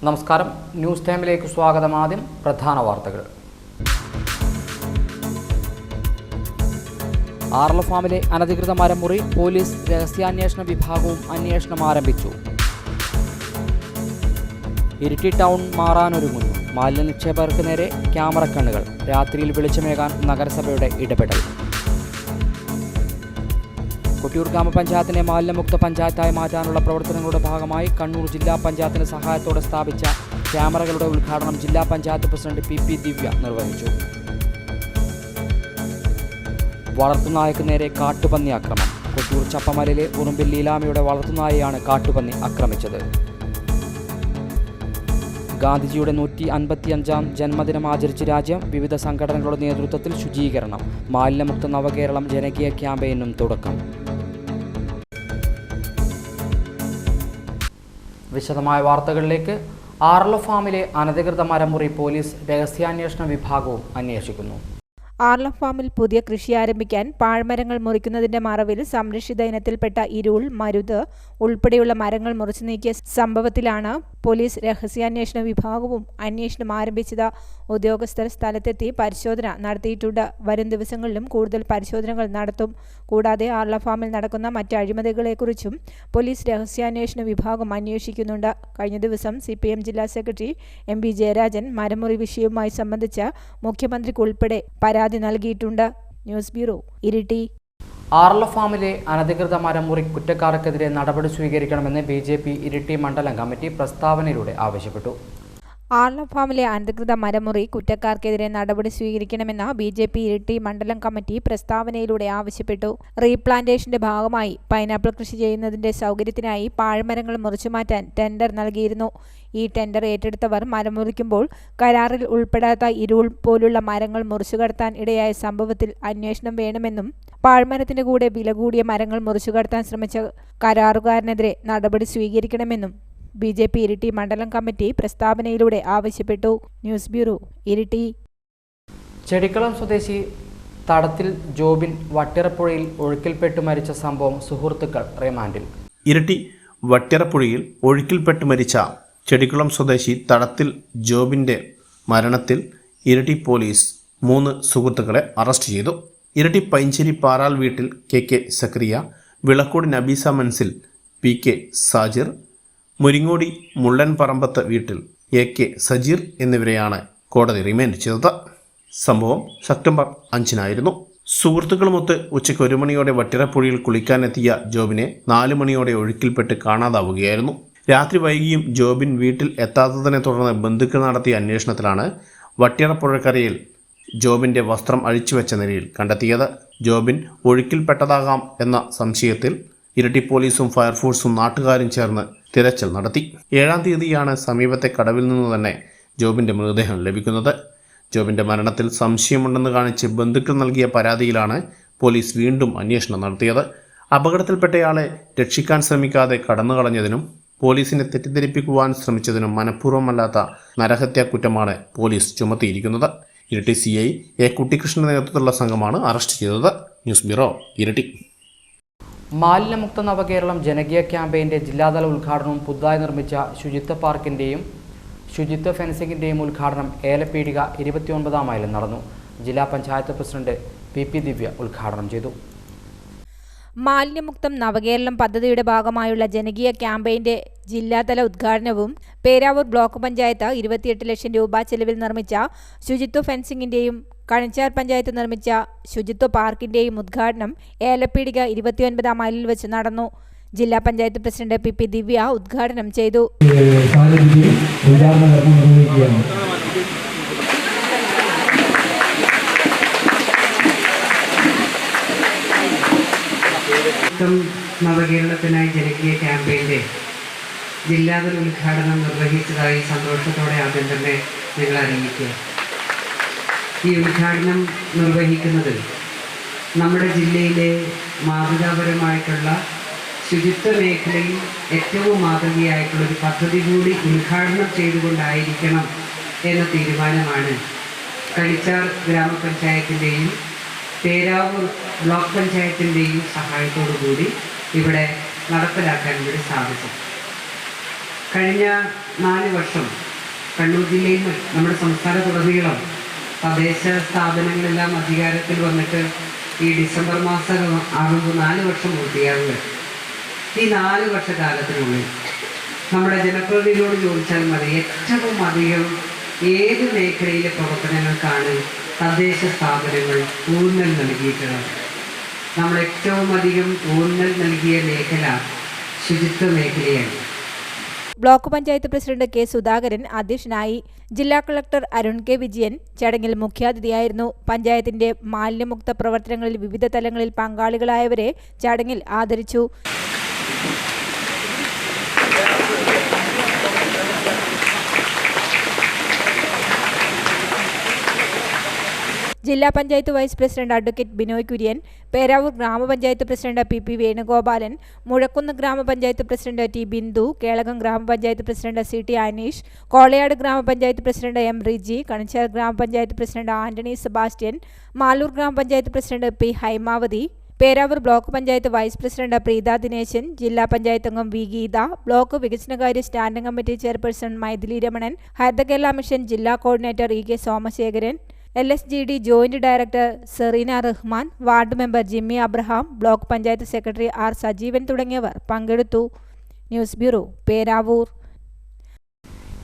നമസ്കാരം, ന്യൂസ് ടൈമിലേക്ക് സ്വാഗതം. ആദ്യം പ്രധാന വാർത്തകൾ. ആർല ഫാമിലെ അനധികൃത മരമുറി പോലീസ് രഹസ്യാന്വേഷണ വിഭാഗവും അന്വേഷണം ആരംഭിച്ചു. ഇരിട്ടി ടൗൺ മാറാനൊരുങ്ങുന്നു. മാലിന്യ നിക്ഷേപകർക്ക് നേരെ ക്യാമറ കണ്ണുകൾ. രാത്രിയിൽ വെളിച്ചമേകാൻ നഗരസഭയുടെ ഇടപെടൽ. കൊട്ടിയൂർ ഗ്രാമപഞ്ചായത്തിനെ മാലിന്യമുക്ത പഞ്ചായത്തായി മാറ്റാനുള്ള പ്രവർത്തനങ്ങളുടെ ഭാഗമായി കണ്ണൂർ ജില്ലാ പഞ്ചായത്തിന്റെ സഹായത്തോടെ സ്ഥാപിച്ച ക്യാമറകളുടെ ഉദ്ഘാടനം ജില്ലാ പഞ്ചായത്ത് പ്രസിഡന്റ് പി ദിവ്യ നിർവഹിച്ചു. വളർത്തുനായക്ക് നേരെ കാട്ടുപന്നി ആക്രമണം. കൊട്ടിയൂർ ചപ്പമലയിലെ ഉറുമ്പിൽ ലീലാമയുടെ വളർത്തുനായയാണ് കാട്ടുപന്നി ആക്രമിച്ചത്. ഗാന്ധിജിയുടെ 155-ാം ജന്മദിനം ആചരിച്ച് രാജ്യം. വിവിധ സംഘടനകളുടെ നേതൃത്വത്തിൽ ശുചീകരണം. മാലിന്യമുക്ത നവകേരളം ജനകീയ ക്യാമ്പയിനും തുടക്കം. വിശദമായ വാർത്തകളിലേക്ക്. ആർല ഫാമിലെ അനധികൃത മരമുറി പോലീസ് രഹസ്യാന്വേഷണ വിഭാഗവും അന്വേഷിക്കുന്നു. ആർല ഫാമിൽ പുതിയ കൃഷി ആരംഭിക്കാൻ പാഴ്മരങ്ങൾ മുറിക്കുന്നതിന്റെ മറവിൽ സംരക്ഷിത ഇനത്തിൽപ്പെട്ട ഇരുൾ, മരുത് ഉൾപ്പെടെയുള്ള മരങ്ങൾ മുറിച്ചു നീക്കിയ സംഭവത്തിലാണ് പോലീസ് രഹസ്യാന്വേഷണ വിഭാഗവും അന്വേഷണം ആരംഭിച്ചത്. ഉദ്യോഗസ്ഥർ സ്ഥലത്തെത്തി പരിശോധന നടത്തിയിട്ടുണ്ട്. വരും ദിവസങ്ങളിലും കൂടുതൽ പരിശോധനകൾ നടത്തും. കൂടാതെ ആർല ഫാമിൽ നടക്കുന്ന മറ്റ് അഴിമതികളെക്കുറിച്ചും പോലീസ് രഹസ്യാന്വേഷണ വിഭാഗം അന്വേഷിക്കുന്നുണ്ട്. കഴിഞ്ഞ ദിവസം CPM ജില്ലാ സെക്രട്ടറി MB ജയരാജൻ മരമുറി വിഷയവുമായി സംബന്ധിച്ച് മുഖ്യമന്ത്രിക്കുൾപ്പെടെ പരാതി നൽകിയിട്ടുണ്ട്. News bureau, Iritty. ആർല ഫാമിലെ അനധികൃത മരമുറി കുറ്റക്കാർക്കെതിരെ നടപടി സ്വീകരിക്കണമെന്ന് BJP ഇരിട്ടി മണ്ഡലം കമ്മിറ്റി പ്രസ്താവനയിലൂടെ ആവശ്യപ്പെട്ടു. ആർല ഫാമിലെ അനധികൃത മരമുറി കുറ്റക്കാർക്കെതിരെ നടപടി സ്വീകരിക്കണമെന്ന് BJP ഇരിട്ടി മണ്ഡലം കമ്മിറ്റി പ്രസ്താവനയിലൂടെ ആവശ്യപ്പെട്ടു. റീപ്ലാന്റേഷന്റെ ഭാഗമായി പൈനാപ്പിൾ കൃഷി ചെയ്യുന്നതിന്റെ സൗകര്യത്തിനായി പാഴ്മരങ്ങൾ മുറിച്ചുമാറ്റാൻ ടെൻഡർ നൽകിയിരുന്നു. ഈ ടെൻഡർ ഏറ്റെടുത്തവർ മരം മുറിക്കുമ്പോൾ കരാറിൽ ഉൾപ്പെടാത്ത ഇരുൾ പോലുള്ള മരങ്ങൾ മുറിച്ചുകടത്താൻ ഇടയായ സംഭവത്തിൽ അന്വേഷണം വേണമെന്നും പാഴ്മരത്തിന്റെ കൂടെ വില കൂടിയ മരങ്ങൾ മുറിച്ചുകടത്താൻ ശ്രമിച്ച കരാറുകാരനെതിരെ നടപടി സ്വീകരിക്കണമെന്നും BJP ഇരിട്ടി മണ്ഡലം കമ്മിറ്റി പ്രസ്താവനയിലൂടെ ആവശ്യപ്പെട്ടു. News bureau, Iritty. ചെടിക്കളം സ്വദേശി തടത്തിൽ ജോബിൻ വട്ടിറപ്പുഴയിൽ ഒഴുക്കിൽപ്പെട്ട് മരിച്ച സംഭവം സുഹൃത്തുക്കൾ റിമാൻഡിൽ. ഇരിട്ടി വട്ടിറപ്പുഴയിൽ ഒഴുക്കിൽപ്പെട്ട് മരിച്ച ചെടിക്കുളം സ്വദേശി തടത്തിൽ ജോബിൻ്റെ മരണത്തിൽ ഇരിട്ടി പോലീസ് 3 സുഹൃത്തുക്കളെ അറസ്റ്റ് ചെയ്തു. ഇരിട്ടി പൈഞ്ചേരി പാറാൽ വീട്ടിൽ KK സക്രിയ, വിളക്കോട് നബീസ മൻസിൽ PK സാജിർ, മുരിങ്ങോടി മുള്ളൻ പറമ്പത്ത് വീട്ടിൽ AK സജീർ എന്നിവരെയാണ് കോടതി റിമാൻഡ് ചെയ്തത്. സംഭവം സെപ്റ്റംബർ 5-നായിരുന്നു. സുഹൃത്തുക്കളുമൊത്ത് ഉച്ചയ്ക്ക് 1 മണിയോടെ വട്ടിറപ്പുഴയിൽ കുളിക്കാനെത്തിയ ജോബിനെ 4 മണിയോടെ ഒഴുക്കിൽപ്പെട്ട് കാണാതാവുകയായിരുന്നു. രാത്രി വൈകിയും ജോബിൻ വീട്ടിൽ എത്താത്തതിനെ തുടർന്ന് ബന്ധുക്കൾ നടത്തിയ അന്വേഷണത്തിലാണ് വട്ടിറപ്പുഴക്കരയിൽ ജോബിൻ്റെ വസ്ത്രം അഴിച്ചുവെച്ച നിലയിൽ കണ്ടെത്തിയത്. ജോബിൻ ഒഴുക്കിൽപ്പെട്ടതാകാം എന്ന സംശയത്തിൽ ഇരിട്ടി പോലീസും ഫയർഫോഴ്സും നാട്ടുകാരും ചേർന്ന് തിരച്ചിൽ നടത്തി. 7-ാം തീയതിയാണ് സമീപത്തെ കടവിൽ നിന്ന് തന്നെ ജോബിൻ്റെ മൃതദേഹം ലഭിക്കുന്നത്. ജോബിൻ്റെ മരണത്തിൽ സംശയമുണ്ടെന്ന് കാണിച്ച് ബന്ധുക്കൾ നൽകിയ പരാതിയിലാണ് പോലീസ് വീണ്ടും അന്വേഷണം നടത്തിയത്. അപകടത്തിൽപ്പെട്ടയാളെ രക്ഷിക്കാൻ ശ്രമിക്കാതെ കടന്നുകളഞ്ഞതിനും പോലീസിനെ തെറ്റിദ്ധരിപ്പിക്കുവാൻ ശ്രമിച്ചതിനും മനഃപൂർവ്വമല്ലാത്ത നരഹത്യാ കുറ്റമാണ് പോലീസ് ചുമത്തിയിരിക്കുന്നത്. ഇരിട്ടി CI A കുട്ടിക്കൃഷ്ണന്റെ നേതൃത്വത്തിലുള്ള സംഘമാണ് അറസ്റ്റ് ചെയ്തത്. News bureau, Iritty. മാലിന്യമുക്ത നവകേരളം ജനകീയ ക്യാമ്പയിൻ്റെ ജില്ലാതല ഉദ്ഘാടനവും പുതുതായി നിർമ്മിച്ച ശുചിത്വ പാർക്കിൻ്റെയും ശുചിത്വ ഫെൻസിംഗിൻ്റെയും ഉദ്ഘാടനം ഏലപ്പീടിക 29-ാം മൈലിൽ നടന്നു. ജില്ലാ പഞ്ചായത്ത് പ്രസിഡന്റ് പി ദിവ്യ ഉദ്ഘാടനം ചെയ്തു. മാലിന്യമുക്തം നവകേരളം പദ്ധതിയുടെ ഭാഗമായുള്ള ജനകീയ ക്യാമ്പയിന്റെ ജില്ലാതല ഉദ്ഘാടനവും പേരാവൂർ ബ്ലോക്ക് പഞ്ചായത്ത് 28 ലക്ഷം രൂപ ചെലവിൽ നിർമ്മിച്ച ശുചിത്വ ഫെൻസിംഗിന്റെയും കണിച്ചാർ പഞ്ചായത്ത് നിർമ്മിച്ച ശുചിത്വ പാർക്കിന്റെയും ഉദ്ഘാടനം ഏലപ്പീടിക 29-ാം മൈലിൽ വെച്ച് നടന്നു. ജില്ലാ പഞ്ചായത്ത് പ്രസിഡന്റ് പി ദിവ്യ ഉദ്ഘാടനം ചെയ്തു. നവകേരളത്തിനായി ജനകീയ ക്യാമ്പയിൻ്റെ ജില്ലാതല ഉദ്ഘാടനം നിർവഹിച്ചതായി സന്തോഷത്തോടെ ആദ്യം തന്നെ ഞങ്ങൾ അറിയിക്കുക. ഈ ഉദ്ഘാടനം നിർവഹിക്കുന്നത് നമ്മുടെ ജില്ലയിലെ മാതൃകാപരമായിട്ടുള്ള ശുചിത്വ മേഖലയിൽ ഏറ്റവും മാതൃകയായിട്ടുള്ളൊരു പദ്ധതി കൂടി ഉദ്ഘാടനം ചെയ്തുകൊണ്ടായിരിക്കണം എന്ന തീരുമാനമാണ് കണിച്ചാർ ഗ്രാമപഞ്ചായത്തിൻ്റെയും പേരാവൂർ ബ്ലോക്ക് പഞ്ചായത്തിൻ്റെയും സഹായത്തോടു കൂടി ഇവിടെ നടപ്പിലാക്കാൻ വേണ്ടി സാധിച്ചു. കഴിഞ്ഞ 4 വർഷം കണ്ണൂർ ജില്ലയിൽ നമ്മുടെ സംസ്ഥാനത്തുടനീളം തദ്ദേശ സ്ഥാപനങ്ങളെല്ലാം അധികാരത്തിൽ വന്നിട്ട് ഈ ഡിസംബർ മാസം ആകുമ്പോൾ 4 വർഷം പൂർത്തിയാകുക. ഈ 4 വർഷക്കാലത്തിനുള്ളിൽ നമ്മുടെ ജനപ്രതിനിധികളോട് ചോദിച്ചാൽ മതി, ഏറ്റവും അധികം ഏത് മേഖലയിലെ പ്രവർത്തനങ്ങൾക്കാണ് തദ്ദേശ സ്ഥാപനങ്ങൾ ഊന്നൽ നൽകിയിട്ടുള്ളത്. നമ്മൾ ഏറ്റവും അധികം ഊന്നൽ നൽകിയ മേഖല ശുചിത്വ മേഖലയാണ്. Block panchayat president K Sudhakaran അധ്യക്ഷനായി. ജില്ലാ കളക്ടർ അരുൺ കെ വിജയൻ ചടങ്ങിൽ മുഖ്യാതിഥിയായിരുന്നു. പഞ്ചായത്തിന്റെ മാലിന്യമുക്ത പ്രവർത്തനങ്ങളിൽ വിവിധ തലങ്ങളിൽ പങ്കാളികളായവരെ ചടങ്ങിൽ ആദരിച്ചു. ജില്ലാ panchayat vice president advocate Binoy Kurian, Peravoor ഗ്രാമപഞ്ചായത്ത് പ്രസിഡന്റ് പി വേണുഗോപാലൻ, മുഴക്കുന്ന് ഗ്രാമപഞ്ചായത്ത് പ്രസിഡന്റ് ടി ബിന്ദു, കേളകം ഗ്രാമപഞ്ചായത്ത് പ്രസിഡന്റ് CT അനീഷ്, കോളയാട് ഗ്രാമപഞ്ചായത്ത് പ്രസിഡന്റ് M റിജി, കണിച്ചാർ ഗ്രാമപഞ്ചായത്ത് പ്രസിഡന്റ് ആന്റണി സെബാസ്റ്റ്യൻ, മാലൂർ ഗ്രാമപഞ്ചായത്ത് president P Haimavathi, Peravoor block panchayat vice president Preetha Dineshan, ജില്ലാ പഞ്ചായത്ത് അംഗം വി ഗീത, ബ്ലോക്ക് വികസനകാര്യ standing committee chairperson Mythili Ramanan, Haritha Kerala mission ജില്ലാ coordinator EK Somasekharan, LSGD joint director Sereena Rahman, ward member Jimmy Abraham, block panchayat secretary R Sajeevan തുടങ്ങിയവർ പങ്കെടുത്തു. News bureau, Peravoor.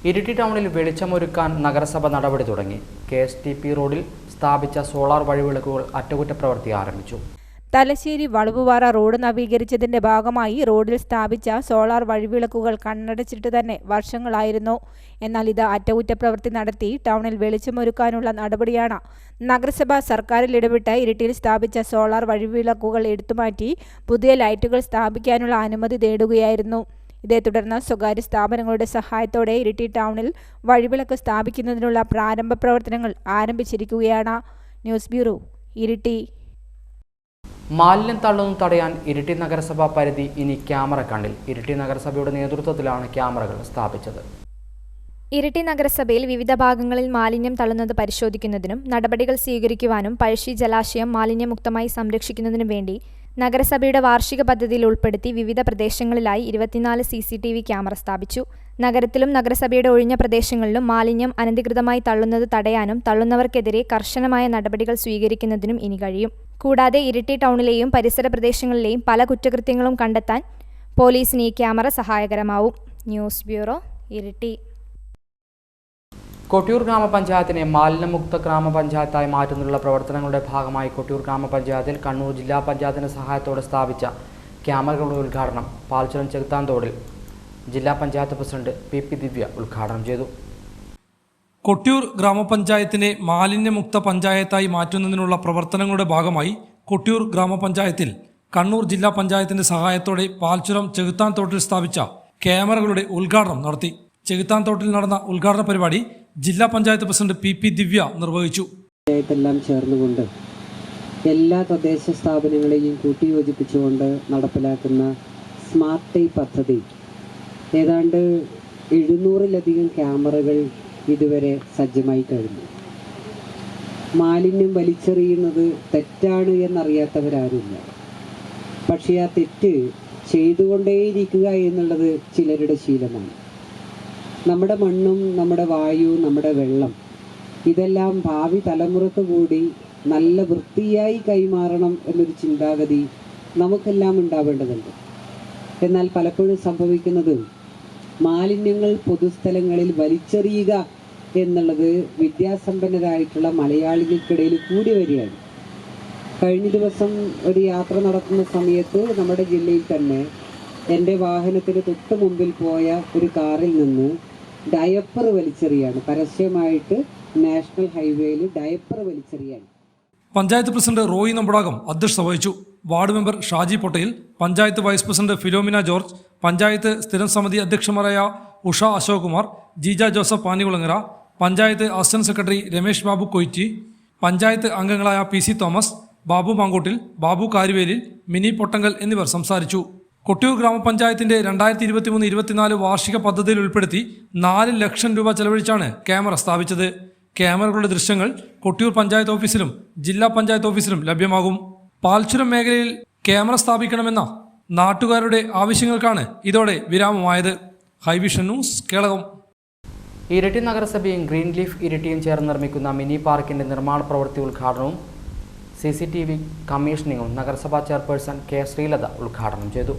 ഇരിട്ടി ടൗണിൽ വെളിച്ചമൊരുക്കാൻ നഗരസഭ നടപടി തുടങ്ങി. KSTP റോഡിൽ സ്ഥാപിച്ച സോളാർ വഴിവിളക്കുകൾ അറ്റകുറ്റപ്രവൃത്തി ആരംഭിച്ചു. തലശ്ശേരി വളവുപാറ റോഡ് നവീകരിച്ചതിന്റെ ഭാഗമായി റോഡിൽ സ്ഥാപിച്ച സോളാർ വഴിവിളക്കുകൾ കണ്ണടച്ചിട്ട് തന്നെ വർഷങ്ങളായിരുന്നു. എന്നാൽ ഇത് അറ്റകുറ്റപ്രവൃത്തി നടത്തി ടൗണിൽ വെളിച്ചമൊരുക്കാനുള്ള നടപടിയാണ്. നഗരസഭ സർക്കാരിൽ ഇടപെട്ട് ഇരിട്ടിയിൽ സ്ഥാപിച്ച സോളാർ വഴിവിളക്കുകൾ എടുത്തുമാറ്റി പുതിയ ലൈറ്റുകൾ സ്ഥാപിക്കാനുള്ള അനുമതി തേടുകയായിരുന്നു. ഇതേ തുടർന്ന് സ്വകാര്യ സ്ഥാപനങ്ങളുടെ സഹായത്തോടെ ഇരിട്ടി ടൗണിൽ വഴിവിളക്ക് സ്ഥാപിക്കുന്നതിനുള്ള പ്രാരംഭ പ്രവർത്തനങ്ങൾ ആരംഭിച്ചിരിക്കുകയാണ്. News bureau, Iritty. മാലിന്യം തള്ളുന്നത് തടയാൻ ഇരിട്ടി നഗരസഭ പരിധി ഇനി ക്യാമറ കണ്ണിൽ. ഇരിട്ടി നഗരസഭയുടെ നേതൃത്വത്തിലാണ് ക്യാമറകൾ സ്ഥാപിച്ചത്. ഇരിട്ടി നഗരസഭയിൽ വിവിധ ഭാഗങ്ങളിൽ മാലിന്യം തള്ളുന്നത് പരിശോധിക്കുന്നതിനും നടപടികൾ സ്വീകരിക്കുവാനും പഴശ്ശി ജലാശയം മാലിന്യമുക്തമായി സംരക്ഷിക്കുന്നതിനും വേണ്ടി നഗരസഭയുടെ വാർഷിക പദ്ധതിയിൽ ഉൾപ്പെടുത്തി വിവിധ പ്രദേശങ്ങളിലായി 24 CCTV ക്യാമറ സ്ഥാപിച്ചു. നഗരത്തിലും നഗരസഭയുടെ ഒഴിഞ്ഞ പ്രദേശങ്ങളിലും മാലിന്യം അനധികൃതമായി തള്ളുന്നത് തടയാനും തള്ളുന്നവർക്കെതിരെ കർശനമായ നടപടികൾ സ്വീകരിക്കുന്നതിനും ഇനി കഴിയും. കൂടാതെ ഇരിട്ടി ടൗണിലെയും പരിസര പ്രദേശങ്ങളിലെയും പല കുറ്റകൃത്യങ്ങളും കണ്ടെത്താൻ പോലീസിന് ഈ ക്യാമറ സഹായകരമാവും. News bureau, Iritty. കൊട്ടിയൂർ ഗ്രാമപഞ്ചായത്തിനെ മാലിന്യമുക്ത ഗ്രാമപഞ്ചായത്തായി മാറ്റുന്നതിനുള്ള പ്രവർത്തനങ്ങളുടെ ഭാഗമായി കൊട്ടിയൂർ ഗ്രാമപഞ്ചായത്തിൽ കണ്ണൂർ ജില്ലാ പഞ്ചായത്തിന്റെ സഹായത്തോടെ സ്ഥാപിച്ച ക്യാമറകളുടെ ഉദ്ഘാടനം പാൽച്ചുരം ചെകുത്താൻതോടിൽ ജില്ലാ പഞ്ചായത്ത് പ്രസിഡന്റ് PP ദിവ്യ ഉദ്ഘാടനം ചെയ്തു. കൊട്ടിയൂർ ഗ്രാമപഞ്ചായത്തിനെ മാലിന്യമുക്ത പഞ്ചായത്തായി മാറ്റുന്നതിനുള്ള പ്രവർത്തനങ്ങളുടെ ഭാഗമായി കൊട്ടിയൂർ ഗ്രാമപഞ്ചായത്തിൽ കണ്ണൂർ ജില്ലാ പഞ്ചായത്തിന്റെ സഹായത്തോടെ പാൽച്ചുരം ചെകുത്താൻതോട്ടിൽ സ്ഥാപിച്ച ക്യാമറകളുടെ ഉദ്ഘാടനം നടത്തി. ചെകുത്താൻതോട്ടിൽ നടന്ന ഉദ്ഘാടന പരിപാടി ജില്ലാ പഞ്ചായത്ത് പ്രസിഡന്റ് PP ദിവ്യ നിർവഹിച്ചു. പഞ്ചായത്തെല്ലാം ചേർന്നുകൊണ്ട് എല്ലാ തദ്ദേശ സ്ഥാപനങ്ങളെയും കൂട്ടിയോജിപ്പിച്ചുകൊണ്ട് നടപ്പിലാക്കുന്ന സ്മാർട്ട് ടൈ പദ്ധതി ഏതാണ്ട് 700-ലധികം ക്യാമറകൾ ഇതുവരെ സജ്ജമായി കഴിഞ്ഞു. മാലിന്യം വലിച്ചെറിയുന്നത് തെറ്റാണ് എന്നറിയാത്തവരാരുമില്ല. പക്ഷേ ആ തെറ്റ് ചെയ്തുകൊണ്ടേയിരിക്കുക എന്നുള്ളത് ചിലരുടെ ശീലമാണ്. നമ്മുടെ മണ്ണും നമ്മുടെ വായു, നമ്മുടെ വെള്ളം ഇതെല്ലാം ഭാവി തലമുറക്ക് കൂടി നല്ല വൃത്തിയായി കൈമാറണം എന്നൊരു ചിന്താഗതി നമുക്കെല്ലാം ഉണ്ടാവേണ്ടതുണ്ട്. എന്നാൽ പലപ്പോഴും സംഭവിക്കുന്നത് മാലിന്യങ്ങൾ പൊതുസ്ഥലങ്ങളിൽ വലിച്ചെറിയുക എന്നുള്ളത് വിദ്യാസമ്പന്നരായിട്ടുള്ള മലയാളികൾക്കിടയിൽ കൂടി വരികയാണ്. കഴിഞ്ഞ ദിവസം ഒരു യാത്ര നടത്തുന്ന സമയത്ത് നമ്മുടെ ജില്ലയിൽ തന്നെ എൻ്റെ വാഹനത്തിന് തൊട്ട് മുമ്പിൽ പോയ ഒരു കാറിൽ നിന്ന് ഡയപ്പർ വലിച്ചെറിയാണ്. പരസ്യമായിട്ട് നാഷണൽ ഹൈവേയിൽ ഡയപ്പർ വലിച്ചെറിയാണ്. പഞ്ചായത്ത് പ്രസിഡന്റ് റോയി നമ്പടാകം അധ്യക്ഷത വഹിച്ചു. Ward member Shaji Pottayil, panchayat vice president Philomina George, panchayat സ്ഥിരം സമിതി അധ്യക്ഷന്മാരായ ഉഷ അശോക് കുമാർ, ജീജ ജോസഫ് പാനികുളങ്ങര, പഞ്ചായത്ത് അസിസ്റ്റന്റ് സെക്രട്ടറി രമേശ് ബാബു കൊയ്റ്റി, പഞ്ചായത്ത് അംഗങ്ങളായ PC തോമസ്, ബാബു മാങ്കോട്ടിൽ, ബാബു കാരുവേലിൽ, മിനി പൊട്ടങ്കൽ എന്നിവർ സംസാരിച്ചു. കൊട്ടിയൂർ ഗ്രാമപഞ്ചായത്തിന്റെ 2023-24 വാർഷിക പദ്ധതിയിൽ ഉൾപ്പെടുത്തി 4 ലക്ഷം രൂപ ചെലവഴിച്ചാണ് ക്യാമറ സ്ഥാപിച്ചത്. ക്യാമറകളുടെ ദൃശ്യങ്ങൾ കൊട്ടിയൂർ പഞ്ചായത്ത് ഓഫീസിലും ജില്ലാ പഞ്ചായത്ത് ഓഫീസിലും ലഭ്യമാകും. പാൽച്ചുരം മേഖലയിൽ ക്യാമറ സ്ഥാപിക്കണമെന്ന നാട്ടുകാരുടെ ആവശ്യങ്ങൾക്കാണ് ഇതോടെ വിരാമമായത്. ഹൈവിഷൻ ന്യൂസ് കേളകം. ഇരിട്ടി നഗരസഭയും ഗ്രീൻ ലീഫ് ഇരിട്ടിയും ചേർന്ന് നിർമ്മിക്കുന്ന മിനി പാർക്കിന്റെ നിർമ്മാണ പ്രവൃത്തി ഉദ്ഘാടനവും CCTV കമ്മീഷനിങ്ങും നഗരസഭാ ചെയർപേഴ്സൺ K. ശ്രീലത ഉദ്ഘാടനം ചെയ്തു.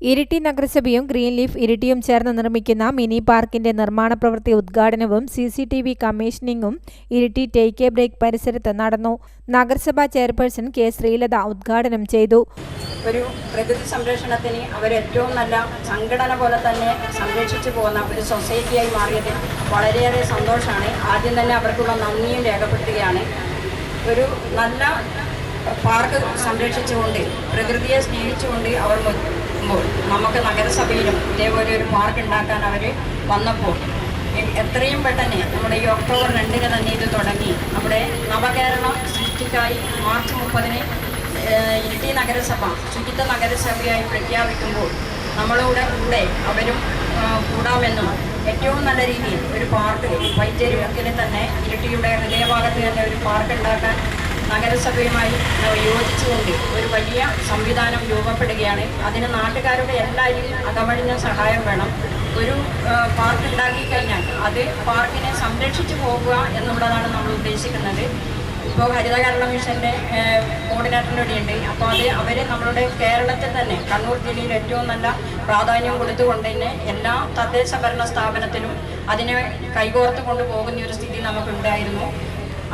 ഇരിട്ടി നഗരസഭയും ഗ്രീൻ ലീഫ് ഇരിട്ടിയും ചേർന്ന് നിർമ്മിക്കുന്ന മിനി പാർക്കിന്റെ നിർമ്മാണ പ്രവൃത്തി ഉദ്ഘാടനവും CCTV കമ്മീഷനിങ്ങും ഇരിട്ടി ടേക്ക് എ ബ്രേക്ക് പരിസരത്ത് നടന്നു. നഗരസഭാ ചെയർപേഴ്സൺ K. ശ്രീലത ഉദ്ഘാടനം ചെയ്തു. ഒരു പ്രകൃതി സംരക്ഷണത്തിന് അവരേറ്റവും നല്ല സംഘടന പോലെ തന്നെ സംരക്ഷിച്ചു പോകുന്ന ഒരു സൊസൈറ്റിയായി മാറിയതിൽ വളരെയേറെ സന്തോഷമാണ്. ആദ്യം തന്നെ അവർക്കുള്ള നന്ദിയും രേഖപ്പെടുത്തുകയാണ്. ഒരു നല്ല പാർക്ക് സംരക്ഷിച്ചുകൊണ്ട് പ്രകൃതിയെ സ്നേഹിച്ചുകൊണ്ട് അവർ മുൻപോൾ നമുക്ക് നഗരസഭയിലും ഇതേപോലെ ഒരു പാർക്ക് ഉണ്ടാക്കാൻ അവർ വന്നപ്പോൾ എത്രയും പെട്ടെന്ന് നമ്മുടെ ഈ ഒക്ടോബർ 2 തന്നെ ഇത് തുടങ്ങി നമ്മുടെ നവകേരള സൃഷ്ടിക്കായി മാർച്ച് 30 ഇരിട്ടി നഗരസഭ ശുചിത്വ നഗരസഭയായി പ്രഖ്യാപിക്കുമ്പോൾ നമ്മളുടെ കൂടെ അവരും കൂടാമെന്നും ഏറ്റവും നല്ല രീതിയിൽ ഒരു പാർക്ക് വൈദ്യരുവത്തിൽ തന്നെ ഇരിട്ടിയുടെ ഹൃദയഭാഗത്ത് തന്നെ ഒരു പാർക്ക് ഉണ്ടാക്കാൻ നഗരസഭയുമായി യോജിച്ചുകൊണ്ട് ഒരു വലിയ സംവിധാനം രൂപപ്പെടുകയാണ്. അതിന് നാട്ടുകാരുടെ എല്ലാവരും അകമഴിഞ്ഞ സഹായം വേണം. ഒരു പാർക്ക് ഉണ്ടാക്കി കഴിഞ്ഞാൽ അത് പാർക്കിനെ സംരക്ഷിച്ചു പോകുക എന്നുള്ളതാണ് നമ്മൾ ഉദ്ദേശിക്കുന്നത്. ഇപ്പോൾ ഹരിത കേരള മിഷൻ്റെ കോർഡിനേറ്ററിൻ്റെ ഇവിടെയുണ്ട്. അപ്പോൾ അവർ നമ്മളുടെ കേരളത്തിൽ തന്നെ കണ്ണൂർ ജില്ലയിൽ ഏറ്റവും നല്ല പ്രാധാന്യം കൊടുത്തുകൊണ്ട് തന്നെ എല്ലാ തദ്ദേശ ഭരണ സ്ഥാപനത്തിലും അതിനെ കൈകോർത്ത് കൊണ്ടുപോകുന്ന ഒരു സ്ഥിതി നമുക്കുണ്ടായിരുന്നു.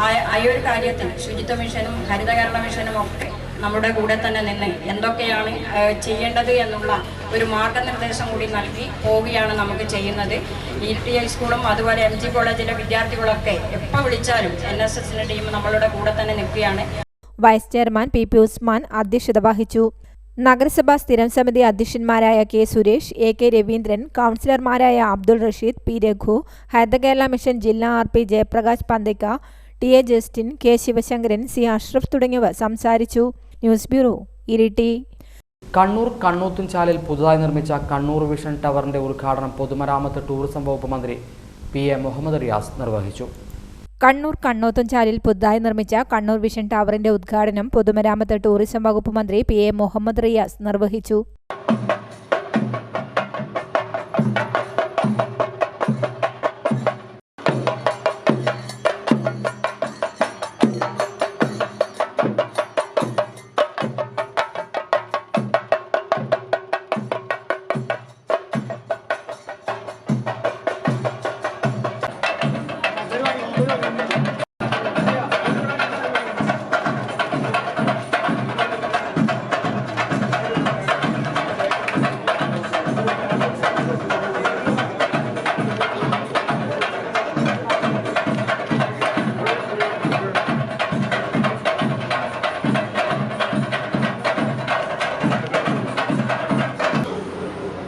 ആ ഒരു കാര്യത്തിൽ ശുചിത്വ മിഷനും ഹരിത കേരള മിഷനും ഒക്കെ നമ്മുടെ കൂടെ തന്നെ നിന്ന് എന്തൊക്കെയാണ് ചെയ്യേണ്ടത് എന്നുള്ള ഒരു മാർഗനിർദ്ദേശം കൂടി നൽകി പോവുകയാണ് നമുക്ക് ചെയ്യുന്നത്. ഇരിട്ടി ഹൈസ്കൂളും അതുപോലെ MG കോളേജിലെ വിദ്യാർത്ഥികളൊക്കെ എപ്പോൾ വിളിച്ചാലും NSSന്റെ ടീം നമ്മളുടെ കൂടെ തന്നെ നിൽക്കുകയാണ്. വൈസ് ചെയർമാൻ PP ഉസ്മാൻ അധ്യക്ഷത വഹിച്ചു. നഗരസഭാ സ്ഥിരം സമിതി അധ്യക്ഷന്മാരായ K. സുരേഷ്, AK. രവീന്ദ്രൻ, കൗൺസിലർമാരായ അബ്ദുൾ റഷീദ്, P. രഘു, ഹരിത കേരള മിഷൻ ജില്ലാ RP Jayaprakash Panthakka, TA. Justin, K. Sivasankaran, C. Ashraf തുടങ്ങിയവർ സംസാരിച്ചു. News bureau, Iritty. കണ്ണൂർ കണ്ണൂത്തുംചാലിൽ പുതുതായി നിർമ്മിച്ച കണ്ണൂർ വിഷൻ ടവറിന്റെ ഉദ്ഘാടനം പൊതുമരാമത്ത് ടൂറിസം വകുപ്പ് മന്ത്രി PA മുഹമ്മദ് റിയാസ് നിർവഹിച്ചു. കണ്ണൂർ കണ്ണോത്തുംചാലിൽ പുതുതായി നിർമ്മിച്ച കണ്ണൂർ വിഷൻ ടവറിന്റെ ഉദ്ഘാടനം പൊതുമരാമത്ത് ടൂറിസം വകുപ്പ് മന്ത്രി PA മുഹമ്മദ് റിയാസ് നിർവഹിച്ചു.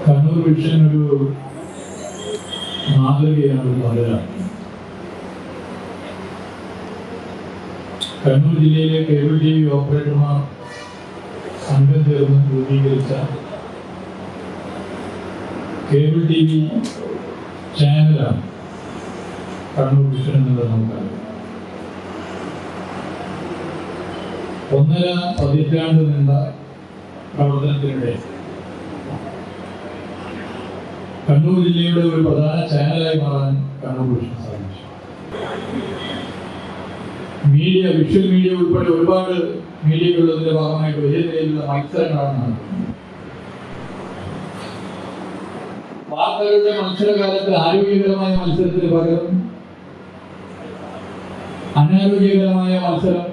കണ്ണൂർ വിഷൻ ഒരു മാതൃകയാണ് വളരെ. കണ്ണൂർ ജില്ലയിലെ കേബിൾ TV ഓപ്പറേറ്റർമാർ സംഘം ചേർന്ന് രൂപീകരിച്ച കേബിൾ TV ചാനലാണ് കണ്ണൂർ വിഷൻ എന്നുള്ളത് നമുക്കറിയാം. 1.5 പതിറ്റാണ്ട് നീണ്ട പ്രവർത്തനത്തിനിടെ കണ്ണൂർ ജില്ലയുടെ ഒരു പ്രധാന ചാനലായി മാറാൻ കണ്ണൂർ വിഷൻ സാധിച്ചു. വിഷ്വൽ മീഡിയ ഉൾപ്പെടെ ഒരുപാട് മീഡിയകളുടെ ഭാഗമായിട്ട് വലിയ നിലയിലുള്ള മത്സരങ്ങളാണ് നടക്കുന്നത്. വാർത്തകളുടെ മത്സരകാലത്ത് ആരോഗ്യകരമായ മത്സരത്തിന് പകരം അനാരോഗ്യകരമായ മത്സരം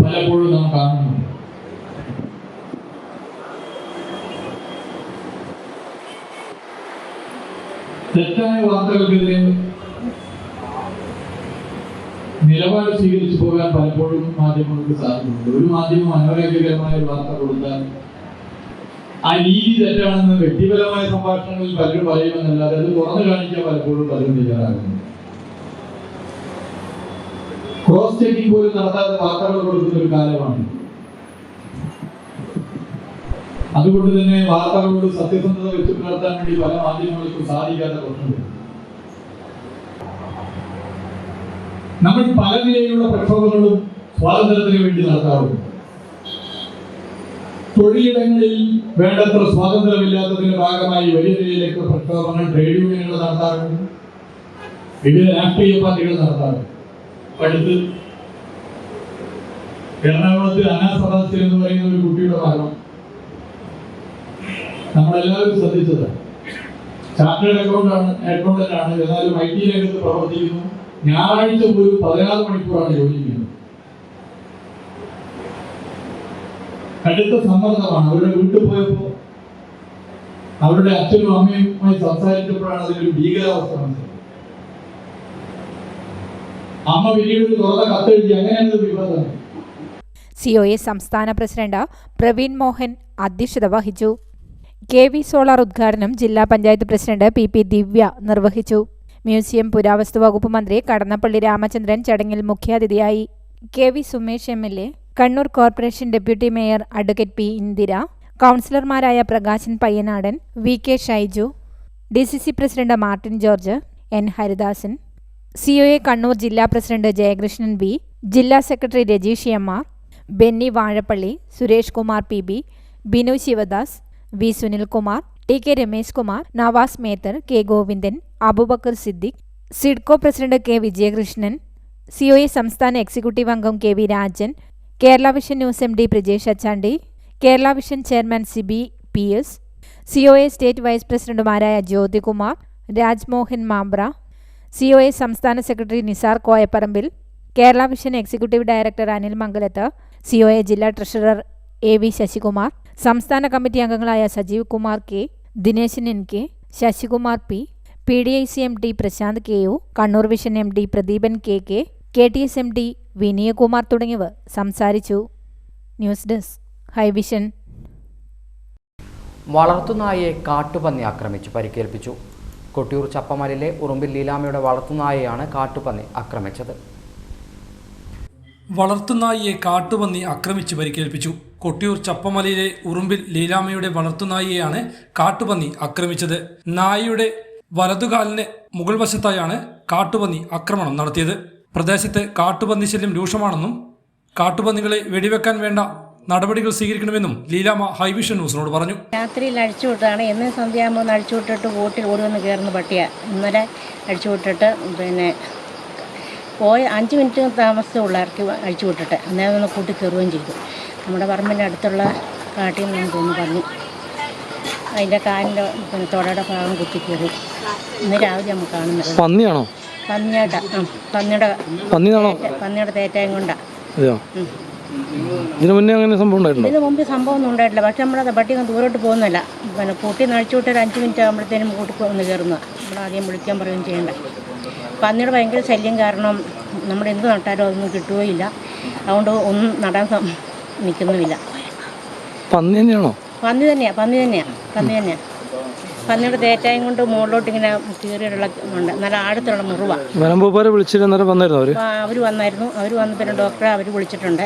പലപ്പോഴും നാം കാണുന്നുണ്ട്. തെറ്റായ വാർത്തകൾക്കെതിരെ നിലപാട് സ്വീകരിച്ചു പോകാൻ പലപ്പോഴും മാധ്യമങ്ങൾക്ക് സാധിക്കുന്നുണ്ട്. ഒരു മാധ്യമം അനാരോഗ്യകരമായ ഒരു വാർത്ത കൊടുത്താൽ ആ രീതി തെറ്റാണെന്ന് വ്യക്തിപരമായ സംഭാഷണങ്ങളിൽ പലരും പറയുമെന്നല്ലാതെ അത് തുറന്നു കാണിക്കാൻ പലപ്പോഴും പലരും തയ്യാറാകുന്നു. ക്രോസ് ചെക്കിംഗ് പോലും നടത്താതെ വാർത്തകൾ കൊടുക്കുന്ന ഒരു കാലമാണ്. അതുകൊണ്ട് തന്നെ വാർത്തകളോട് സത്യസന്ധത വെച്ച് പുലർത്താൻ വേണ്ടി പല മാധ്യമങ്ങൾക്കും സാധിക്കാത്ത പ്രശ്നമുണ്ട്. നമ്മൾ പല നിലയിലുള്ള പ്രക്ഷോഭങ്ങളും സ്വാതന്ത്ര്യത്തിന് വേണ്ടി നടത്താറുണ്ട്. തൊഴിലിടങ്ങളിൽ വേണ്ടത്ര സ്വാതന്ത്ര്യമില്ലാത്തതിന്റെ ഭാഗമായി വലിയ രീതിയിലേക്ക് പ്രക്ഷോഭങ്ങൾ ട്രേഡ് യൂണിയനുകൾ നടത്താറുണ്ട്, വിവിധ രാഷ്ട്രീയ പാർട്ടികൾ നടത്താറുണ്ട്. അടുത്ത് എറണാകുളത്ത് അനാസദാസിൽ എന്ന് പറയുന്ന ഒരു കുട്ടിയുടെ മരണം നമ്മളെല്ലാവരും ശ്രദ്ധിച്ചത്. ചാർട്ടേഡ് അക്കൗണ്ടന്റാണ്, എന്നാലും IT രംഗത്ത് പ്രവർത്തിക്കുന്നു. ഞായറാഴ്ച പോലും 16 മണിക്കൂറാണ് ജോലി ചെയ്യുന്നത്. കടുത്ത സമ്മർദ്ദമാണ്. അവരുടെ വീട്ടിൽ പോയപ്പോൾ അവരുടെ അച്ഛനും അമ്മയുമായി സംസാരിച്ചപ്പോഴാണ് അതിലൊരു ഭീകരാവസ്ഥ മനസ്സിലായത്. അമ്മ പിന്നീട് തുറന്ന കത്തെഴുതി. അങ്ങനെയാണ് വിവാദം. COA സംസ്ഥാന പ്രസിഡന്റ് പ്രവീൺ മോഹൻ അധ്യക്ഷത വഹിച്ചു. KV സോളാർ ഉദ്ഘാടനം ജില്ലാ പഞ്ചായത്ത് പ്രസിഡന്റ് PP ദിവ്യ നിർവഹിച്ചു. മ്യൂസിയം പുരാവസ്തു വകുപ്പ് മന്ത്രി കടന്നപ്പള്ളി രാമചന്ദ്രൻ ചടങ്ങിൽ മുഖ്യാതിഥിയായി. KV Sumesh MLA, Kannur corporation deputy mayor advocate P Indira, കൗൺസിലർമാരായ Prakashan Payyanadan, VK Shyju, DCC president Martin George, N Haridasan, COA Kannur ജില്ലാ പ്രസിഡന്റ് ജയകൃഷ്ണൻ V, ജില്ലാ secretary Rajeesh MR, Benny Vazhappally, Suresh Kumar PB, Binu Sivadas, V Sunilkumar, TK Ramesh Kumar, Navas Methar, K Govindan, Aboobacker Siddique, Sidco president K Vijayakrishnan, COA സംസ്ഥാന എക്സിക്യൂട്ടീവ് അംഗം KV Rajan, Kerala Vision News MD Prajesh Achandi, Kerala vision chairman Siby PS, COA state vice പ്രസിഡന്റുമാരായ Jyothikumar, Rajmohan Mambra, COA സംസ്ഥാന secretary Nisar Koyapparambil, Kerala Vision executive director Anil Mangalath, COA ജില്ലാ treasurer AV Sasikumar, സംസ്ഥാന committee അംഗങ്ങളായ Sajeev Kumar K, Dineshan NK, Sasikumar P, PDIC MD Prasanth KU, Kannur Vision MD Pradeepan KK, KTS MD Vinayakumar തുടങ്ങിയവർ സംസാരിച്ചു. News desk Hi Vision. വളർത്തുനായയെ കാട്ടുപന്നി ആക്രമിച്ചു പരിക്കേൽപ്പിച്ചു. കൊട്ടിയൂർ ചപ്പമലിലെ ഉറുമ്പിൽ ലീലാമ്മയുടെ വളർത്തുനായയാണ് കാട്ടുപന്നി ആക്രമിച്ചത്. വളർത്തുനായിയെ കാട്ടുപന്നി ആക്രമിച്ച് പരിക്കേൽപ്പിച്ചു. കൊട്ടിയൂർ ചപ്പമലയിലെ ഉറുമ്പിൽ ലീലാമ്മയുടെ വളർത്തുനായിയെയാണ് കാട്ടുപന്നി ആക്രമിച്ചത്. നായയുടെ വലതുകാലിന് മുകൾ വശത്തായാണ് കാട്ടുപന്നി ആക്രമണം നടത്തിയത്. പ്രദേശത്ത് കാട്ടുപന്നി ശല്യം രൂക്ഷമാണെന്നും കാട്ടുപന്നികളെ വെടിവെക്കാൻ വേണ്ട നടപടികൾ സ്വീകരിക്കണമെന്നും ലീലാമ്മ ഹൈവിഷൻ ന്യൂസിനോട് പറഞ്ഞു. രാത്രിയിൽ അഴിച്ചുവിട്ടാണ്. എന്നും സന്ധ്യയാകുമ്പോൾ അഴിച്ചുവിട്ടിട്ട് കൂട്ടിൽ ഓടി വന്ന് കയറുന്ന പട്ടിയാണ്. ഇന്നലെ അഴിച്ചുവിട്ടിട്ട് പോയ 5 മിനിറ്റ് താമസിച്ച പിള്ളേർക്ക് അഴിച്ചുവിട്ടിട്ട് അന്നേരം ഒന്ന് കൂട്ടി കയറുകയും ചെയ്തു. നമ്മുടെ പറമ്പിൻ്റെ അടുത്തുള്ള കാട്ടിൽ നിന്ന് തോന്നുന്നു പറഞ്ഞു. അതിൻ്റെ കാലിൻ്റെ തൊടയുടെ ഭാഗം കുത്തി കയറി. ഇന്ന് രാവിലെ നമുക്ക് കാണുന്നത് പന്നിയാണോ? പന്നിയുടെ തേറ്റയും കൊണ്ടാണ്. ഇതിനു മുന്നേ അങ്ങനെ സംഭവം ഉണ്ടായിട്ടില്ല? ഇതിന് മുമ്പ് സംഭവം ഒന്നും ഉണ്ടായിട്ടില്ല. പക്ഷെ നമ്മളത് പട്ടി ദൂരോട്ട് പോകുന്നില്ല. കൂട്ടി നഴിച്ചുവിട്ട് ഒരു 5 മിനിറ്റ് ആകുമ്പോഴത്തേനും കൂട്ടി വന്ന് കയറുന്നത്. നമ്മളാദ്യം വിളിക്കാൻ പറയുകയും ചെയ്യേണ്ട. പന്നിയുടെ ഭയങ്കര ശല്യം കാരണം നമ്മൾ എന്ത് നട്ടാലും അതൊന്നും കിട്ടുകയില്ല. അതുകൊണ്ട് ഒന്നും നടാൻ നിൽക്കുന്നുമില്ല. പന്നി തന്നെയാണോ? പന്നി തന്നെയാണ്. പന്നിയുടെ തേറ്റായും കൊണ്ട് മുകളിലോട്ട് ഇങ്ങനെ കീറിയുള്ള ഉണ്ട്. നല്ല ആഴത്തുള്ള മുറിവാണ്. അവർ വന്നായിരുന്നു. അവർ വന്ന് പിന്നെ ഡോക്ടറെ അവർ വിളിച്ചിട്ടുണ്ട്.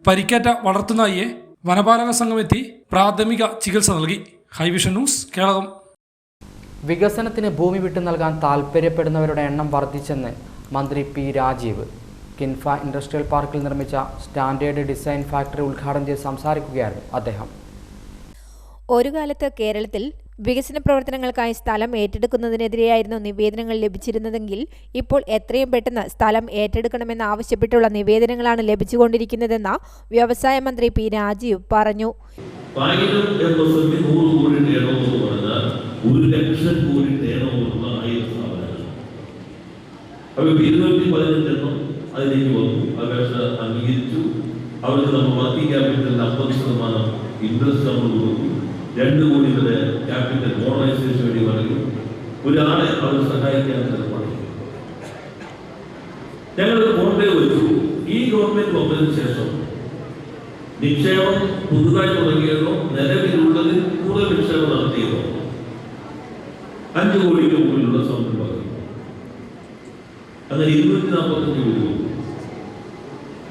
പരിക്കേറ്റ വളർത്തുനായിയെ വനപാലക സംഘം എത്തി പ്രാഥമിക ചികിത്സ നൽകി. ഹൈവിഷൻ ന്യൂസ് കേരളം. വികസനത്തിന് ഭൂമി വിട്ടു നൽകാൻ താൽപ്പര്യപ്പെടുന്നവരുടെ എണ്ണം വർദ്ധിച്ചെന്ന് മന്ത്രി P രാജീവ് കിൻഫ ഇൻഡസ്ട്രിയൽ പാർക്കിൽ നിർമ്മിച്ച സ്റ്റാൻഡേർഡ് ഡിസൈൻ ഫാക്ടറി ഉദ്ഘാടനം ചെയ്ത് സംസാരിക്കുകയായിരുന്നു അദ്ദേഹം. ഒരു കാലത്ത് കേരളത്തിൽ വികസന പ്രവർത്തനങ്ങൾക്കായി സ്ഥലം ഏറ്റെടുക്കുന്നതിനെതിരെയായിരുന്നു നിവേദനങ്ങൾ ലഭിച്ചിരുന്നതെങ്കിൽ ഇപ്പോൾ എത്രയും പെട്ടെന്ന് സ്ഥലം ഏറ്റെടുക്കണമെന്ന് ആവശ്യപ്പെട്ടുള്ള നിവേദനങ്ങളാണ് ലഭിച്ചുകൊണ്ടിരിക്കുന്നതെന്ന് വ്യവസായ മന്ത്രി P രാജീവ് പറഞ്ഞു. 1,000 ലക്ഷം കോടി ടേണോവറുള്ള 1000 സ്ഥാപനങ്ങൾ. അപ്പോൾ 215 അതിലേക്ക് വന്നു. അപേക്ഷ അംഗീകരിച്ചു. അവർക്ക് നമ്മൾ വർക്കിംഗ് ക്യാപിറ്റലിൽ 50% ഇൻട്രസ്റ്റ് നമ്മൾ കൊടുത്തു. 2 കോടി വരെ ക്യാപിറ്റൽ മോഡറൈസേഷൻ വേണ്ടി പറഞ്ഞു. ഒരാളെ അവർ സഹായിക്കാൻ പറഞ്ഞു. ഞങ്ങളൊരു ഫോർമുല വെച്ചു. ഈ ഗവൺമെന്റ് വന്നതിന് ശേഷം നിക്ഷേപം പുതുതായി തുടങ്ങിയതോ നിലവിലുള്ളതിൽ കൂടുതൽ നിക്ഷേപം നടത്തിയതോ 5 കോടിക്ക് മുകളിലുള്ള സംരംഭങ്ങൾ. അങ്ങനെ 245 കോടി.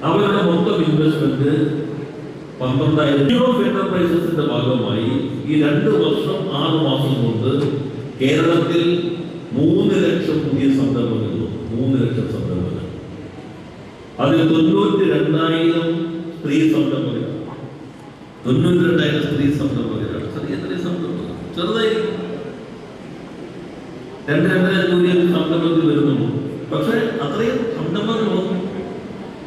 അവരുടെ മൊത്തം ഇൻവെസ്റ്റ്മെന്റ് 12,000 എന്റർപ്രൈസസിന്റെ ഭാഗമായി ഈ 2 വർഷം 6 മാസം കൊണ്ട് കേരളത്തിൽ 3 ലക്ഷം പുതിയ സംരംഭങ്ങൾ. 3 ലക്ഷം സംരംഭങ്ങൾ. അതിൽ 92,000 സ്ത്രീ സംരംഭങ്ങൾ. 92,000 സ്ത്രീ സംരംഭകരാണ്. ചെറിയ സംരംഭം, ചെറുതായിരിക്കും, 2,000 സംരംഭത്തിൽ വരുന്നുള്ളൂ. പക്ഷെ അത്രയും സംരംഭങ്ങൾ വന്നു.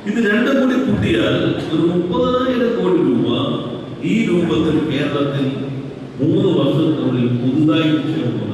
ഇത് രണ്ടും കൂടി കൂട്ടിയാൽ ഒരു 30,000 കോടി രൂപ ഈ രൂപത്തിൽ കേരളത്തിൽ 3 വർഷത്തിനുള്ളിൽ പുതുതായി നിക്ഷേപം.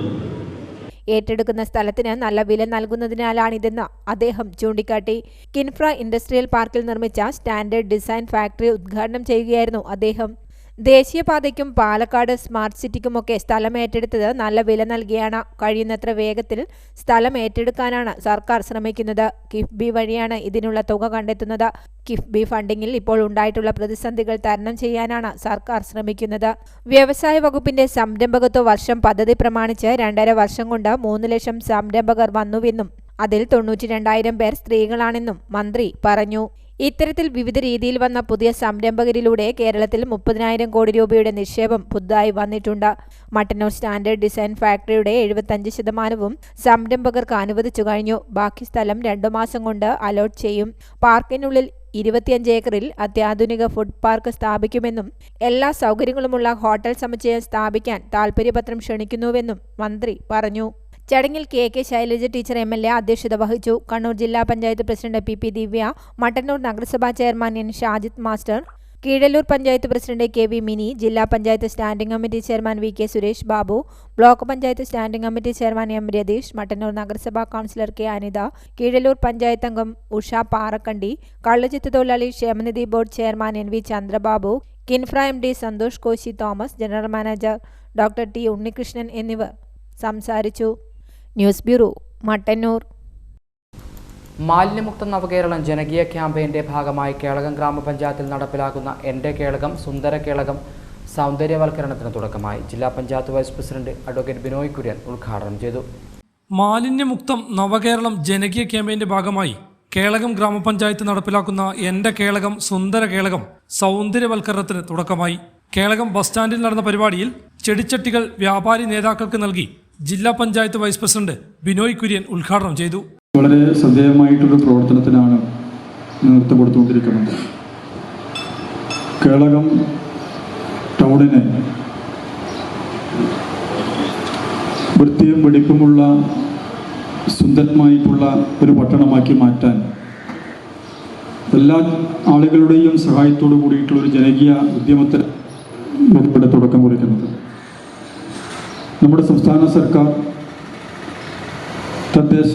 ഏറ്റെടുക്കുന്ന സ്ഥലത്തിന് നല്ല വില നൽകുന്നതിനാലാണിതെന്ന് അദ്ദേഹം ചൂണ്ടിക്കാട്ടി. കിൻഫ്ര ഇൻഡസ്ട്രിയൽ പാർക്കിൽ നിർമ്മിച്ച സ്റ്റാൻഡേർഡ് ഡിസൈൻ ഫാക്ടറി ഉദ്ഘാടനം ചെയ്യുകയായിരുന്നു അദ്ദേഹം. ദേശീയപാതയ്ക്കും പാലക്കാട് സ്മാർട്ട് സിറ്റിക്കുമൊക്കെ സ്ഥലം ഏറ്റെടുത്തത് നല്ല വില നൽകിയാണ്. കഴിയുന്നത്ര വേഗത്തിൽ സ്ഥലം ഏറ്റെടുക്കാനാണ് സർക്കാർ ശ്രമിക്കുന്നത്. കിഫ്ബി വഴിയാണ് ഇതിനുള്ള തുക കണ്ടെത്തുന്നത്. കിഫ്ബി ഫണ്ടിങ്ങിൽ ഇപ്പോൾ ഉണ്ടായിട്ടുള്ള പ്രതിസന്ധികൾ തരണം ചെയ്യാനാണ് സർക്കാർ ശ്രമിക്കുന്നത്. വ്യവസായ വകുപ്പിന്റെ സംരംഭകത്വ വർഷം പദ്ധതി പ്രമാണിച്ച് 2.5 വർഷം കൊണ്ട് 3 ലക്ഷം സംരംഭകർ വന്നുവെന്നും അതിൽ 92,000 പേർ സ്ത്രീകളാണെന്നും മന്ത്രി പറഞ്ഞു. ഇത്തരത്തിൽ വിവിധ രീതിയിൽ വന്ന പുതിയ സംരംഭകരിലൂടെ കേരളത്തിൽ 30,000 കോടി രൂപയുടെ നിക്ഷേപം പുതുതായി വന്നിട്ടുണ്ട്. മട്ടന്നൂർ സ്റ്റാൻഡേർഡ് ഡിസൈൻ ഫാക്ടറിയുടെ 75% സംരംഭകർക്ക് അനുവദിച്ചു കഴിഞ്ഞു. ബാക്കി സ്ഥലം 2 മാസം കൊണ്ട് അലോട്ട് ചെയ്യും. പാർക്കിനുള്ളിൽ 25 ഏക്കറിൽ അത്യാധുനിക ഫുഡ് പാർക്ക് സ്ഥാപിക്കുമെന്നും എല്ലാ സൗകര്യങ്ങളുമുള്ള ഹോട്ടൽ സമുച്ചയം സ്ഥാപിക്കാൻ താൽപര്യപത്രം ക്ഷണിക്കുന്നുവെന്നും മന്ത്രി പറഞ്ഞു. ചടങ്ങിൽ കെ ശൈലജ ടീച്ചർ MLA അധ്യക്ഷത വഹിച്ചു. കണ്ണൂർ ജില്ലാ പഞ്ചായത്ത് പ്രസിഡന്റ് PP ദിവ്യ, മട്ടന്നൂർ നഗരസഭാ chairman N Shajid master, Keezhallur panchayat president KV Mini, ജില്ലാ panchayat standing committee chairman VK Suresh Babu, block panchayat standing committee chairman M Ratheesh, Mattannur നഗരസഭാ കൗൺസിലർ K അനിത, കീഴല്ലൂർ പഞ്ചായത്ത് അംഗം ഉഷ പാറക്കണ്ടി, കള്ളുചിത്ത് തൊഴിലാളി ക്ഷേമനിധി board chairman NV Chandrababu, Kinfra MD Santhosh Koshy Thomas, general manager doctor T Unnikrishnan എന്നിവർ സംസാരിച്ചു. News bureau, Mattannur. മാലിന്യമുക്ത നവകേരളം ജനകീയ ക്യാമ്പയിൻ്റെ ഭാഗമായി കേളകം ഗ്രാമപഞ്ചായത്തിൽ നടപ്പിലാക്കുന്ന എൻ്റെ കേളകം സുന്ദര കേളകം സൗന്ദര്യവൽക്കരണത്തിന് തുടക്കമായി. ജില്ലാ panchayat vice president advocate Binoy Kurian ഉദ്ഘാടനം ചെയ്തു. മാലിന്യമുക്തം നവകേരളം ജനകീയ ക്യാമ്പയിൻ്റെ ഭാഗമായി കേളകം ഗ്രാമപഞ്ചായത്ത് നടപ്പിലാക്കുന്ന എൻ്റെ കേളകം സുന്ദര കേളകം സൗന്ദര്യവൽക്കരണത്തിന് തുടക്കമായി. കേളകം ബസ് സ്റ്റാൻഡിൽ നടന്ന പരിപാടിയിൽ ചെടിച്ചട്ടികൾ വ്യാപാരി നേതാക്കൾക്ക് നൽകി ജില്ലാ പഞ്ചായത്ത് വൈസ് പ്രസിഡന്റ് ബിനോയ് കുര്യൻ ഉദ്ഘാടനം ചെയ്തു. വളരെ ശ്രദ്ധേയമായിട്ടൊരു പ്രവർത്തനത്തിനാണ് നേതൃത്വം കൊടുത്തുകൊണ്ടിരിക്കുന്നത്. കേളകം ടൗണിനെ വൃത്തിയും വെടിപ്പുമുള്ള സുന്ദരമായിട്ടുള്ള ഒരു പട്ടണമാക്കി മാറ്റാൻ എല്ലാ ആളുകളുടെയും സഹായത്തോടു കൂടിയിട്ടുള്ള ഒരു ജനകീയ ഉദ്യമത്തിന് ഇവിടെ തുടക്കം കുറിക്കുന്നത്. നമ്മുടെ സംസ്ഥാന സർക്കാർ തദ്ദേശ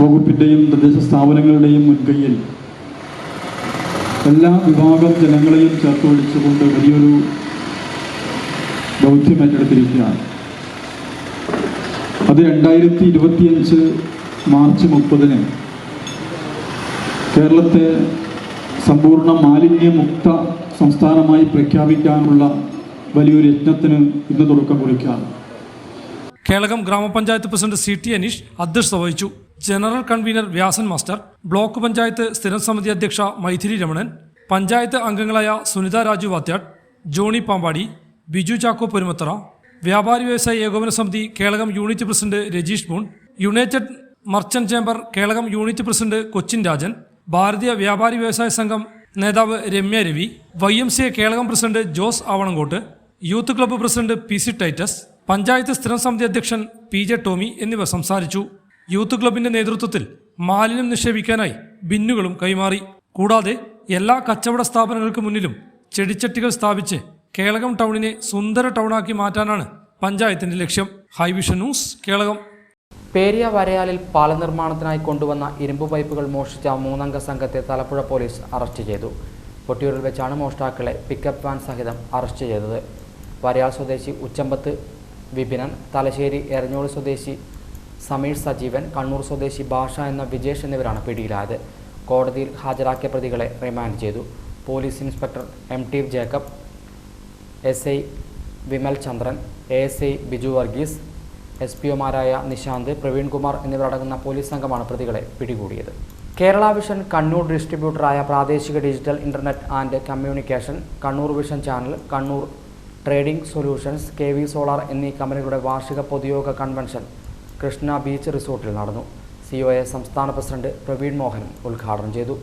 വകുപ്പിൻ്റെയും തദ്ദേശ സ്ഥാപനങ്ങളുടെയും മുൻകൈയിൽ എല്ലാ വിഭാഗം ജനങ്ങളെയും ചേർത്ത് വിളിച്ചുകൊണ്ട് വലിയൊരു ദൗത്യം ഏറ്റെടുത്തിരിക്കുകയാണ്. അത് 2025 മാർച്ച് 30 കേരളത്തെ സമ്പൂർണ്ണ മാലിന്യമുക്ത സംസ്ഥാനമായി പ്രഖ്യാപിക്കാനുള്ള വലിയൊരു യജ്ഞത്തിന് ഇന്ന് തുടക്കം കുറിക്കുകയാണ്. കേളകം ഗ്രാമപഞ്ചായത്ത് പ്രസിഡന്റ് CT അനീഷ് അധ്യക്ഷത വഹിച്ചു. General convener Vyasan master, block panchayat സ്ഥിരം സമിതി അധ്യക്ഷ മൈഥിലി രമണൻ, പഞ്ചായത്ത് അംഗങ്ങളായ സുനിത രാജു വാത്യാട്, ജോണി പാമ്പാടി, ബിജു ചാക്കോ പെരുമത്തറ, വ്യാപാരി വ്യവസായ ഏകോപന സമിതി Kelakam unit president Rajeesh Moon, united merchant chamber Kelakam unit president Cochin Rajan, ഭാരതീയ വ്യാപാരി വ്യവസായ സംഘം നേതാവ് Ramya Ravi, YMCA Kelakam president Jose Avanangot, youth club president PC Titus, panchayat സ്ഥിരം സമിതി അധ്യക്ഷൻ PJ ടോമി എന്നിവർ സംസാരിച്ചു. യൂത്ത് ക്ലബിന്റെ നേതൃത്വത്തിൽ മാലിന്യം നിക്ഷേപിക്കാനായി ബിന്നുകളും കൈമാറി. കൂടാതെ എല്ലാ കച്ചവട സ്ഥാപനങ്ങൾക്ക് മുന്നിലും ചെടിച്ചട്ടികൾ സ്ഥാപിച്ച് കേളകം ടൗണിനെ സുന്ദര ടൗണാക്കി മാറ്റാനാണ് പഞ്ചായത്തിന്റെ ലക്ഷ്യം. ഹൈവിഷൻ ന്യൂസ്, കേളകം. പേരിയ വരയാലിൽ പാല നിർമ്മാണത്തിനായി കൊണ്ടുവന്ന ഇരുമ്പ് പൈപ്പുകൾ മോഷ്ടിച്ച 3 അംഗ സംഘത്തെ തലപ്പുഴ പോലീസ് അറസ്റ്റ് ചെയ്തു. കൊട്ടിയൂരിൽ വെച്ചാണ് മോഷ്ടാക്കളെ പിക്കപ്പ് വാൻ സഹിതം അറസ്റ്റ് ചെയ്തത്. വരയാൽ സ്വദേശി ഉച്ചമ്പത്ത് വിപിനൻ, തലശ്ശേരി എരഞ്ഞോള് സ്വദേശി സമീർ സജീവൻ, കണ്ണൂർ സ്വദേശി ഭാഷ എന്ന വിജേഷ് എന്നിവരാണ് പിടിയിലായത്. കോടതിയിൽ ഹാജരാക്കിയ പ്രതികളെ റിമാൻഡ് ചെയ്തു. Police inspector MT Jacob, SI Vimal Chandran, ASI Biju Varghese, SPOമാരായ നിശാന്ത്, പ്രവീൺകുമാർ എന്നിവരടങ്ങുന്ന പോലീസ് സംഘമാണ് പ്രതികളെ പിടികൂടിയത്. കേരള വിഷൻ കണ്ണൂർ ഡിസ്ട്രിബ്യൂട്ടറായ പ്രാദേശിക digital internet and communication, Kannur vision channel, Kannur trading solutions, KV solar എന്നീ കമ്പനികളുടെ വാർഷിക പൊതുയോഗ കൺവെൻഷൻ കൃഷ്ണ ബീച്ച് റിസോർട്ടിൽ നടന്നു. COA സംസ്ഥാന പ്രസിഡന്റ് പ്രവീൺ മോഹൻ ഉദ്ഘാടനം ചെയ്തു.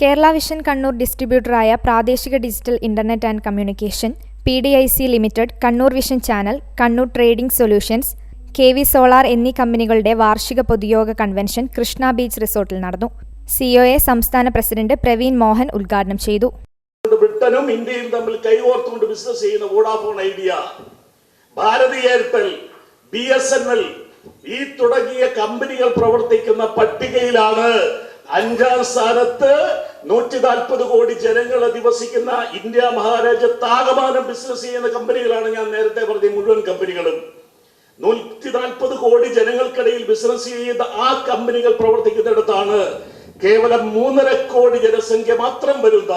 കേരള വിഷൻ കണ്ണൂർ ഡിസ്ട്രിബ്യൂട്ടറായ പ്രാദേശിക digital internet and communication PDIC limited, Kannur vision channel, Kannur trading solutions, KV solar എന്നീ കമ്പനികളുടെ വാർഷിക പൊതുയോഗ കൺവെൻഷൻ കൃഷ്ണ ബീച്ച് റിസോർട്ടിൽ നടന്നു. COA സംസ്ഥാന പ്രസിഡന്റ് പ്രവീൺ മോഹൻ ഉദ്ഘാടനം ചെയ്തു. ബ്രിട്ടനും ഇന്ത്യയും തമ്മിൽ കൈകോർത്തുകൊണ്ട് ബിസിനസ് ചെയ്യുന്ന Vodafone Idea, Bharti Airtel, BSNL ഈ തുടങ്ങിയ കമ്പനികൾ പ്രവർത്തിക്കുന്ന പട്ടികയിലാണ് 5ാം സ്ഥാനത്ത്. 140 കോടി ജനങ്ങൾ അധിവസിക്കുന്ന ഇന്ത്യ മഹാരാജ്യത്താകമാനം ബിസിനസ് ചെയ്യുന്ന കമ്പനികളാണ് ഞാൻ നേരത്തെ പറഞ്ഞ മുഴുവൻ കമ്പനികളും. 140 കോടി ജനങ്ങൾക്കിടയിൽ ബിസിനസ് ചെയ്ത ആ കമ്പനികൾ പ്രവർത്തിക്കുന്നിടത്താണ് കേവലം 3.5 കോടി ജനസംഖ്യ മാത്രം വരുന്ന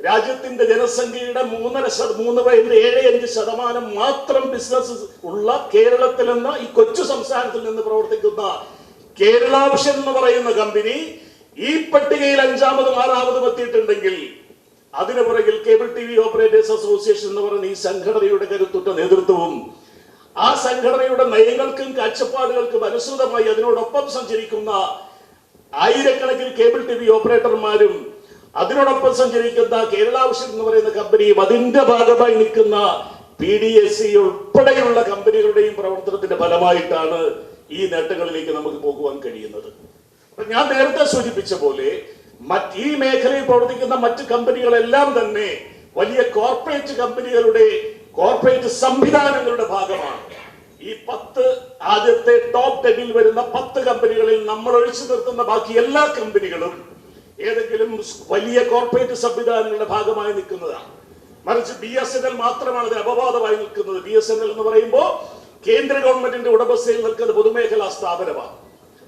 രാജ്യത്തിന്റെ ജനസംഖ്യയുടെ 3.75% മാത്രം ബിസിനസ് ഉള്ള കേരളത്തിൽ നിന്ന്, ഈ കൊച്ചു സംസ്ഥാനത്തിൽ നിന്ന് പ്രവർത്തിക്കുന്ന കേരള വിഷൻ എന്ന് പറയുന്ന കമ്പനി ഈ പട്ടികയിൽ 5ാമതും 6ാമതും എത്തിയിട്ടുണ്ടെങ്കിൽ അതിനു പുറകിൽ കേബിൾ TV ഓപ്പറേറ്റേഴ്സ് അസോസിയേഷൻ എന്ന് പറയുന്ന ഈ സംഘടനയുടെ കരുത്തുറ്റ നേതൃത്വവും ആ സംഘടനയുടെ നയങ്ങൾക്കും കാഴ്ചപ്പാടുകൾക്കും അനുസൃതമായി അതിനോടൊപ്പം സഞ്ചരിക്കുന്ന ആയിരക്കണക്കിന് കേബിൾ TV ഓപ്പറേറ്റർമാരും അതിനോടൊപ്പം സഞ്ചരിക്കുന്ന കേരള വിഷൻ എന്ന് പറയുന്ന കമ്പനിയും അതിന്റെ ഭാഗമായി നിൽക്കുന്ന PDSC ഉൾപ്പെടെയുള്ള കമ്പനികളുടെയും പ്രവർത്തനത്തിന്റെ ഫലമായിട്ടാണ് ഈ നേട്ടങ്ങളിലേക്ക് നമുക്ക് പോകുവാൻ കഴിയുന്നത്. ഞാൻ നേരത്തെ സൂചിപ്പിച്ച പോലെ ഈ മേഖലയിൽ പ്രവർത്തിക്കുന്ന മറ്റ് കമ്പനികളെല്ലാം തന്നെ വലിയ കോർപ്പറേറ്റ് കമ്പനികളുടെ കോർപ്പറേറ്റ് സംവിധാനങ്ങളുടെ ഭാഗമാണ്. ഈ 10 ആദ്യത്തെ ടോപ്പ് 10ൽ വരുന്ന 10 കമ്പനികളിൽ നമ്മൾ ഒഴിച്ചു നിർത്തുന്ന ബാക്കി എല്ലാ കമ്പനികളും ഏതെങ്കിലും വലിയ കോർപ്പറേറ്റ് സംവിധാനങ്ങളുടെ ഭാഗമായി നിൽക്കുന്നതാണ്. മറിച്ച് BSNL മാത്രമാണ് അത് അപവാദമായി നിൽക്കുന്നത്. BSNL എന്ന് പറയുമ്പോൾ കേന്ദ്ര ഗവൺമെന്റിന്റെ ഉടമസ്ഥയിൽ നിൽക്കുന്ന പൊതുമേഖലാ സ്ഥാപനമാണ്.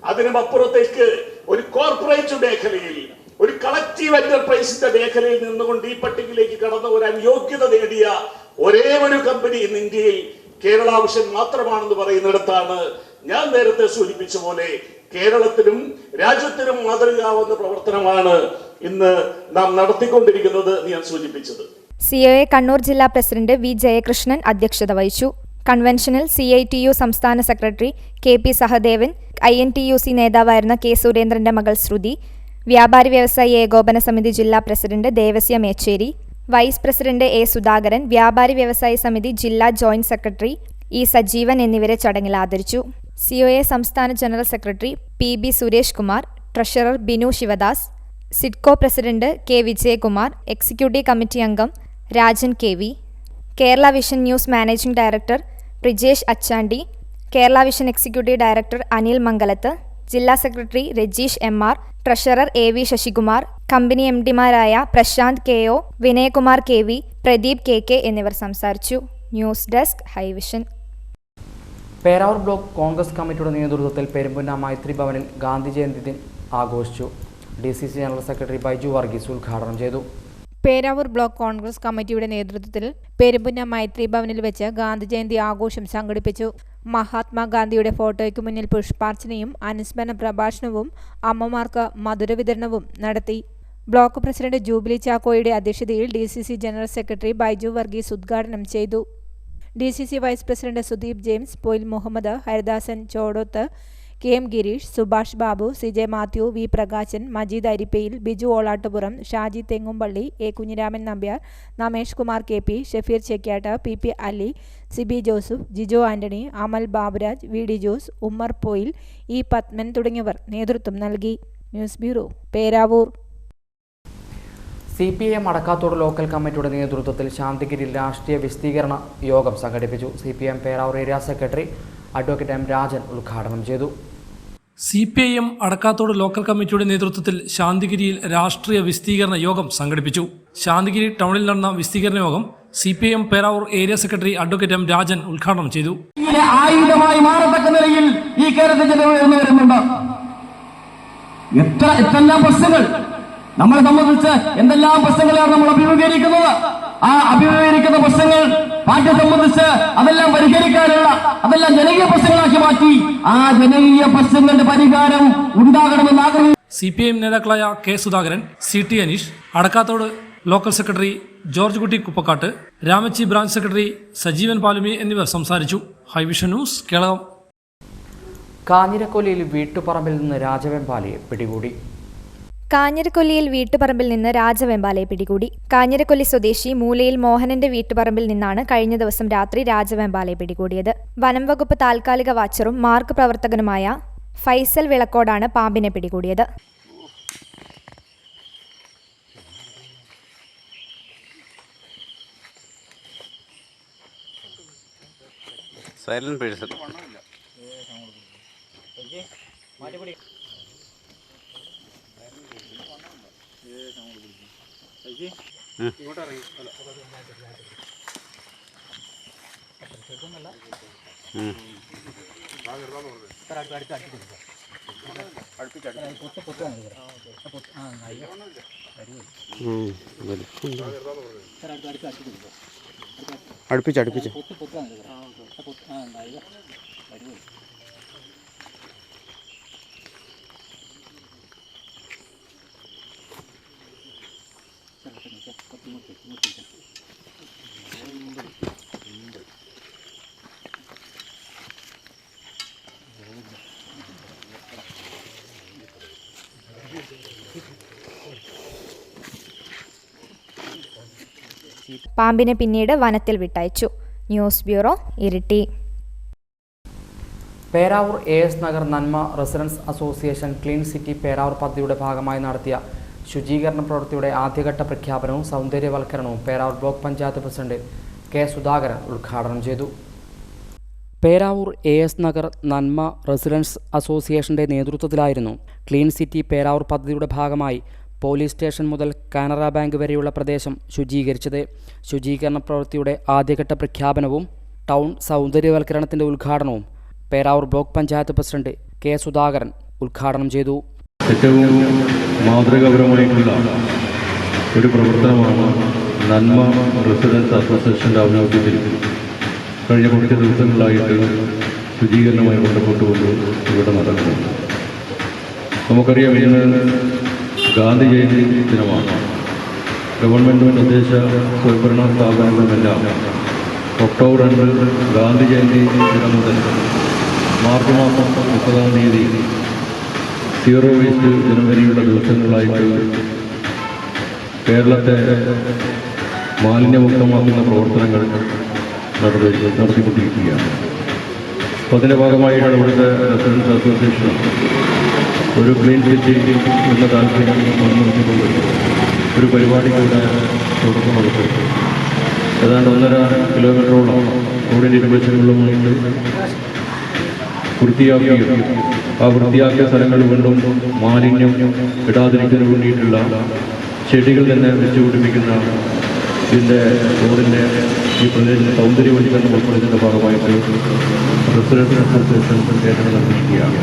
അതിനും അപ്പുറത്തേക്ക് ഒരു കോർപ്പറേറ്റ് മേഖലയിൽ, ഒരു കളക്റ്റീവ് എന്റർപ്രൈസിന്റെ മേഖലയിൽ നിന്നുകൊണ്ട് ഈ പട്ടികയിലേക്ക് കടന്ന ഒരു അയോഗ്യത നേടിയ ഒരേ ഒരു കമ്പനി ഇന്ന് ഇന്ത്യയിൽ കേരള വിഷൻ മാത്രമാണെന്ന് പറയുന്നിടത്താണ് ഞാൻ നേരത്തെ സൂചിപ്പിച്ച പോലെ കേരളത്തിലും രാജ്യത്തിനും മാതൃകയാവുന്ന പ്രവർത്തനമാണ് ഇന്ന് നാം നടത്തിക്കൊണ്ടിരിക്കുന്നത് ഞാൻ സൂചിപ്പിച്ചത്. COA കണ്ണൂർ ജില്ലാ പ്രസിഡന്റ് V ജയകൃഷ്ണൻ അധ്യക്ഷത വഹിച്ചു. കൺവെൻഷനിൽ CITU സംസ്ഥാന സെക്രട്ടറി KP സഹദേവൻ, INTUC നേതാവായിരുന്ന K സുരേന്ദ്രന്റെ മകൾ ശ്രുതി, വ്യാപാരി വ്യവസായി ഏകോപന സമിതി ജില്ലാ president Devasya Mecheri, vice president A Sudhakaran, വ്യാപാരി വ്യവസായി സമിതി ജില്ലാ ജോയിന്റ് സെക്രട്ടറി E സജീവൻ എന്നിവരെ ചടങ്ങിൽ ആദരിച്ചു. COA സംസ്ഥാന general secretary PB Suresh Kumar, treasurer Binu Sivadas, Sidco president K Vijayakumar, executive committee അംഗം Rajan KV, Kerala Vision News managing director Prijesh Achandi, Kerala Vision executive director Anil Mangalath, ജില്ലാ secretary Rajeesh MR, treasurer AV Sasikumar, company MDമാരായ Prasanth KO, Vinayakumar KV, Pradeep KK എന്നിവർ സംസാരിച്ചു. News desk High Vision. Peravoor block Congress കമ്മിറ്റിയുടെ നേതൃത്വത്തിൽ പെരുമ്പുന്ന മൈത്രി ഭവനിൽ ഗാന്ധി ജയന്തി ദിനം ആഘോഷിച്ചു. DCC general secretary Baiju Varghese ഉദ്ഘാടനം ചെയ്തു. പേരാവൂർ ബ്ലോക്ക് കോൺഗ്രസ് കമ്മിറ്റിയുടെ നേതൃത്വത്തിൽ പെരുമ്പുന്ന മൈത്രി ഭവനിൽ വെച്ച് ഗാന്ധി ജയന്തി ആഘോഷം സംഘടിപ്പിച്ചു. മഹാത്മാഗാന്ധിയുടെ ഫോട്ടോയ്ക്ക് മുന്നിൽ പുഷ്പാർച്ചനയും അനുസ്മരണ പ്രഭാഷണവും അമ്മമാർക്ക് മധുര വിതരണവും നടത്തി. ബ്ലോക്ക് പ്രസിഡന്റ് ജൂബിലി ചാക്കോയുടെ അധ്യക്ഷതയിൽ DCC general secretary Baiju Varghese ഉദ്ഘാടനം ചെയ്തു. DCC vice president Sudeep James, Poyil Muhammad, Haridasan Chodoth, KM Gireesh, Subhash Babu, CJ Mathew, V Prakashan, Majeed Arippayil, Biju Olattupuram, Shaji Thengumpally, A Kunhiraman Nambiar, Namesh Kumar KP, Shafeer Chekyat, PP Ali, Siby Joseph, Jijo Antony, Amal Baburaj, VD Jose, Ummer Poyil, E Pathman തുടങ്ങിയവർ നേതൃത്വം നൽകി. News bureau, Peravoor. CPIM Adakkathode local കമ്മിറ്റിയുടെ നേതൃത്വത്തിൽ ശാന്തിഗിരിയിൽ രാഷ്ട്രീയ വിശദീകരണ യോഗം സംഘടിപ്പിച്ചു. CPIM Peravoor area secretary advocate M Rajan ഉദ്ഘാടനം ചെയ്തു. CPIM അടക്കാത്തോട് ലോക്കൽ കമ്മിറ്റിയുടെ നേതൃത്വത്തിൽ ശാന്തിഗിരിയിൽ രാഷ്ട്രീയ വിശദീകരണ യോഗം സംഘടിപ്പിച്ചു. ശാന്തിഗിരി ടൗണിൽ നടന്ന വിശദീകരണ യോഗം CPIM Peravoor area secretary advocate M Rajan ഉദ്ഘാടനം ചെയ്തു. ആയുധമായി മാറത്തക്ക നിലയിൽ ഈ കേരളത്തിൽ ജനങ്ങൾ വരുന്നുണ്ട്. എത്രയെല്ലാം പ്രശ്നങ്ങൾ നമ്മളെ സംബന്ധിച്ച് എന്തെല്ലാം പ്രശ്നങ്ങളാണ് നമ്മൾ അഭിമുഖീകരിക്കുന്നത്. ആ അഭിമുഖീകരിക്കുന്ന പ്രശ്നങ്ങൾ പാർട്ടിയെ സംബന്ധിച്ച് അതെല്ലാം പരിഹരിക്കാനുള്ള, അതെല്ലാം ജനകീയ പ്രശ്നങ്ങളാക്കി മാറ്റി ആ ജനകീയ പ്രശ്നങ്ങളുടെ പരിഹാരം ഉണ്ടാകണമെന്ന് ആഗ്രഹിക്കുന്നു. CPIM നേതാക്കളായ K Sudhakaran, CT Aneesh, Adakkathode local secretary George കുട്ടി കുപ്പക്കാട്ട്, രാമച്ചി ബ്രാഞ്ച് സെക്രട്ടറി സജീവൻ പാലുമി എന്നിവർ സംസാരിച്ചു. ഹൈവിഷൻ ന്യൂസ് കേരളം. കാഞ്ഞിരക്കൊല്ലിയിൽ വീട്ടുപറമ്പിൽ നിന്ന് രാജവെമ്പാലയെ പിടികൂടി. കാഞ്ഞിരക്കൊല്ലിയിൽ വീട്ടുപറമ്പിൽ നിന്ന് രാജവെമ്പാലയെ പിടികൂടി. കാഞ്ഞിരക്കൊല്ലി സ്വദേശി മൂലയിൽ മോഹനന്റെ വീട്ടുപറമ്പിൽ നിന്നാണ് കഴിഞ്ഞ ദിവസം രാത്രി രാജവെമ്പാലയെ പിടികൂടിയത്. വനം വകുപ്പ് താൽക്കാലിക വാച്ചറും മാർക്ക് പ്രവർത്തകനുമായ ഫൈസൽ വിളക്കോടാണ് പാമ്പിനെ പിടികൂടിയത്. അടുപ്പിച്ച് പാമ്പിനെ പിന്നീട് വനത്തിൽ വിട്ടയച്ചു. News bureau, Iritty. Peravoor AS Nagar Nanma residents association clean city Peravoor പദ്ധതിയുടെ ഭാഗമായി നടത്തിയ ശുചീകരണ പ്രവൃത്തിയുടെ ആദ്യഘട്ട പ്രഖ്യാപനവും സൗന്ദര്യവൽക്കരണവും Peravoor block panchayat president K. Sudhakaran ഉദ്ഘാടനം ചെയ്തു. പേരാവൂർ AS നഗർ നന്മ റെസിഡൻസ് അസോസിയേഷന്റെ നേതൃത്വത്തിലായിരുന്നു ക്ലീൻ സിറ്റി പേരാവൂർ പദ്ധതിയുടെ ഭാഗമായി പോലീസ് സ്റ്റേഷൻ മുതൽ കാനറ ബാങ്ക് വരെയുള്ള പ്രദേശം ശുചീകരിച്ചത്. ശുചീകരണ പ്രവൃത്തിയുടെ ആദ്യഘട്ട പ്രഖ്യാപനവും ടൗൺ സൗന്ദര്യവൽക്കരണത്തിന്റെ ഉദ്ഘാടനവും Peravoor block panchayat president K. Sudhakaran ഉദ്ഘാടനം ചെയ്തു. ഏറ്റവും മാതൃകാപരമായിട്ടുള്ള ഒരു പ്രവർത്തനമാണ് നന്മ റെസിഡൻസ് അസോസിയേഷൻ്റെ ആഭിമുഖ്യത്തിൽ കഴിഞ്ഞ കുറച്ച് ദിവസങ്ങളായിട്ട് ശുചീകരണവുമായി ബന്ധപ്പെട്ടുകൊണ്ട് ഇവിടെ നടക്കുന്നത്. നമുക്കറിയാം, ഇന്ന് ഗാന്ധി ജയന്തി ദിനമാണ്. ഗവൺമെൻറ് നിർദ്ദേശ സ്വയംഭരണ സ്ഥാപനങ്ങളുമെല്ലാം ഒക്ടോബർ 2 ഗാന്ധി ജയന്തി ദിനം മുതൽ മാർച്ച് മാസം 30-ാം തീയതി സീറോ വേസ്റ്റ് ദിനം വരെയുള്ള ദിവസങ്ങളായിട്ട് കേരളത്തെ മാലിന്യമുക്തമാക്കുന്ന പ്രവർത്തനങ്ങൾ നടത്തിക്കൊണ്ടിരിക്കുകയാണ്. അപ്പോൾ അതിൻ്റെ ഭാഗമായിട്ടാണ് ഇവിടുത്തെ റെസിഡൻസ് അസോസിയേഷൻ ഒരു ക്ലീൻ സിറ്റി എന്ന താല്പര്യം മുൻനിർത്തിക്കൊണ്ട് ഒരു പരിപാടിക്കൂടെ തുടക്കം കൊടുത്തു. ഏതാണ്ട് 1.5 കിലോമീറ്ററോളം റോഡിൻ്റെ ഇരുവശങ്ങളിലുമായിട്ട് വൃത്തിയാക്കുകയും ആ വൃത്തിയാക്കിയ സ്ഥലങ്ങൾ വീണ്ടും മാലിന്യം ഇടാതിരിക്കുന്നതിന് വേണ്ടിയിട്ടുള്ള ചെടികൾ തന്നെ വെച്ചുപിടിപ്പിക്കുന്ന ഇതിൻ്റെ റോഡിൻ്റെ ഈ പ്രദേശത്തെ സൗന്ദര്യവൽക്കരണം ഉൾപ്പെടുന്നതിൻ്റെ ഭാഗമായിട്ട് റെസിഡൻസ് അസോസിയേഷൻ ഏറ്റെടുത്ത് നടത്തിയിരിക്കുകയാണ്.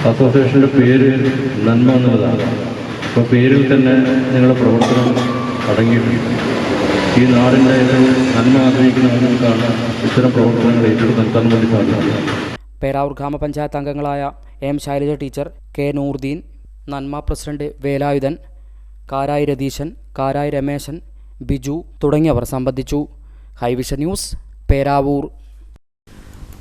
അസോസിയേഷൻ്റെ പേര് നന്മ എന്നുള്ളതാണ്. അപ്പോൾ പേരിൽ തന്നെ ഞങ്ങളുടെ പ്രവർത്തനം അടങ്ങിയിട്ടുണ്ട്. ഈ നാടിൻ്റെ നന്മ ആഗ്രഹിക്കുന്ന ആളുകൾക്കാണ് ഇത്തരം പ്രവർത്തനങ്ങൾ ഏറ്റെടുത്ത് നടത്താൻ വേണ്ടി സാധിക്കുന്നത്. പേരാവൂർ ഗ്രാമപഞ്ചായത്ത് അംഗങ്ങളായ M. Shailaja teacher, K. Noordeen, നന്മ പ്രസിഡന്റ് വേലായുധൻ, കാരായി രതീശൻ, കാരായി രമേശൻ, ബിജു തുടങ്ങിയവർ സംബന്ധിച്ചു. ഹൈവിഷൻ ന്യൂസ്, പേരാവൂർ.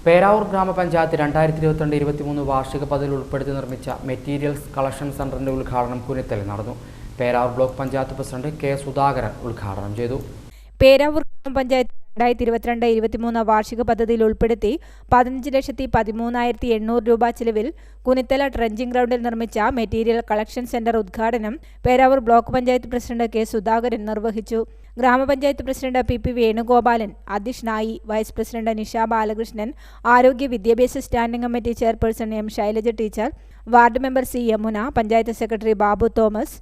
പേരാവൂർ ഗ്രാമപഞ്ചായത്ത് 2022-23 വാർഷിക പദ്ധതിയിൽ ഉൾപ്പെടുത്തി നിർമ്മിച്ച മെറ്റീരിയൽസ് കളക്ഷൻ സെന്ററിന്റെ ഉദ്ഘാടനം കുനിത്തലിൽ നടന്നു. Peravoor block panchayat president K. Sudhakaran ഉദ്ഘാടനം ചെയ്തു. പേരാവൂർ ഗ്രാമപഞ്ചായത്ത് 2022-23 വാർഷിക പദ്ധതിയിൽ ഉൾപ്പെടുത്തി 15,13,800 രൂപ ചിലവിൽ കുനിത്തല ട്രെഞ്ചിങ് ഗ്രൗണ്ടിൽ നിർമ്മിച്ച മെറ്റീരിയൽ കളക്ഷൻ സെന്റർ ഉദ്ഘാടനം Peravoor block panchayat president K. Sudhakaran നിർവഹിച്ചു. ഗ്രാമപഞ്ചായത്ത് പ്രസിഡന്റ് P. വേണുഗോപാലൻ അധ്യക്ഷനായി. വൈസ് പ്രസിഡന്റ് നിഷ ബാലകൃഷ്ണൻ, ആരോഗ്യ വിദ്യാഭ്യാസ standing committee chairperson M. Shailaja teacher, ward member C. Yamuna, panchayat secretary Babu Thomas,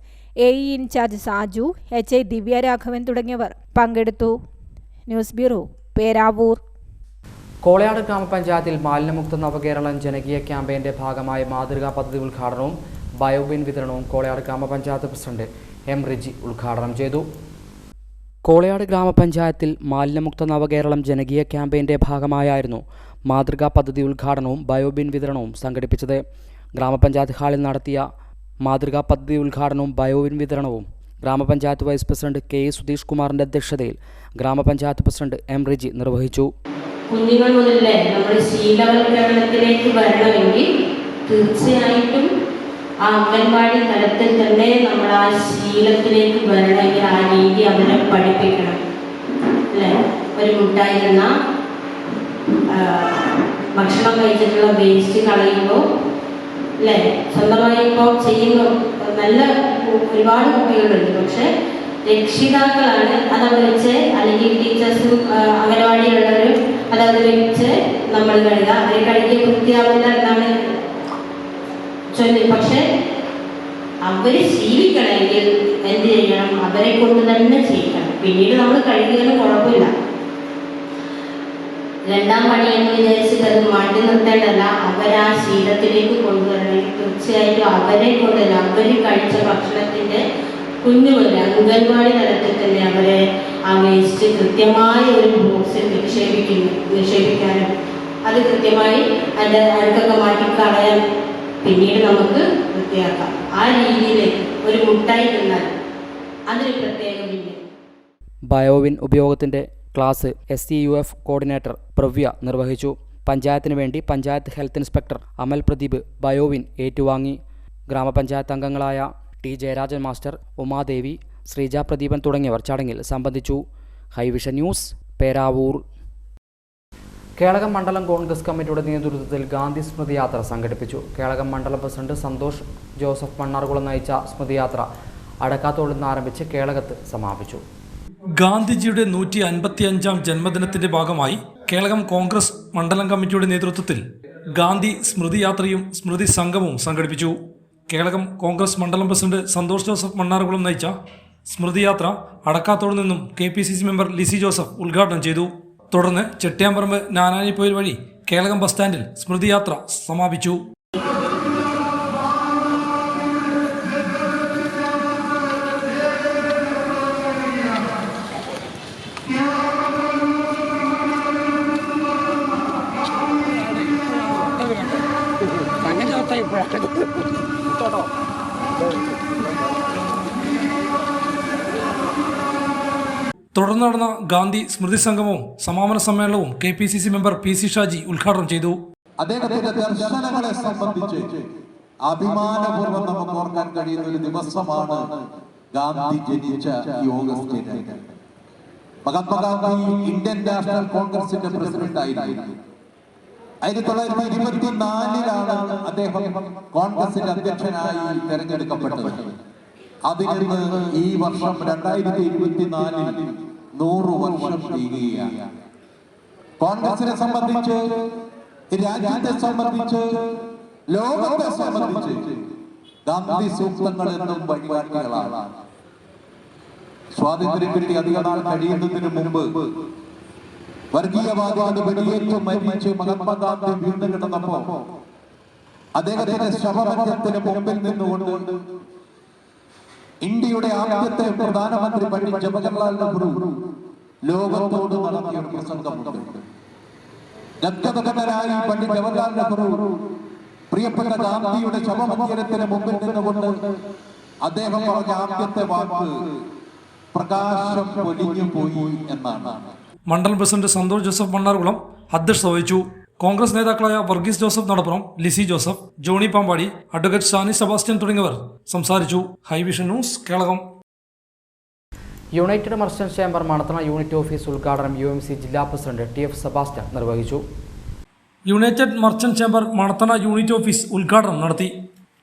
AE in-charge Saju, HI Divya Raghavan തുടങ്ങിയവർ പങ്കെടുത്തു. News bureau, Peravoor. കോളയാട് ഗ്രാമപഞ്ചായത്തിൽ മാലിന്യമുക്ത നവകേരളം ജനകീയ ക്യാമ്പയിന്റെ ഭാഗമായി മാതൃകാ പദ്ധതി ഉദ്ഘാടനവും ബയോബിൻ വിതരണവും കോളയാട് ഗ്രാമപഞ്ചായത്ത് പ്രസിഡന്റ് M. റിജി ഉദ്ഘാടനം ചെയ്തു. കോളയാട് ഗ്രാമപഞ്ചായത്തിൽ മാലിന്യമുക്ത നവകേരളം ജനകീയ ക്യാമ്പയിന്റെ ഭാഗമായായിരുന്നു മാതൃകാ പദ്ധതി ഉദ്ഘാടനവും ബയോബിൻ വിതരണവും സംഘടിപ്പിച്ചത്. ഗ്രാമപഞ്ചായത്ത് ഹാളിൽ നടത്തിയ മാതൃകാ പദ്ധതി ഉദ്ഘാടനവും ബയോബിൻ വിതരണവും ഗ്രാമപഞ്ചായത്ത് വൈസ് പ്രസിഡന്റ് K. സുധീഷ് കുമാറിന്റെ അധ്യക്ഷതയിൽ ഗ്രാമപഞ്ചായത്ത് പ്രസിഡന്റ് M. റിജി നിർവഹിച്ചു. കുഞ്ഞുങ്ങൾ മുതലേ നമ്മുടെ ശീലവൽക്കരണത്തിലേക്ക് വരണമെങ്കിൽ തീർച്ചയായിട്ടും ആ അംഗൻവാടി തലത്തിൽ തന്നെ നമ്മൾ ആ ശീലത്തിലേക്ക് വരണമെങ്കിൽ ആ രീതി അവരെ പഠിപ്പിക്കണം അല്ലേ. ഒരു മുട്ടായി എന്ന ഭക്ഷണം കഴിച്ചിട്ടുള്ള വേസ്റ്റ് കളയുമ്പോൾ അല്ലേ, സ്വന്തമായി ഇപ്പോൾ ചെയ്യുന്നു നല്ല ഒരുപാട് കുട്ടികളുണ്ട്. പക്ഷെ രക്ഷിതാക്കളാണ് അതവിടെ വെച്ച്, അല്ലെങ്കിൽ ടീച്ചേഴ്സും അംഗനവാടിയുള്ളവരും അതവിടെ വെച്ച് നമ്മൾ കഴുകുക, അവരെ കഴുകിയ വൃത്തിയാവില്ല എന്നാണ് ചൊല്ലി. പക്ഷെ അവര് ശീലിക്കണമെങ്കിൽ എന്ത് ചെയ്യണം, അവരെ കൊണ്ട് തന്നെ ചെയ്യിക്കണം. പിന്നീട് നമ്മൾ കഴുകിയാലും കുഴപ്പമില്ല. രണ്ടാം പണി എന്ന് വിചാരിച്ചിട്ട് അത് മാറ്റി നിർത്തേണ്ടല്ല, അവരാ ശീലത്തിലേക്ക് കൊണ്ടുവരണമെങ്കിൽ തീർച്ചയായിട്ടും അവരെ കൊണ്ടുവരിക. അവര് കഴിച്ച ഭക്ഷണത്തിന്റെ കുഞ്ഞുമല്ല അംഗൻവാടി തലത്തിൽ തന്നെ അവരെ ആ വേസ്റ്റ് കൃത്യമായ ഒരു ബോക്സിൽ നിക്ഷേപിക്കാനും അത് കൃത്യമായി അതിൻ്റെ അഴുക്കൊക്കെ മാറ്റി കളയാൻ പിന്നീട് നമുക്ക് വൃത്തിയാക്കാം. ആ രീതിയിലേക്ക് ഒരു മുട്ടായി തിന്നാൽ അതിന് പ്രത്യേകമില്ല. ബയോവിൻ ഉപയോഗത്തിൻ്റെ ക്ലാസ് SCUF കോർഡിനേറ്റർ പ്രവ്യ നിർവഹിച്ചു. പഞ്ചായത്തിന് വേണ്ടി പഞ്ചായത്ത് ഹെൽത്ത് ഇൻസ്പെക്ടർ അമൽ പ്രദീപ് ബയോവിൻ ഏറ്റുവാങ്ങി. ഗ്രാമപഞ്ചായത്ത് അംഗങ്ങളായ T. ജയരാജൻ മാസ്റ്റർ, ഉമാദേവി, ശ്രീജ പ്രദീപൻ തുടങ്ങിയവർ ചടങ്ങിൽ സംബന്ധിച്ചു. ഹൈവിഷൻ ന്യൂസ്, പേരാവൂർ. കേളകം മണ്ഡലം കോൺഗ്രസ് കമ്മിറ്റിയുടെ നേതൃത്വത്തിൽ ഗാന്ധി സ്മൃതി യാത്ര സംഘടിപ്പിച്ചു. കേളകം മണ്ഡലം പ്രസിഡന്റ് സന്തോഷ് ജോസഫ് മണ്ണാർകുളം നയിച്ച സ്മൃതിയാത്ര അടക്കാത്തോളിൽ നിന്ന് ആരംഭിച്ച് കേളകത്ത് സമാപിച്ചു. ഗാന്ധിജിയുടെ 155-ാം ജന്മദിനത്തിന്റെ ഭാഗമായി കേളകം കോൺഗ്രസ് മണ്ഡലം കമ്മിറ്റിയുടെ നേതൃത്വത്തിൽ ഗാന്ധി സ്മൃതി യാത്രയും സ്മൃതി സംഗമവും സംഘടിപ്പിച്ചു. കേളകം കോൺഗ്രസ് മണ്ഡലം പ്രസിഡന്റ് സന്തോഷ് ജോസഫ് മണ്ണാർകുളം നയിച്ച സ്മൃതിയാത്ര അടക്കാത്തോട് നിന്നും KPCC മെമ്പർ ലിസി ജോസഫ് ഉദ്ഘാടനം ചെയ്തു. തുടർന്ന് ചെട്ടിയാമ്പറമ്പ് നാനാനിപ്പോയിൽ വഴി കേളകം ബസ് സ്റ്റാൻഡിൽ സ്മൃതിയാത്ര സമാപിച്ചു. തുടർന്ന് നടന്ന ഗാന്ധി സ്മൃതി സംഗമവും സമാപന സമ്മേളനവും KPCC മെമ്പർ PC ഷാജി ഉദ്ഘാടനം ചെയ്തു. അദ്ദേഹത്തിന്റെ ദർശനങ്ങളെ സംബന്ധിച്ച് അഭിമാനപൂർവ്വം നമുക്ക് ഓർക്കാൻ കഴിയുന്ന ഒരു ദിവസമാണ് ഗാന്ധി ജനിച്ച ഈ ഓഗസ്റ്റ് 2. മഹാത്മാഗാന്ധി ഇന്ത്യൻ നാഷണൽ കോൺഗ്രസിന്റെ പ്രസിഡന്റ് ആയിരുന്നു. 1924 അദ്ദേഹം കോൺഗ്രസിന്റെ അധ്യക്ഷനായി തെരഞ്ഞെടുക്കപ്പെട്ടത്. അതിൽ നിന്ന് ഈ വർഷം 2024 100 വർഷം തികയുകയാണ്. കോൺഗ്രസിനെ സംബന്ധിച്ച്, രാജ്യത്തെ സംബന്ധിച്ച്, ലോകത്തെ സംബന്ധിച്ച് ഗാന്ധി സൂക്തങ്ങൾ എന്നും വഴികാട്ടികളാണ്. സ്വാതന്ത്ര്യം കിട്ടി അധിക നാൾ കഴിയുന്നതിന് മുമ്പ് വർഗീയവാദികൾ വെടിയേറ്റ് മരിച്ച് മഹാത്മാഗാന്ധി വീണ്ടും കിടന്നപ്പോ അദ്ദേഹത്തിന്റെ ശവമഞ്ചത്തിന് മുമ്പിൽ നിന്നുകൊണ്ട് ഇന്ത്യയുടെ ആദ്യത്തെ പ്രധാനമന്ത്രി പണ്ഡിറ്റ് ജവഹർലാൽ നെഹ്റു ലോകത്തോട് നടത്തിയ പ്രസംഗമുണ്ട്. ഗദ്ഗദകനായി പണ്ഡിറ്റ് ജവഹർലാൽ നെഹ്റു പ്രിയപ്പെട്ട ഗാന്ധിയുടെ ശവമന്ദിരത്തിന് മുമ്പിൽ നിന്നുകൊണ്ട് അദ്ദേഹം പറഞ്ഞ ആദ്യത്തെ വാക്ക് പ്രകാശം പൊലിഞ്ഞു പോയി എന്നാണ്. മണ്ഡലം പ്രസിഡന്റ് സന്തോഷ് ജോസഫ് മണ്ണാർകുളം അധ്യക്ഷത വഹിച്ചു. കോൺഗ്രസ് നേതാക്കളായ വർഗീസ് ജോസഫ് നടപ്പുറം, ലിസി ജോസഫ്, ജോണി പാമ്പാടി, അഡ്വക്കേറ്റ് ഷാനി സെബാസ്റ്റ്യൻ തുടങ്ങിയവർ സംസാരിച്ചു. Hi Vision news, Kelakam. United merchant chamber Manathana unit office ഉദ്ഘാടനം UMC ജില്ലാ പ്രസിഡന്റ് TF സെബാസ്റ്റ്യൻ നിർവഹിച്ചു. United merchant chamber Manathana unit office ഉദ്ഘാടനം നടത്തി.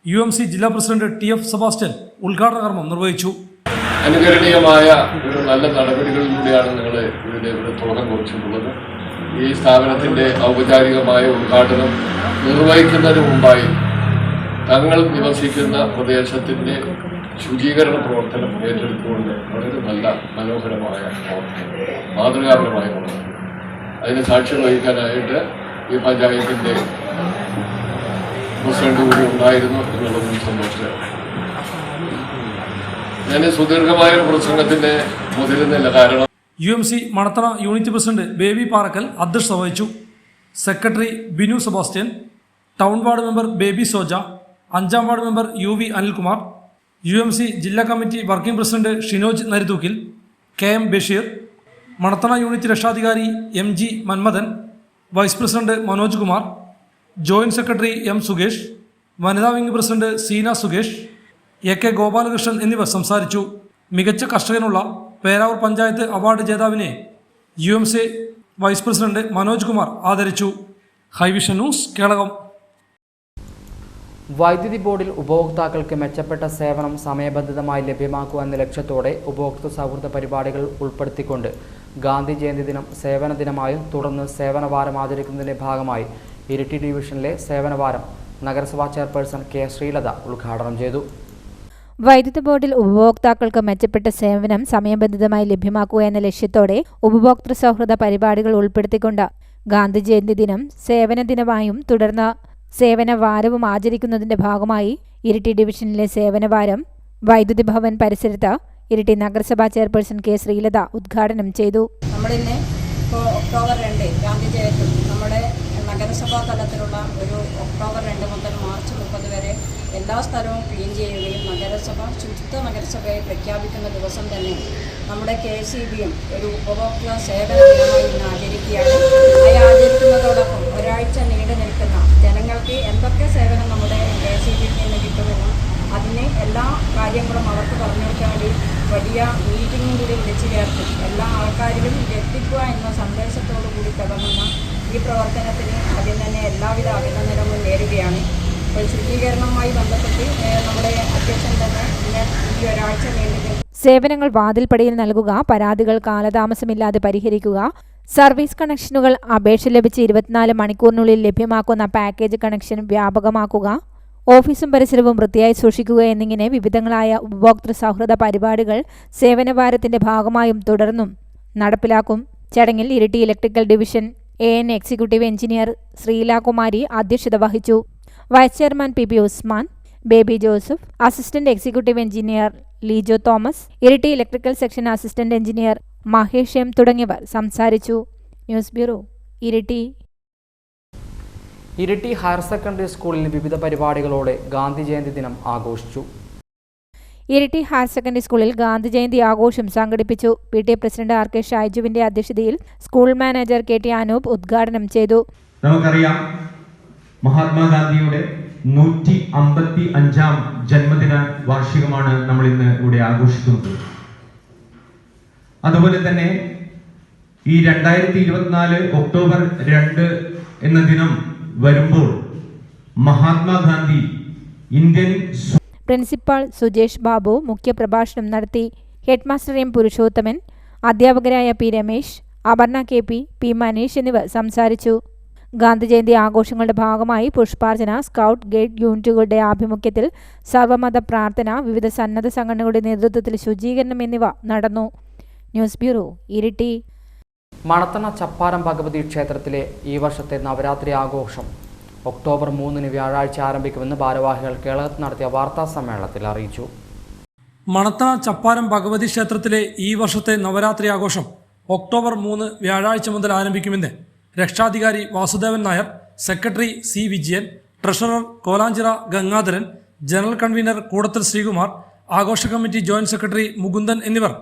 UMC ജില്ലാ പ്രസിഡന്റ് TF സെബാസ്റ്റ്യൻ ഉദ്ഘാടന കർമ്മം നിർവഹിച്ചു. അനുകരണീയമായ ഒരു നല്ല നടപടികളിലൂടെയാണ് നിങ്ങൾ ഇവിടെ തുടക്കം കുറിച്ചിട്ടുള്ളത്. ഈ സ്ഥാപനത്തിൻ്റെ ഔപചാരികമായ ഉദ്ഘാടനം നിർവഹിക്കുന്നതിന് മുമ്പായി തങ്ങൾ നിവസിക്കുന്ന പ്രദേശത്തിൻ്റെ ശുചീകരണ പ്രവർത്തനം ഏറ്റെടുത്തുകൊണ്ട് വളരെ നല്ല മനോഹരമായ മാതൃകാപരമായ പ്രവർത്തനം അതിന് സാക്ഷ്യം വഹിക്കാനായിട്ട് ഈ പഞ്ചായത്തിൻ്റെ പ്രസിഡന്റ് കൂടി ഉണ്ടായിരുന്നു എന്നുള്ളതും സന്തോഷകരം. ഞാൻ സുദീർഘമായ ഒരു പ്രസംഗത്തിന് മുതിരുന്നില്ല, കാരണം UMC Manathana unit president Baby Parakkal അധ്യക്ഷത വഹിച്ചു. Secretary Binu Sebastian, town ward member Baby Soja, 5ാം ward member UV Anilkumar, UMC ജില്ലാ committee working president Shinoj Narithookil, KM Basheer, Manathana unit രക്ഷാധികാരി MG Manmadhan, vice president Manoj Kumar, joint secretary M Sukesh, വനിതാ wing president Seena Sukesh, AK Gopalakrishnan എന്നിവർ സംസാരിച്ചു. മികച്ച കർഷകനുള്ള പേരാവൂർ പഞ്ചായത്ത് അവാർഡ് ജേതാവിനെ UMC vice president Manoj Kumar ആദരിച്ചു. High Vision news, Kelakam. വൈദ്യുതി ബോർഡിൽ ഉപഭോക്താക്കൾക്ക് മെച്ചപ്പെട്ട സേവനം സമയബന്ധിതമായി ലഭ്യമാക്കുക എന്ന ലക്ഷ്യത്തോടെ ഉപഭോക്തൃ സൗഹൃദ പരിപാടികൾ ഉൾപ്പെടുത്തിക്കൊണ്ട് ഗാന്ധി ജയന്തി ദിനം സേവന ദിനമായും തുടർന്ന് സേവനവാരം ആചരിക്കുന്നതിൻ്റെ ഭാഗമായി ഇരിട്ടി ഡിവിഷനിലെ സേവനവാരം നഗരസഭാ ചെയർപേഴ്സൺ K. ശ്രീലത ഉദ്ഘാടനം ചെയ്തു. വൈദ്യുതി ബോർഡിൽ ഉപഭോക്താക്കൾക്ക് മെച്ചപ്പെട്ട സേവനം സമയബന്ധിതമായി ലഭ്യമാക്കുക എന്ന ലക്ഷ്യത്തോടെ ഉപഭോക്തൃ സൗഹൃദ പരിപാടികൾ ഉൾപ്പെടുത്തിക്കൊണ്ട് ഗാന്ധി ജയന്തി ദിനം സേവന ദിനമായും തുടർന്ന് സേവനവാരവും ആചരിക്കുന്നതിന്റെ ഭാഗമായി ഇരിട്ടി ഡിവിഷനിലെ സേവനവാരം വൈദ്യുതി ഭവൻ പരിസരത്ത് ഇരിട്ടി നഗരസഭാ ചെയർപേഴ്സൺ K. ശ്രീലത ഉദ്ഘാടനം ചെയ്തു. നമ്മളിന്ന് ഇപ്പോൾ ഒക്ടോബർ 2 ഗാന്ധി ജയന്തി നമ്മുടെ നഗരസഭാ തലത്തിലുള്ള ഒരു ഒക്ടോബർ 2 മുതൽ മാർച്ച് 30 വരെ എല്ലാ സ്ഥലവും ക്ലീൻ ചെയ്യുകയും നഗരസഭ ശുചിത്വ നഗരസഭയെ പ്രഖ്യാപിക്കുന്ന ദിവസം തന്നെ നമ്മുടെ KCBയും ഒരു ഉപഭോക്തൃ സേവന ദിനമായി ഇന്ന് ആചരിക്കുകയാണ്. ആചരിക്കുന്നതോടൊപ്പം ഒരാഴ്ച നീണ്ടു നിൽക്കുന്ന ജനങ്ങൾക്ക് എന്തൊക്കെ സേവനം നമ്മുടെ KCBയിൽ നിന്ന് കിട്ടുമെന്നും അതിന് എല്ലാ കാര്യങ്ങളും അവർക്ക് പറഞ്ഞു കൊടുക്കാൻ വേണ്ടി വലിയ മീറ്റിംഗും കൂടി വിളിച്ചു ചേർത്ത് എല്ലാ ആൾക്കാരിലും എത്തിക്കുക എന്ന സന്ദേശത്തോടു കൂടി തുടങ്ങുന്ന ഈ പ്രവർത്തനത്തിന് ആദ്യം തന്നെ എല്ലാവിധ അഭിനന്ദനങ്ങളും നേരുകയാണ്. അപ്പോൾ ശുചീകരണവുമായി ബന്ധപ്പെട്ട് നമ്മുടെ അധ്യക്ഷൻ തന്നെ ഈ ഒരാഴ്ച നീണ്ടു സേവനങ്ങൾ വാതിൽപ്പടിയിൽ നൽകുക, പരാതികൾ കാലതാമസമില്ലാതെ പരിഹരിക്കുക, സർവീസ് കണക്ഷനുകൾ അപേക്ഷ ലഭിച്ച് 24 മണിക്കൂറിനുള്ളിൽ ലഭ്യമാക്കുന്ന പാക്കേജ് കണക്ഷൻ വ്യാപകമാക്കുക, ഓഫീസും പരിസരവും വൃത്തിയായി സൂക്ഷിക്കുക എന്നിങ്ങനെ വിവിധങ്ങളായ ഉപഭോക്തൃ സൗഹൃദ പരിപാടികൾ സേവനവാരത്തിന്റെ ഭാഗമായും തുടർന്നും നടപ്പിലാക്കും. ചടങ്ങിൽ Iritty electrical division AN executive engineer Sreelakumari അധ്യക്ഷത വഹിച്ചു. Vice chairman PB Usman, Baby Joseph, assistant executive engineer Lijo Thomas, Iritty electrical section assistant engineer Mahesh M തുടങ്ങിയവർ സംസാരിച്ചു. News bureau, Iritty. Iritty higher secondary സ്കൂളിൽ വിവിധ പരിപാടികളോടെ ഗാന്ധി ജയന്തി ദിനം ആഘോഷിച്ചു. ഇരിട്ടി ഹയർ സെക്കൻഡറി സ്കൂളിൽ ഗാന്ധി ജയന്തി ആഘോഷം സംഘടിപ്പിച്ചു. PTA പ്രസിഡന്റ് RK ഷൈജുവിന്റെ അധ്യക്ഷതയിൽ സ്കൂൾ മാനേജർ KT അനൂപ് ഉദ്ഘാടനം ചെയ്തു. നമുക്കറിയാം, മഹാത്മാഗാന്ധിയുടെ 155ാം ജന്മദിന വാർഷികമാണ് നമ്മൾ ഇന്ന് ഇവിടെ ആഘോഷിക്കുന്നത്. അതുപോലെ തന്നെ ഈ 2024 ഒക്ടോബർ 2 എന്ന ദിനം വരുമ്പോൾ മഹാത്മാഗാന്ധി ഇന്ത്യൻ പ്രിൻസിപ്പാൾ സുജേഷ് ബാബു മുഖ്യപ്രഭാഷണം നടത്തി. ഹെഡ്മാസ്റ്റർ M പുരുഷോത്തമൻ, അധ്യാപകരായ P Ramesh, Aparna KP, P Manish എന്നിവർ സംസാരിച്ചു. ഗാന്ധി ജയന്തി ആഘോഷങ്ങളുടെ ഭാഗമായി പുഷ്പാർച്ചന, സ്കൗട്ട് ഗൈഡ് യൂണിറ്റുകളുടെ ആഭിമുഖ്യത്തിൽ സർവമത പ്രാർത്ഥന, വിവിധ സന്നദ്ധ സംഘടനകളുടെ നേതൃത്വത്തിൽ ശുചീകരണം എന്നിവ നടന്നു. News bureau, Iritty. മണത്തണ ചപ്പാരം ഭഗവതി ക്ഷേത്രത്തിലെ ഈ വർഷത്തെ നവരാത്രി ആഘോഷം ഒക്ടോബർ 3 വ്യാഴാഴ്ച ആരംഭിക്കുമെന്ന് ഭാരവാഹികൾ കേരളത്തിൽ നടത്തിയ വാർത്താ സമ്മേളനത്തിൽ അറിയിച്ചു. മണത്തണ ചപ്പാരം ഭഗവതി ക്ഷേത്രത്തിലെ ഈ വർഷത്തെ നവരാത്രി ആഘോഷം ഒക്ടോബർ 3 വ്യാഴാഴ്ച മുതൽ ആരംഭിക്കുമെന്ന് രക്ഷാധികാരി Vasudevan Nair, secretary C Vijayan, treasurer Kolanchira Gangadharan, general convener Koodathil Sreekumar, ആഘോഷ കമ്മിറ്റി ജോയിന്റ് സെക്രട്ടറി മുകുന്ദൻ എന്നിവർ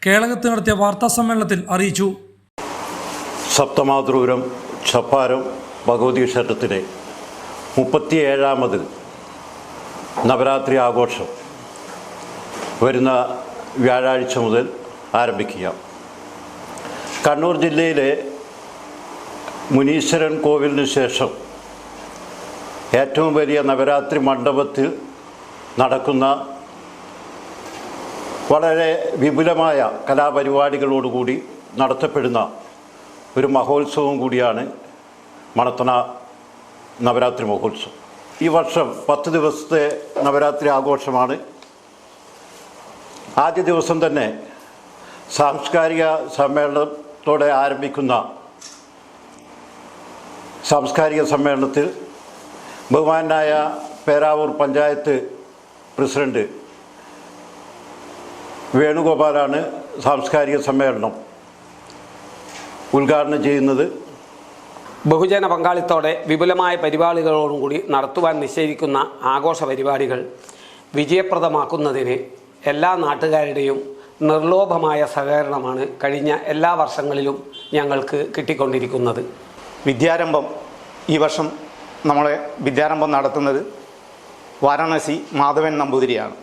കേരളത്തിൽ നടത്തിയ വാർത്താ സമ്മേളനത്തിൽ അറിയിച്ചു. സപ്തമാതൃപുരം ചപ്പാരം ഭഗവതി ക്ഷേത്രത്തിലെ 37ാമത് നവരാത്രി ആഘോഷം വരുന്ന വ്യാഴാഴ്ച മുതൽ ആരംഭിക്കുക. കണ്ണൂർ ജില്ലയിലെ മുനീശ്വരൻ കോവിലിന് ശേഷം ഏറ്റവും വലിയ നവരാത്രി മണ്ഡപത്തിൽ നടക്കുന്ന വളരെ വിപുലമായ കലാപരിപാടികളോടുകൂടി നടത്തപ്പെടുന്ന ഒരു മഹോത്സവം കൂടിയാണ് മണത്തണ നവരാത്രി മഹോത്സവം. ഈ വർഷം 10 ദിവസത്തെ നവരാത്രി ആഘോഷമാണ്. ആദ്യ ദിവസം തന്നെ സാംസ്കാരിക സമ്മേളനത്തോടെ ആരംഭിക്കുന്ന സാംസ്കാരിക സമ്മേളനത്തിൽ ബഹുമാനായ പേരാവൂർ പഞ്ചായത്ത് പ്രസിഡന്റ് വേണുഗോപാലാണ് സാംസ്കാരിക സമ്മേളനം ഉദ്ഘാടനം ചെയ്യുന്നത്. ബഹുജന പങ്കാളിത്തോടെ വിപുലമായ പരിപാടികളോടുകൂടി നടത്തുവാൻ നിശ്ചയിക്കുന്ന ആഘോഷ പരിപാടികൾ വിജയപ്രദമാക്കുന്നതിന് എല്ലാ നാട്ടുകാരുടെയും നിർലോഭമായ സഹകരണമാണ് കഴിഞ്ഞ എല്ലാ വർഷങ്ങളിലും ഞങ്ങൾക്ക് കിട്ടിക്കൊണ്ടിരിക്കുന്നത്. വിദ്യാരംഭം ഈ വർഷം നമ്മളെ വിദ്യാരംഭം നടത്തുന്നത് വാരാണസി മാധവൻ നമ്പൂതിരിയാണ്.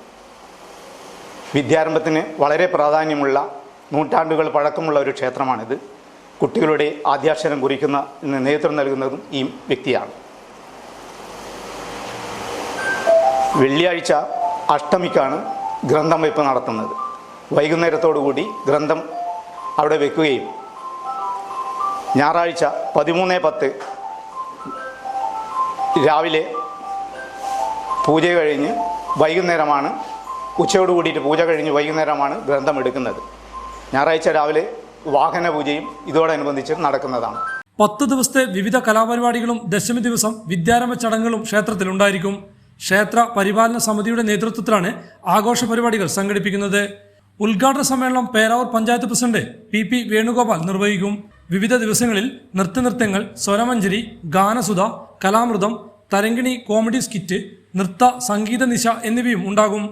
വിദ്യാരംഭത്തിന് വളരെ പ്രാധാന്യമുള്ള നൂറ്റാണ്ടുകൾ പഴക്കമുള്ള ഒരു ക്ഷേത്രമാണിത്. കുട്ടികളുടെ ആദ്യാക്ഷരം കുറിക്കുന്ന നേതൃത്വം നൽകുന്നതും ഈ വ്യക്തിയാണ്. വെള്ളിയാഴ്ച അഷ്ടമിക്കാണ് ഗ്രന്ഥം വെപ്പ് നടത്തുന്നത്. വൈകുന്നേരത്തോടുകൂടി ഗ്രന്ഥം അവിടെ വെക്കുകയും ഞായറാഴ്ച 13:10 രാവിലെ പൂജ കഴിഞ്ഞ് വൈകുന്നേരമാണ്, ഉച്ചയോട് കൂടിയിട്ട് പൂജ കഴിഞ്ഞ് വൈകുന്നേരമാണ് ഗ്രന്ഥം എടുക്കുന്നത്. ഞായറാഴ്ച രാവിലെ വാഹന പൂജയും ഇതോടനുബന്ധിച്ച് നടക്കുന്നതാണ്. 10 ദിവസത്തെ വിവിധ കലാപരിപാടികളും ദശമി ദിവസം വിദ്യാരംഭ ചടങ്ങുകളും ക്ഷേത്രത്തിലുണ്ടായിരിക്കും. ക്ഷേത്ര പരിപാലന സമിതിയുടെ നേതൃത്വത്തിലാണ് ആഘോഷ പരിപാടികൾ സംഘടിപ്പിക്കുന്നത്. ഉദ്ഘാടന സമ്മേളനം പേരാവൂർ പഞ്ചായത്ത് പ്രസിഡന്റ് PP വേണുഗോപാൽ നിർവഹിക്കും. വിവിധ ദിവസങ്ങളിൽ നൃത്തനൃത്യങ്ങൾ, സ്വരമഞ്ജരി, ഗാനസുധ, കലാമൃതം, തരങ്കിണി, കോമഡി സ്കിറ്റ്, നൃത്ത സംഗീത നിശ എന്നിവയും ഉണ്ടാകും.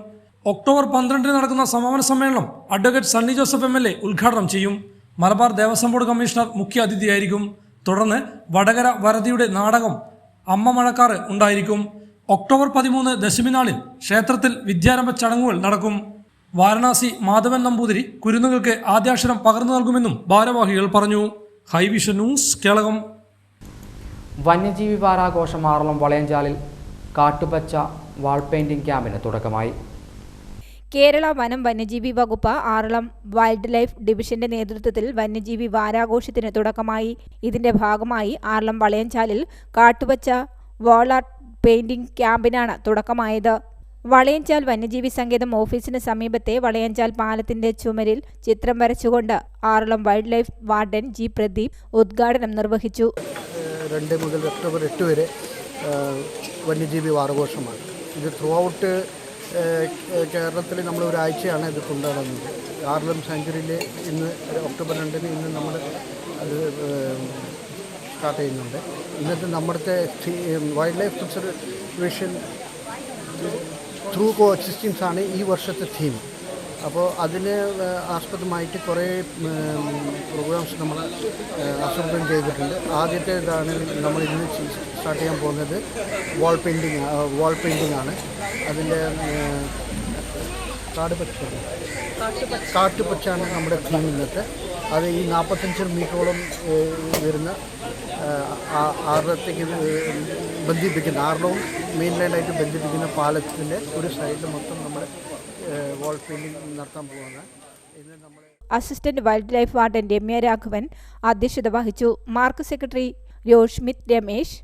ഒക്ടോബർ 12 നടക്കുന്ന സമാപന സമ്മേളനം അഡ്വക്കേറ്റ് സണ്ണി ജോസഫ് MLA ഉദ്ഘാടനം ചെയ്യും. മലബാർ ദേവസ്വം ബോർഡ് കമ്മീഷണർ മുഖ്യ അതിഥിയായിരിക്കും. തുടർന്ന് വടകര വരദിയുടെ നാടകം അമ്മ മഴക്കാറ് ഉണ്ടായിരിക്കും. ഒക്ടോബർ 13 ദശമി നാളിൽ ക്ഷേത്രത്തിൽ വിദ്യാരംഭ ചടങ്ങുകൾ നടക്കും. വാരണാസി മാധവൻ നമ്പൂതിരി കുരുന്നുകൾക്ക് ആദ്യാക്ഷരം പകർന്നു നൽകുമെന്നും ഭാരവാഹികൾ പറഞ്ഞു. ഹൈവിഷൻ ന്യൂസ്, കേളകം. വന്യജീവി വാരാഘോഷം ആറളം വളയഞ്ചാലിൽ കാട്ടുപച്ച വാൾ പെയിന്റിംഗ് ക്യാമ്പിന് തുടക്കമായി. കേരള വനം വന്യജീവി വകുപ്പ് ആറളം വൈൽഡ് ലൈഫ് ഡിവിഷന്റെ നേതൃത്വത്തിൽ വന്യജീവി വാരാഘോഷത്തിന് തുടക്കമായി. ഇതിന്റെ ഭാഗമായി ആറളം വളയഞ്ചാലിൽ കാട്ടുപച്ച വാൾ ആർട്ട് പെയിന്റിംഗ് ക്യാമ്പിനാണ് തുടക്കമായത്. വളയഞ്ചാൽ വന്യജീവി സങ്കേതം ഓഫീസിന് സമീപത്തെ വളയഞ്ചാൽ പാലത്തിന്റെ ചുമരിൽ ചിത്രം വരച്ചുകൊണ്ട് Aralam wildlife warden G. Pradeep ഉദ്ഘാടനം നിർവഹിച്ചു. 2 മുതൽ ഒക്ടോബർ 8 വരെ വന്യജീവി വാരാഘോഷമാണ്. ഇത് ത്രൂ ഔട്ട് കേരളത്തിൽ നമ്മൾ ഒരാഴ്ചയാണ് ഇത് കൊണ്ടാടുന്നത്. ആറളം സാങ്ച്വറിയിൽ ഇന്ന് ഒക്ടോബർ 2 ഇന്ന് നമ്മൾ അത് സ്റ്റാർട്ട് ചെയ്യുന്നുണ്ട്. ഇന്നത്തെ നമ്മുടെ വൈൽഡ് ലൈഫ് കൺസർവേഷൻ ത്രൂ കോ എക്സിസ്റ്റൻസ് ആണ് ഈ വർഷത്തെ തീം. അപ്പോൾ അതിന് ആസ്പദമായിട്ട് കുറേ പ്രോഗ്രാംസ് നമ്മൾ ആസൂത്രണം ചെയ്തിട്ടുണ്ട്. ആദ്യത്തെ ഇതാണ് നമ്മൾ ഇന്ന് സ്റ്റാർട്ട് ചെയ്യാൻ പോകുന്നത് വാൾ പെയിൻറ്റിംഗ് ആണ്. അതിൻ്റെ കാട്ടുപച്ചാണ് നമ്മുടെ തീം ഇന്നത്തെ. അത് ഈ 45 മീറ്ററോളം വരുന്ന ആറളത്തേക്ക് ബന്ധിപ്പിക്കുന്ന ആറളവും മെയിൻലൈനായിട്ട് ബന്ധിപ്പിക്കുന്ന പാലത്തിൻ്റെ ഒരു സൈഡിൽ മൊത്തം നമ്മൾ വാൾ പെയിൻറ്റിംഗ് നടത്താൻ പോകുന്നത്. ഇന്ന് നമ്മൾ assistant wildlife warden Ramya Raghavan അധ്യക്ഷത വഹിച്ചു. Mark secretary Roshmith Ramesh,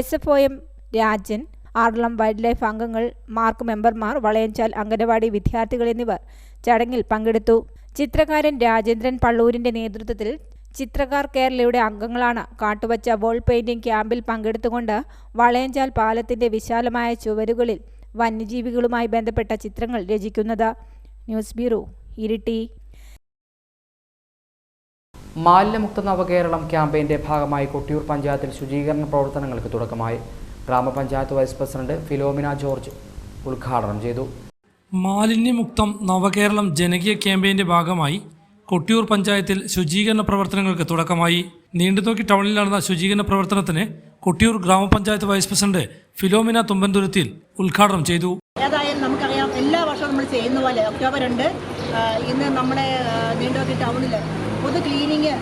SFOM Rajan, Aralam wildlife അംഗങ്ങൾ, മാർക്ക് മെമ്പർമാർ, വളയഞ്ചാൽ അംഗനവാടി വിദ്യാർത്ഥികൾ എന്നിവർ ചടങ്ങിൽ പങ്കെടുത്തു. ചിത്രകാരൻ രാജേന്ദ്രൻ പള്ളൂരിന്റെ നേതൃത്വത്തിൽ ചിത്രകാർ കേരളയുടെ അംഗങ്ങളാണ് കാട്ടുപച്ച വോൾ പെയിന്റിംഗ് ക്യാമ്പിൽ പങ്കെടുത്തുകൊണ്ട് വളയഞ്ചാൽ പാലത്തിന്റെ വിശാലമായ ചുവരുകളിൽ വന്യജീവികളുമായി ബന്ധപ്പെട്ട ചിത്രങ്ങൾ രചിക്കുന്നത്. News bureau, Iritty. മാലിന്യമുക്ത നവകേരളം ക്യാമ്പയിന്റെ ഭാഗമായി കൊട്ടിയൂർ പഞ്ചായത്തിൽ ശുചീകരണ പ്രവർത്തനങ്ങൾക്ക് തുടക്കമായി. ഗ്രാമപഞ്ചായത്ത് വൈസ് പ്രസിഡന്റ് ഫിലോമിന ജോർജ് ഉദ്ഘാടനം ചെയ്തു. മാലിന്യമുക്തം നവകേരളം ജനകീയ ക്യാമ്പയിന്റെ ഭാഗമായി കൊട്ടിയൂർ പഞ്ചായത്തിൽ ശുചീകരണ പ്രവർത്തനങ്ങൾക്ക് തുടക്കമായി. നീണ്ടുനോക്കി ടൗണിൽ നടന്ന ശുചീകരണ പ്രവർത്തനത്തിന് കൊട്ടിയൂർ ഗ്രാമപഞ്ചായത്ത് വൈസ് പ്രസിഡന്റ് ഫിലോമിന തുമ്പൻതുരുത്തിൽ ഉദ്ഘാടനം ചെയ്തു. ഏതായാലും നമുക്കറിയാം, എല്ലാ വർഷവും നമ്മൾ ചെയ്യുന്ന പോലെ ഒക്ടോബർ 2 ഇന്ന് നമ്മുടെ നീണ്ടുനോക്കി ടൗണിൽ പൊതു ക്ലീനിങ്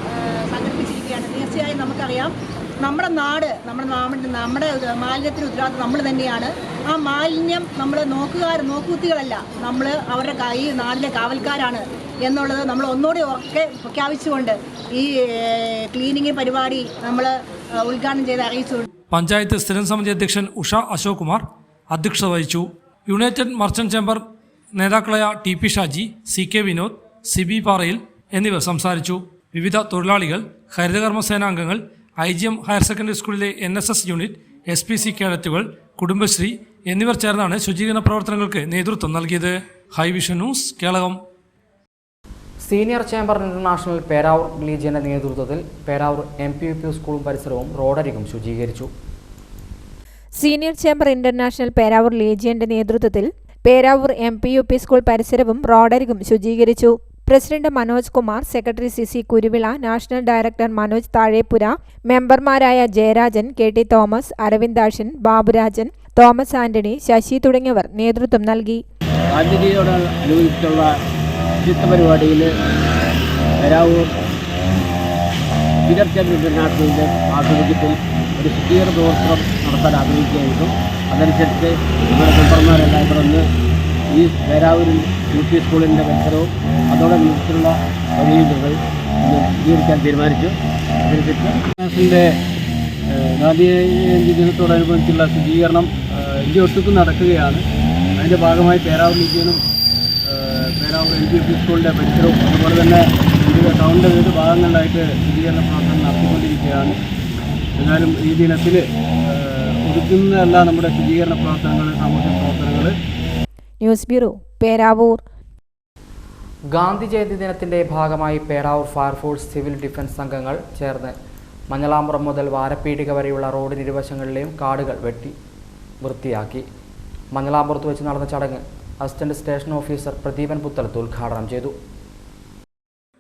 സംഘടിപ്പിച്ചിരിക്കുകയാണ്. തീർച്ചയായും നമുക്കറിയാം, നമ്മുടെ നാട് നമ്മുടെ മാലിന്യത്തിന് ഉത്തരവാദിത്വം നമ്മൾ തന്നെയാണ്. ആ മാലിന്യം നമ്മൾ നോക്കുകുത്തികളല്ല, നമ്മൾ അവരുടെ ഈ നാടിലെ കാവൽക്കാരാണ് എന്നുള്ളത് നമ്മൾ ഒന്നുകൂടി ഒക്കെ പ്രഖ്യാപിച്ചുകൊണ്ട് ഈ ക്ലീനിങ് പരിപാടി നമ്മൾ ഉദ്ഘാടനം ചെയ്ത് അറിയിച്ചു. പഞ്ചായത്ത് സ്ഥിരം സമിതി അധ്യക്ഷൻ ഉഷ അശോക് കുമാർ അധ്യക്ഷത വഹിച്ചു. യുണൈറ്റഡ് മർച്ചന്റ് ചേംബർ നേതാക്കളായ TP ഷാജി, CK വിനോദ്, സിബി പാറയിൽ എന്നിവർ സംസാരിച്ചു. വിവിധ തൊഴിലാളികൾ, ഹരിതകർമ്മസേനാംഗങ്ങൾ, IGM ഹയർ സെക്കൻഡറി സ്കൂളിലെ NSS യൂണിറ്റ്, SPC കേഡറ്റുകൾ, കുടുംബശ്രീ എന്നിവർ ചേർന്നാണ് ശുചീകരണ പ്രവർത്തനങ്ങൾക്ക് നേതൃത്വം നൽകിയത്. High Vision news, Kelakam. Senior chamber international Peravoor ലീജിയന്റെ നേതൃത്വത്തിൽ പേരാവൂർ MPUP സ്കൂളും പരിസരവും റോഡരികും ശുചീകരിച്ചു. സീനിയർ ചേംബർ ഇന്റർനാഷണൽ പേരാവൂർ ലീജിയന്റെ നേതൃത്വത്തിൽ പേരാവൂർ MPUP സ്കൂൾ പരിസരവും റോഡരികും ശുചീകരിച്ചു. President Manoj Kumar, secretary CC Kuruvila, national director Manoj താഴേപ്പുര, മെമ്പർമാരായ ജയരാജൻ, KT തോമസ്, അരവിന്ദാക്ഷൻ, ബാബുരാജൻ, തോമസ് ആന്റണി, ശശി തുടങ്ങിയവർ നേതൃത്വം നൽകി. ഗാന്ധിജിയോടനുബന്ധിച്ചുള്ള ശുചിത്വ പരിപാടിയിൽ പേരാവൂർ പീറ്റർ ഇന്റർനാഷണലിൻ്റെ ആഭിമുഖ്യത്തിൽ ഒരു ശുചീകരണ പ്രവർത്തനം നടത്താൻ ആഗ്രഹിക്കുകയായിരുന്നു. അതനുസരിച്ച് നമ്മുടെ മെമ്പർമാരെല്ലാം ഇവിടെ നിന്ന് ഈ പേരാവൂരിൽ UP സ്കൂളിൻ്റെ പരിസരവും അതോടനുബന്ധിച്ചുള്ള വഴികൾ ഇന്ന് ശുചീകരിക്കാൻ തീരുമാനിച്ചു. അതനുസരിച്ച് നാഷണലിൻ്റെ ഗാന്ധി ജയന്തി ദിനത്തോടനുബന്ധിച്ചുള്ള ശുചീകരണം ഇന്ത്യ ഒട്ടുക്കും നടക്കുകയാണ്. അതിൻ്റെ ഭാഗമായി പേരാവൂർ മ്യൂസിയനും പേരാവൂർ LP സ്കൂളിൻ്റെ പരിസരവും അതുപോലെ തന്നെ വിവിധ ടൗണിൻ്റെ വിവിധ ഭാഗങ്ങളിലായിട്ട് ശുചീകരണ പ്രവർത്തനം നടത്തിക്കൊണ്ടിരിക്കുകയാണ്. എന്നാലും ഈ ദിനത്തിൽ ഒതുക്കുന്നതല്ല നമ്മുടെ ശുചീകരണ പ്രവർത്തനങ്ങൾ, സാമൂഹ്യ പ്രവർത്തനങ്ങൾ. News bureau, Peravoor. ഗാന്ധി ജയന്തി ദിനത്തിന്റെ ഭാഗമായി പേരാവൂർ ഫയർഫോഴ്സ് സിവിൽ ഡിഫൻസ് സംഘങ്ങൾ ചേർന്ന് മഞ്ഞളാമ്പുറം മുതൽ വാരപ്പീടിക വരെയുള്ള റോഡിന് ഇരുവശങ്ങളിലെയും കാടുകൾ വെട്ടി വൃത്തിയാക്കി. മഞ്ഞളാമ്പുറത്ത് വെച്ച് നടന്ന ചടങ്ങ് assistant station officer Pradeepan Puthalath ഉദ്ഘാടനം ചെയ്തു.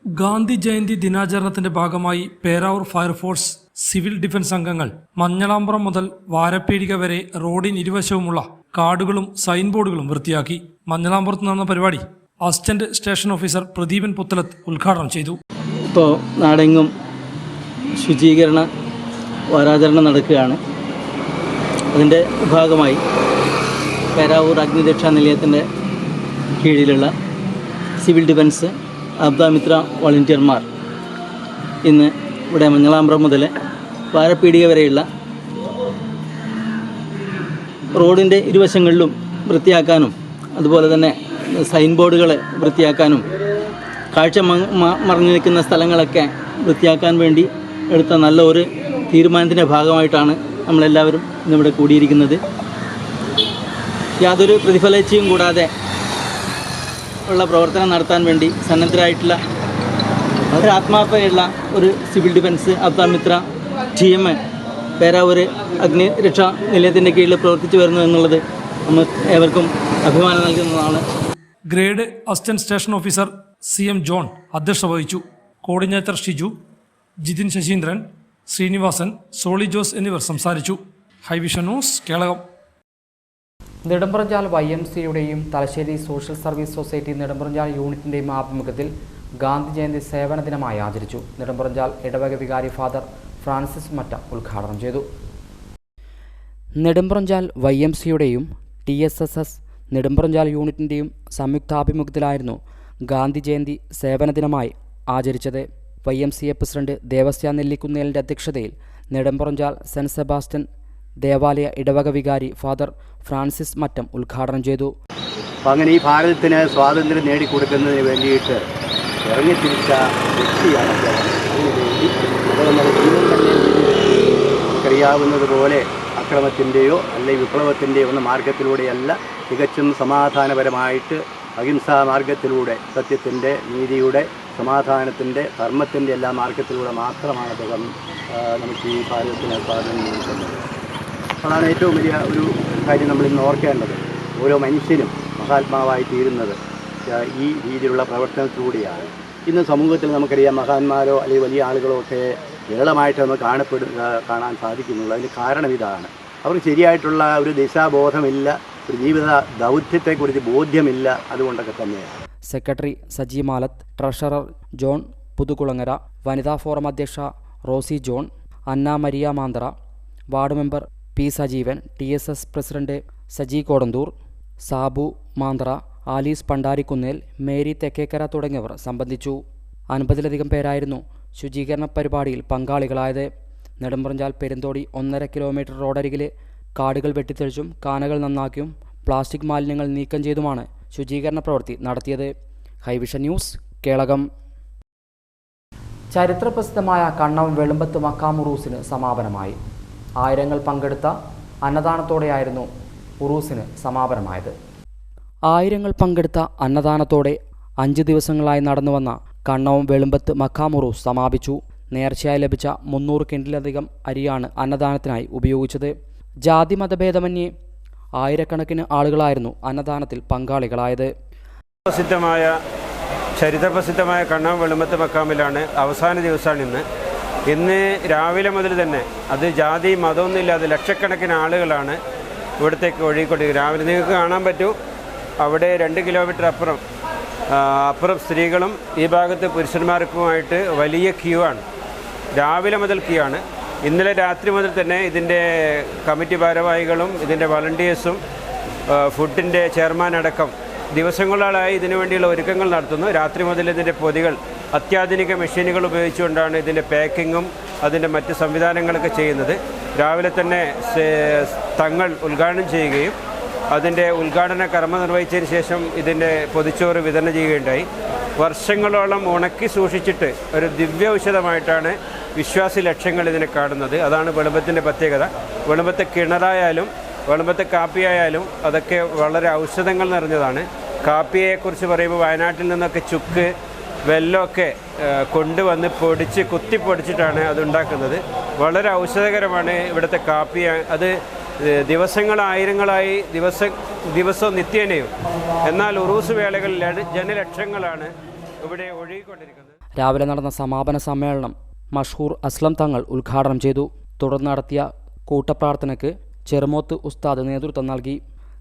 ഗാന്ധി ജയന്തി ദിനാചരണത്തിന്റെ ഭാഗമായി പേരാവൂർ ഫയർഫോഴ്സ് സിവിൽ ഡിഫൻസ് അംഗങ്ങൾ മഞ്ഞളാമ്പുറം മുതൽ വാരപ്പീടിക വരെ റോഡിന് ഇരുവശവുമുള്ള കാടുകളും സൈൻ ബോർഡുകളും വൃത്തിയാക്കി. മഞ്ഞളാമ്പുറത്ത് നടന്ന പരിപാടി assistant station officer Pradeepan Puthalath ഉദ്ഘാടനം ചെയ്തു. ഇപ്പോൾ നാടെങ്ങും ശുചീകരണ വാരാചരണം നടക്കുകയാണ്. അതിൻ്റെ ഭാഗമായി പേരാവൂർ അഗ്നിരക്ഷാ നിലയത്തിൻ്റെ കീഴിലുള്ള സിവിൽ ഡിഫൻസ് ആപ്താമിത്ര വോളണ്ടിയർമാർ ഇന്ന് ഇവിടെ മഞ്ഞളാമ്പുറം മുതൽ വാരപ്പീടിക വരെയുള്ള റോഡിൻ്റെ ഇരുവശങ്ങളിലും വൃത്തിയാക്കാനും അതുപോലെ തന്നെ സൈൻ ബോർഡുകൾ വൃത്തിയാക്കാനും കാഴ്ച മറഞ്ഞു നിൽക്കുന്ന സ്ഥലങ്ങളൊക്കെ വൃത്തിയാക്കാൻ വേണ്ടി എടുത്ത നല്ല ഒരു തീരുമാനത്തിൻ്റെ ഭാഗമായിട്ടാണ് നമ്മളെല്ലാവരും ഇന്നിവിടെ കൂടിയിരിക്കുന്നത്. യാതൊരു പ്രതിഫലേച്ഛയും കൂടാതെ ഉള്ള പ്രവർത്തനം നടത്താൻ വേണ്ടി സന്നദ്ധരായിട്ടുള്ള വളരെ ആത്മാർത്ഥതയുള്ള ഒരു civil defence Aapthamitra team Peravoor അഗ്നിരക്ഷാ നിലയത്തിൻ്റെ കീഴിൽ പ്രവർത്തിച്ചു വരുന്നു എന്നുള്ളത് നമ്മൾ ഏവർക്കും അഭിമാനം നൽകുന്നതാണ്. Grade assistant station officer CM John അധ്യക്ഷത വഹിച്ചു. കോർഡിനേറ്റർ ഷിജു, ജിതിൻ ശശീന്ദ്രൻ, ശ്രീനിവാസൻ, സോളി ജോസ് എന്നിവർ സംസാരിച്ചു. ഹൈവിഷൻ ന്യൂസ്, കേളകം. നെടുമ്പറഞ്ചാൽ YMCയുടെയും Thalassery social service society Nedumparanchal യൂണിറ്റിൻ്റെയും ആഭിമുഖ്യത്തിൽ ഗാന്ധി ജയന്തി സേവന ദിനമായി ആചരിച്ചു. നെടുമ്പറഞ്ചാൽ ഇടവക വികാരി ഫാദർ ഫ്രാൻസിസ് മറ്റം ഉദ്ഘാടനം ചെയ്തു. നെടുമ്പറഞ്ചാൽ YMCയുടെയും TSSS നെടുമ്പറഞ്ചാൽ യൂണിറ്റിൻ്റെയും സംയുക്താഭിമുഖ്യത്തിലായിരുന്നു ഗാന്ധി ജയന്തി സേവന ദിനമായി ആചരിച്ചത്. YMCA പ്രസിഡന്റ് ദേവസ്യ നെല്ലിക്കുന്നേലിൻ്റെ അധ്യക്ഷതയിൽ നെടുമ്പറഞ്ചാൽ സെൻറ്റ് സെബാസ്റ്റ്യൻ ദേവാലയ ഇടവക വികാരി ഫാദർ ഫ്രാൻസിസ് മറ്റം ഉദ്ഘാടനം ചെയ്തു. അപ്പം അങ്ങനെ ഈ ഭാരതത്തിന് സ്വാതന്ത്ര്യം നേടിക്കൊടുക്കുന്നതിന് വേണ്ടിയിട്ട് ഇറങ്ങിത്തിരിച്ച വ്യക്തിയാണ് അതിനുവേണ്ടി നമുക്കറിയാവുന്നതുപോലെ അക്രമത്തിൻ്റെയോ അല്ലെങ്കിൽ വിപ്ലവത്തിൻ്റെയോ ഒന്നും മാർഗത്തിലൂടെയല്ല, തികച്ചും സമാധാനപരമായിട്ട് അഹിംസാ മാർഗത്തിലൂടെ സത്യത്തിൻ്റെ, നീതിയുടെ, സമാധാനത്തിൻ്റെ, ധർമ്മത്തിൻ്റെ എല്ലാ മാർഗത്തിലൂടെ മാത്രമാണ് അദ്ദേഹം നമുക്ക് ഈ ഭാരതത്തിന് സ്വാതന്ത്ര്യം നേടിക്കൊണ്ടത്. അതാണ് ഏറ്റവും വലിയ ഒരു കാര്യം നമ്മൾ ഇന്ന് ഓർക്കേണ്ടത്. ഓരോ മനുഷ്യനും മഹാത്മാവായി തീരുന്നത് ഈ രീതിയിലുള്ള പ്രവർത്തനത്തിലൂടെയാണ്. ഇന്ന് സമൂഹത്തിൽ നമുക്കറിയാം മഹാന്മാരോ അല്ലെങ്കിൽ വലിയ ആളുകളോ ഒക്കെ വിരളമായിട്ട് നമുക്ക് കാണാൻ സാധിക്കുന്നുള്ളൂ. അതിന് കാരണം ഇതാണ്, അവർക്ക് ശരിയായിട്ടുള്ള ഒരു ദിശാബോധമില്ല, ഒരു ജീവിത ദൗത്യത്തെക്കുറിച്ച് ബോധ്യമില്ല. അതുകൊണ്ടൊക്കെ തന്നെയാണ്. Secretary Saji Malath, treasurer John Puthukulangara, വനിതാ ഫോറം അധ്യക്ഷ Rosy John, Anna Maria Manthara, ward member P Sajeevan, TSS president Saji Kodanthoor, Sabu Manthara, Alice Pandarikkunnel, Mary Thekkekkara തുടങ്ങിയവർ സംബന്ധിച്ചു. 50-ലധികം പേരായിരുന്നു ശുചീകരണ പരിപാടിയിൽ പങ്കാളികളായത്. നെടുമ്പറഞ്ചാൽ പെരുന്തോടി 1.5 കിലോമീറ്റർ റോഡരികിലെ കാടുകൾ വെട്ടിത്തെളിച്ചും കാനകൾ നന്നാക്കിയും പ്ലാസ്റ്റിക് മാലിന്യങ്ങൾ നീക്കം ചെയ്തുമാണ് ശുചീകരണ പ്രവൃത്തി നടത്തിയത്. ഹൈവിഷൻ ന്യൂസ്, കേളകം. ചരിത്രപ്രസിദ്ധമായ കണ്ണവം വെളുമ്പത്ത് മക്കാം ഉറൂസിന് സമാപനമായി. ആയിരങ്ങൾ പങ്കെടുത്ത അന്നദാനത്തോടെയായിരുന്നു ഉറൂസിന് സമാപനമായത്. ആയിരങ്ങൾ പങ്കെടുത്ത അന്നദാനത്തോടെ 5 ദിവസങ്ങളായി നടന്നുവന്ന കണ്ണവം വെളുമ്പത്ത് മക്കാം ഉറൂസ് സമാപിച്ചു. നേർച്ചയായി ലഭിച്ച 300 കിൻഡിലധികം അരിയാണ് അന്നദാനത്തിനായി ഉപയോഗിച്ചത്. ജാതി മതഭേദമന്യേ ആയിരക്കണക്കിന് ആളുകളായിരുന്നു അന്നദാനത്തിൽ പങ്കാളികളായത്. ചരിത്രപ്രസിദ്ധമായ കണ്ണവം വെളുമ്പത്ത് മക്കാമിലാണ് അവസാന ദിവസമാണ് ഇന്ന് രാവിലെ മുതൽ തന്നെ അത് ജാതി മതമൊന്നുമില്ലാതെ ലക്ഷക്കണക്കിന് ആളുകളാണ് ഇവിടത്തേക്ക് ഒഴുകിക്കൊണ്ടിരിക്കും. രാവിലെ നിങ്ങൾക്ക് കാണാൻ പറ്റും, അവിടെ 2 കിലോമീറ്റർ അപ്പുറം സ്ത്രീകളും ഈ ഭാഗത്ത് പുരുഷന്മാർക്കുമായിട്ട് വലിയ ക്യൂ ആണ്. രാവിലെ മുതൽ ക്യൂ ആണ്. ഇന്നലെ രാത്രി മുതൽ തന്നെ ഇതിൻ്റെ കമ്മിറ്റി ഭാരവാഹികളും ഇതിൻ്റെ വളണ്ടിയേഴ്സും ഫുഡിൻ്റെ ചെയർമാൻ അടക്കം ദിവസങ്ങളായി ഇതിനു വേണ്ടിയുള്ള ഒരുക്കങ്ങൾ നടത്തുന്നു. രാത്രി മുതൽ ഇതിൻ്റെ പൊതികൾ അത്യാധുനിക മെഷീനുകൾ ഉപയോഗിച്ചുകൊണ്ടാണ് ഇതിൻ്റെ പാക്കിങ്ങും അതിൻ്റെ മറ്റ് സംവിധാനങ്ങളൊക്കെ ചെയ്യുന്നത്. രാവിലെ തന്നെ തങ്ങൾ ഉദ്ഘാടനം ചെയ്യുകയും അതിൻ്റെ ഉദ്ഘാടന കർമ്മം നിർവഹിച്ചതിന് ശേഷം ഇതിൻ്റെ പൊതിച്ചോറ് വിതരണം ചെയ്യുകയുണ്ടായി. വർഷങ്ങളോളം ഉണക്കി സൂക്ഷിച്ചിട്ട് ഒരു ദിവ്യ ഔഷധമായിട്ടാണ് വിശ്വാസി ലക്ഷ്യങ്ങൾ ഇതിനെ കാണുന്നത്. അതാണ് വെളുമ്പത്തിൻ്റെ പ്രത്യേകത. വെളുമ്പത്തെ കിണറായാലും വെളുമ്പത്തെ കാപ്പിയായാലും അതൊക്കെ വളരെ ഔഷധങ്ങൾ നിറഞ്ഞതാണ്. കാപ്പിയെക്കുറിച്ച് പറയുമ്പോൾ വയനാട്ടിൽ നിന്നൊക്കെ ചുക്ക് വെല്ലമൊക്കെ കൊണ്ടുവന്ന് കുത്തിപ്പൊടിച്ചിട്ടാണ് അതുണ്ടാക്കുന്നത്. വളരെ ഔഷധകരമാണ് ഇവിടുത്തെ കാപ്പി. അത് ദിവസങ്ങളായിരങ്ങളായി ദിവസവും നിത്യേനയും. എന്നാൽ ഉറൂസ് വേളകളിൽ ജനലക്ഷങ്ങളാണ് ഇവിടെ ഒഴുകിക്കൊണ്ടിരിക്കുന്നത്. രാവിലെ നടന്ന സമാപന സമ്മേളനം മഷ്ഹൂർ അസ്ലം തങ്ങൾ ഉദ്ഘാടനം ചെയ്തു. തുടർന്ന് നടത്തിയ കൂട്ടപ്രാർത്ഥനയ്ക്ക് ചെറുമോത്ത് ഉസ്താദ് നേതൃത്വം നൽകി.